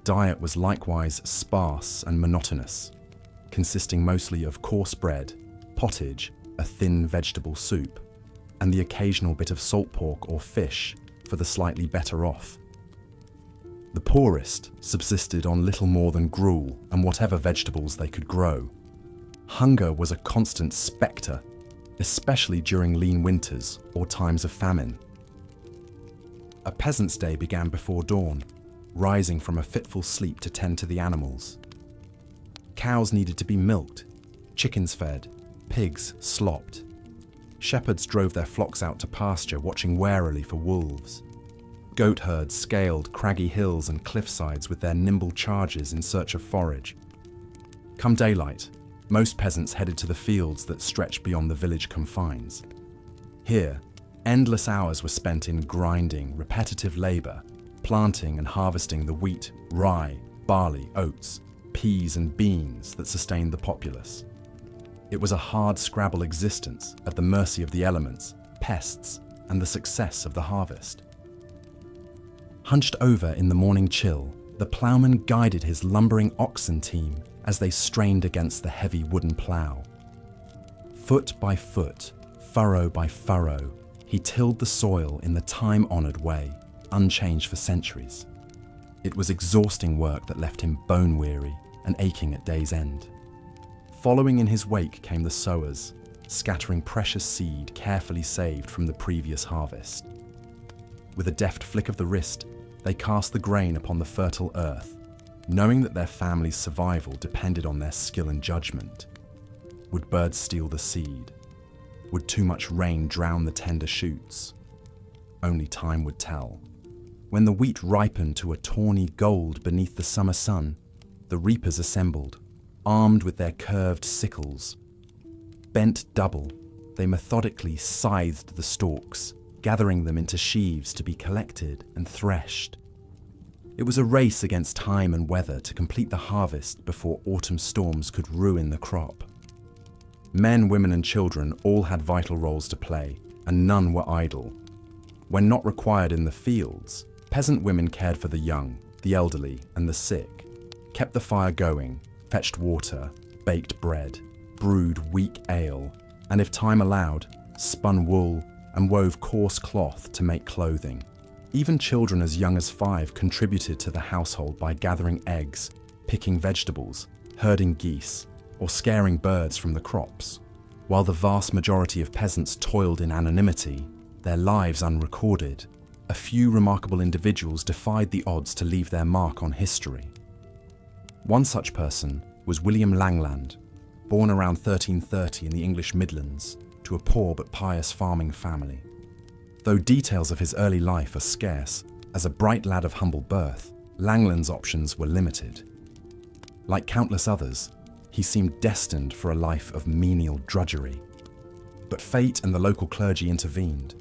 Diet was likewise sparse and monotonous, consisting mostly of coarse bread, pottage, a thin vegetable soup, and the occasional bit of salt pork or fish for the slightly better off. The poorest subsisted on little more than gruel and whatever vegetables they could grow. Hunger was a constant spectre, especially during lean winters or times of famine. A peasant's day began before dawn, rising from a fitful sleep to tend to the animals. Cows needed to be milked, chickens fed, pigs slopped. Shepherds drove their flocks out to pasture, watching warily for wolves. Goat herds scaled craggy hills and cliffsides with their nimble chargers in search of forage. Come daylight, most peasants headed to the fields that stretched beyond the village confines. Here, endless hours were spent in grinding, repetitive labor, planting and harvesting the wheat, rye, barley, oats, peas and beans that sustained the populace. It was a hard-scrabble existence at the mercy of the elements, pests, and the success of the harvest. Hunched over in the morning chill, the ploughman guided his lumbering oxen team as they strained against the heavy wooden plough. Foot by foot, furrow by furrow, he tilled the soil in the time-honoured way, unchanged for centuries. It was exhausting work that left him bone-weary and aching at day's end. Following in his wake came the sowers, scattering precious seed carefully saved from the previous harvest. With a deft flick of the wrist, they cast the grain upon the fertile earth, knowing that their family's survival depended on their skill and judgment. Would birds steal the seed? Would too much rain drown the tender shoots? Only time would tell. When the wheat ripened to a tawny gold beneath the summer sun, the reapers assembled, armed with their curved sickles. Bent double, they methodically scythed the stalks, gathering them into sheaves to be collected and threshed. It was a race against time and weather to complete the harvest before autumn storms could ruin the crop. Men, women and children all had vital roles to play, and none were idle. When not required in the fields, peasant women cared for the young, the elderly and the sick, kept the fire going, fetched water, baked bread, brewed weak ale, and if time allowed, spun wool and wove coarse cloth to make clothing. Even children as young as 5 contributed to the household by gathering eggs, picking vegetables, herding geese, or scaring birds from the crops. While the vast majority of peasants toiled in anonymity, their lives unrecorded, a few remarkable individuals defied the odds to leave their mark on history. One such person was William Langland, born around 1330 in the English Midlands to a poor but pious farming family. Though details of his early life are scarce, as a bright lad of humble birth, Langland's options were limited. Like countless others, he seemed destined for a life of menial drudgery. But fate and the local clergy intervened.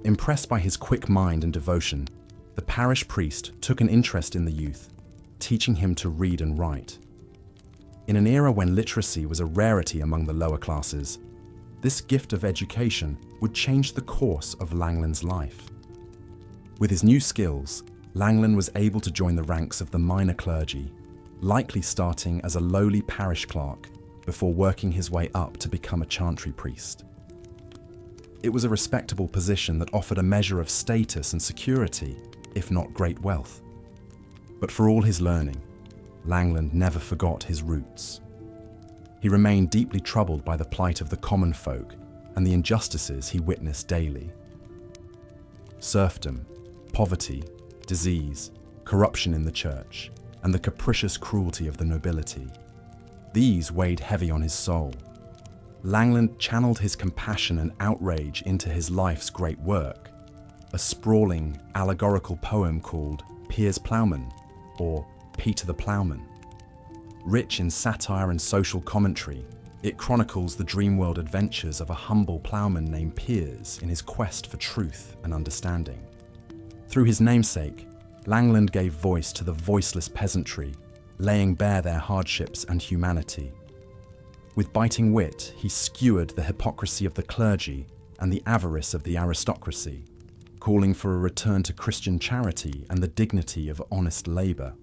Impressed by his quick mind and devotion, the parish priest took an interest in the youth, teaching him to read and write. In an era when literacy was a rarity among the lower classes, this gift of education would change the course of Langland's life. With his new skills, Langland was able to join the ranks of the minor clergy, likely starting as a lowly parish clerk before working his way up to become a chantry priest. It was a respectable position that offered a measure of status and security, if not great wealth. But for all his learning, Langland never forgot his roots. He remained deeply troubled by the plight of the common folk and the injustices he witnessed daily. Serfdom, poverty, disease, corruption in the church, and the capricious cruelty of the nobility. These weighed heavy on his soul. Langland channeled his compassion and outrage into his life's great work, a sprawling, allegorical poem called Piers Ploughmen, or Peter the Ploughman. Rich in satire and social commentary, it chronicles the dream-world adventures of a humble ploughman named Piers in his quest for truth and understanding. Through his namesake, Langland gave voice to the voiceless peasantry, laying bare their hardships and humanity. With biting wit, he skewered the hypocrisy of the clergy and the avarice of the aristocracy, calling for a return to Christian charity and the dignity of honest labour.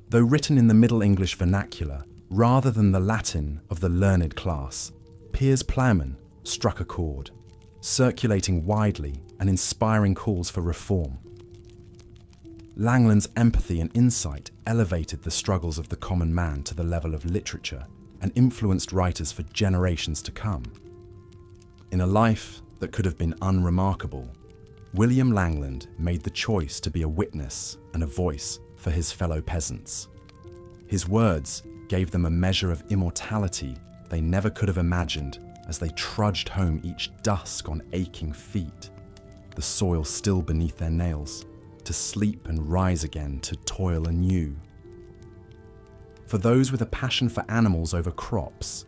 Though written in the Middle English vernacular, rather than the Latin of the learned class, Piers Ploughmen struck a chord, circulating widely and inspiring calls for reform. Langland's empathy and insight elevated the struggles of the common man to the level of literature and influenced writers for generations to come. In a life that could have been unremarkable, William Langland made the choice to be a witness and a voice for his fellow peasants. His words gave them a measure of immortality they never could have imagined as they trudged home each dusk on aching feet, the soil still beneath their nails, to sleep and rise again to toil anew. For those with a passion for animals over crops,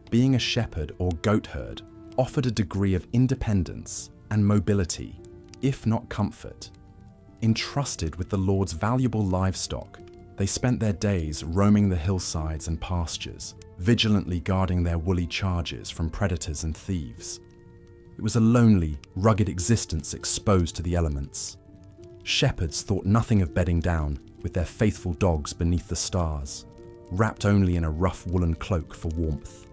being a shepherd or goat herd offered a degree of independence and mobility, if not comfort. Entrusted with the Lord's valuable livestock, they spent their days roaming the hillsides and pastures, vigilantly guarding their woolly charges from predators and thieves. It was a lonely, rugged existence exposed to the elements. Shepherds thought nothing of bedding down with their faithful dogs beneath the stars, wrapped only in a rough woolen cloak for warmth.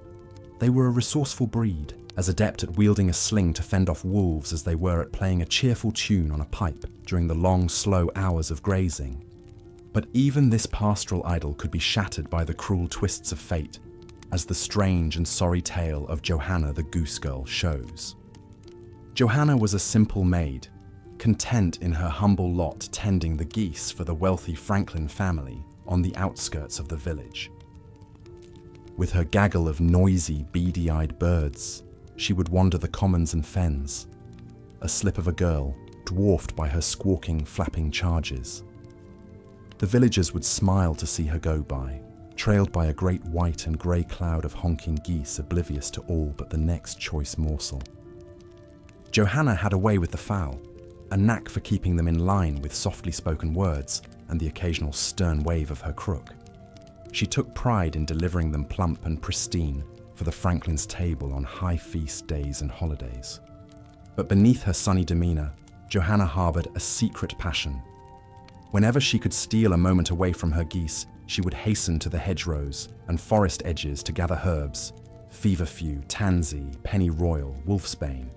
They were a resourceful breed, as adept at wielding a sling to fend off wolves as they were at playing a cheerful tune on a pipe during the long, slow hours of grazing. But even this pastoral idyll could be shattered by the cruel twists of fate, as the strange and sorry tale of Johanna the goose girl shows. Johanna was a simple maid, content in her humble lot tending the geese for the wealthy Franklin family on the outskirts of the village. With her gaggle of noisy, beady-eyed birds, she would wander the commons and fens, a slip of a girl, dwarfed by her squawking, flapping charges. The villagers would smile to see her go by, trailed by a great white and grey cloud of honking geese oblivious to all but the next choice morsel. Johanna had a way with the fowl, a knack for keeping them in line with softly spoken words and the occasional stern wave of her crook. She took pride in delivering them plump and pristine for the Franklin's table on high feast days and holidays. But beneath her sunny demeanour, Johanna harboured a secret passion. Whenever she could steal a moment away from her geese, she would hasten to the hedgerows and forest edges to gather herbs, feverfew, tansy, pennyroyal, wolfsbane.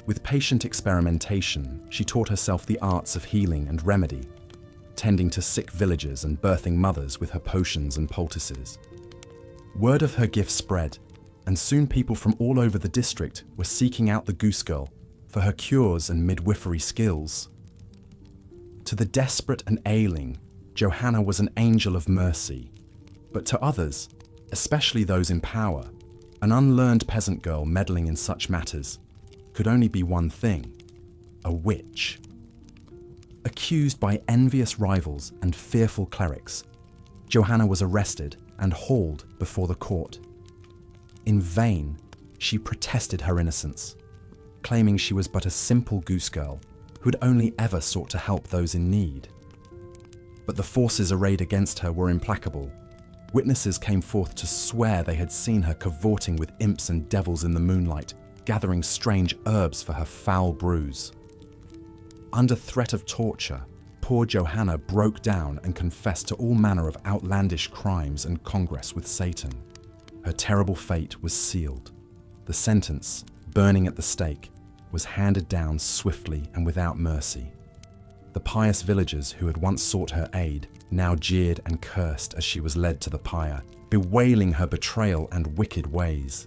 With patient experimentation, she taught herself the arts of healing and remedy, tending to sick villagers and birthing mothers with her potions and poultices. Word of her gift spread, and soon people from all over the district were seeking out the goose girl for her cures and midwifery skills. To the desperate and ailing, Johanna was an angel of mercy, but to others, especially those in power, an unlearned peasant girl meddling in such matters could only be one thing: a witch. Accused by envious rivals and fearful clerics, Johanna was arrested and hauled before the court. In vain, she protested her innocence, claiming she was but a simple goose girl who had only ever sought to help those in need. But the forces arrayed against her were implacable. Witnesses came forth to swear they had seen her cavorting with imps and devils in the moonlight, gathering strange herbs for her foul brews. Under threat of torture, poor Johanna broke down and confessed to all manner of outlandish crimes and congress with Satan. Her terrible fate was sealed. The sentence, burning at the stake, was handed down swiftly and without mercy. The pious villagers who had once sought her aid now jeered and cursed as she was led to the pyre, bewailing her betrayal and wicked ways.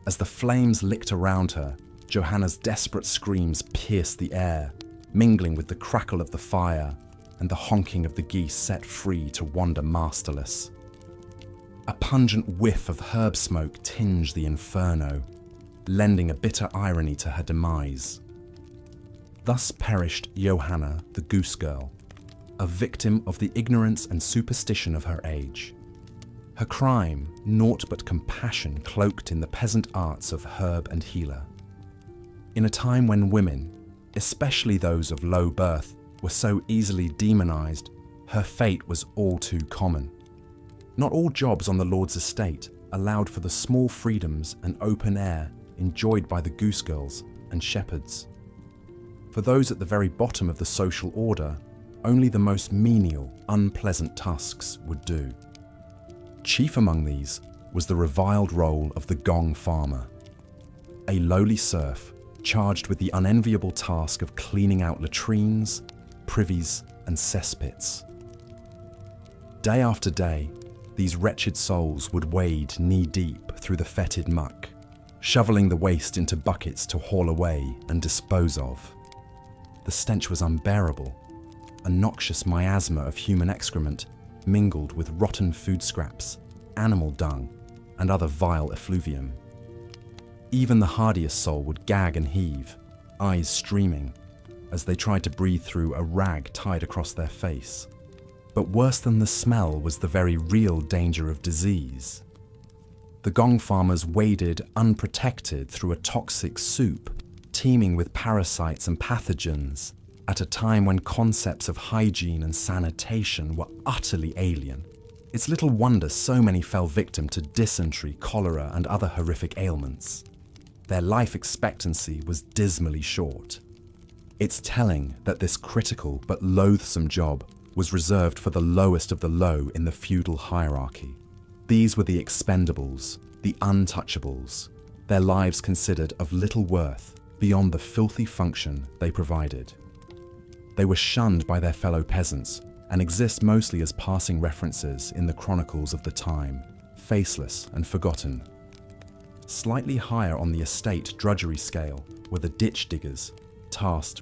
As the flames licked around her, Johanna's desperate screams pierced the air, mingling with the crackle of the fire and the honking of the geese set free to wander masterless. A pungent whiff of herb smoke tinged the inferno, lending a bitter irony to her demise. Thus perished Johanna, the goose girl, a victim of the ignorance and superstition of her age. Her crime, naught but compassion cloaked in the peasant arts of herb and healer. In a time when women, especially those of low birth, were so easily demonized, her fate was all too common. Not all jobs on the Lord's estate allowed for the small freedoms and open air enjoyed by the goose girls and shepherds. For those at the very bottom of the social order, only the most menial, unpleasant tasks would do. Chief among these was the reviled role of the gong farmer, a lowly serf charged with the unenviable task of cleaning out latrines, privies, and cesspits. Day after day, these wretched souls would wade knee-deep through the fetid muck, shoveling the waste into buckets to haul away and dispose of. The stench was unbearable, a noxious miasma of human excrement mingled with rotten food scraps, animal dung, and other vile effluvium. Even the hardiest soul would gag and heave, eyes streaming, as they tried to breathe through a rag tied across their face. But worse than the smell was the very real danger of disease. The gong farmers waded unprotected through a toxic soup, teeming with parasites and pathogens, at a time when concepts of hygiene and sanitation were utterly alien. It's little wonder so many fell victim to dysentery, cholera, and other horrific ailments. Their life expectancy was dismally short. It's telling that this critical but loathsome job was reserved for the lowest of the low in the feudal hierarchy. These were the expendables, the untouchables, their lives considered of little worth beyond the filthy function they provided. They were shunned by their fellow peasants and exist mostly as passing references in the chronicles of the time, faceless and forgotten. Slightly higher on the estate drudgery scale were the ditch diggers, tasked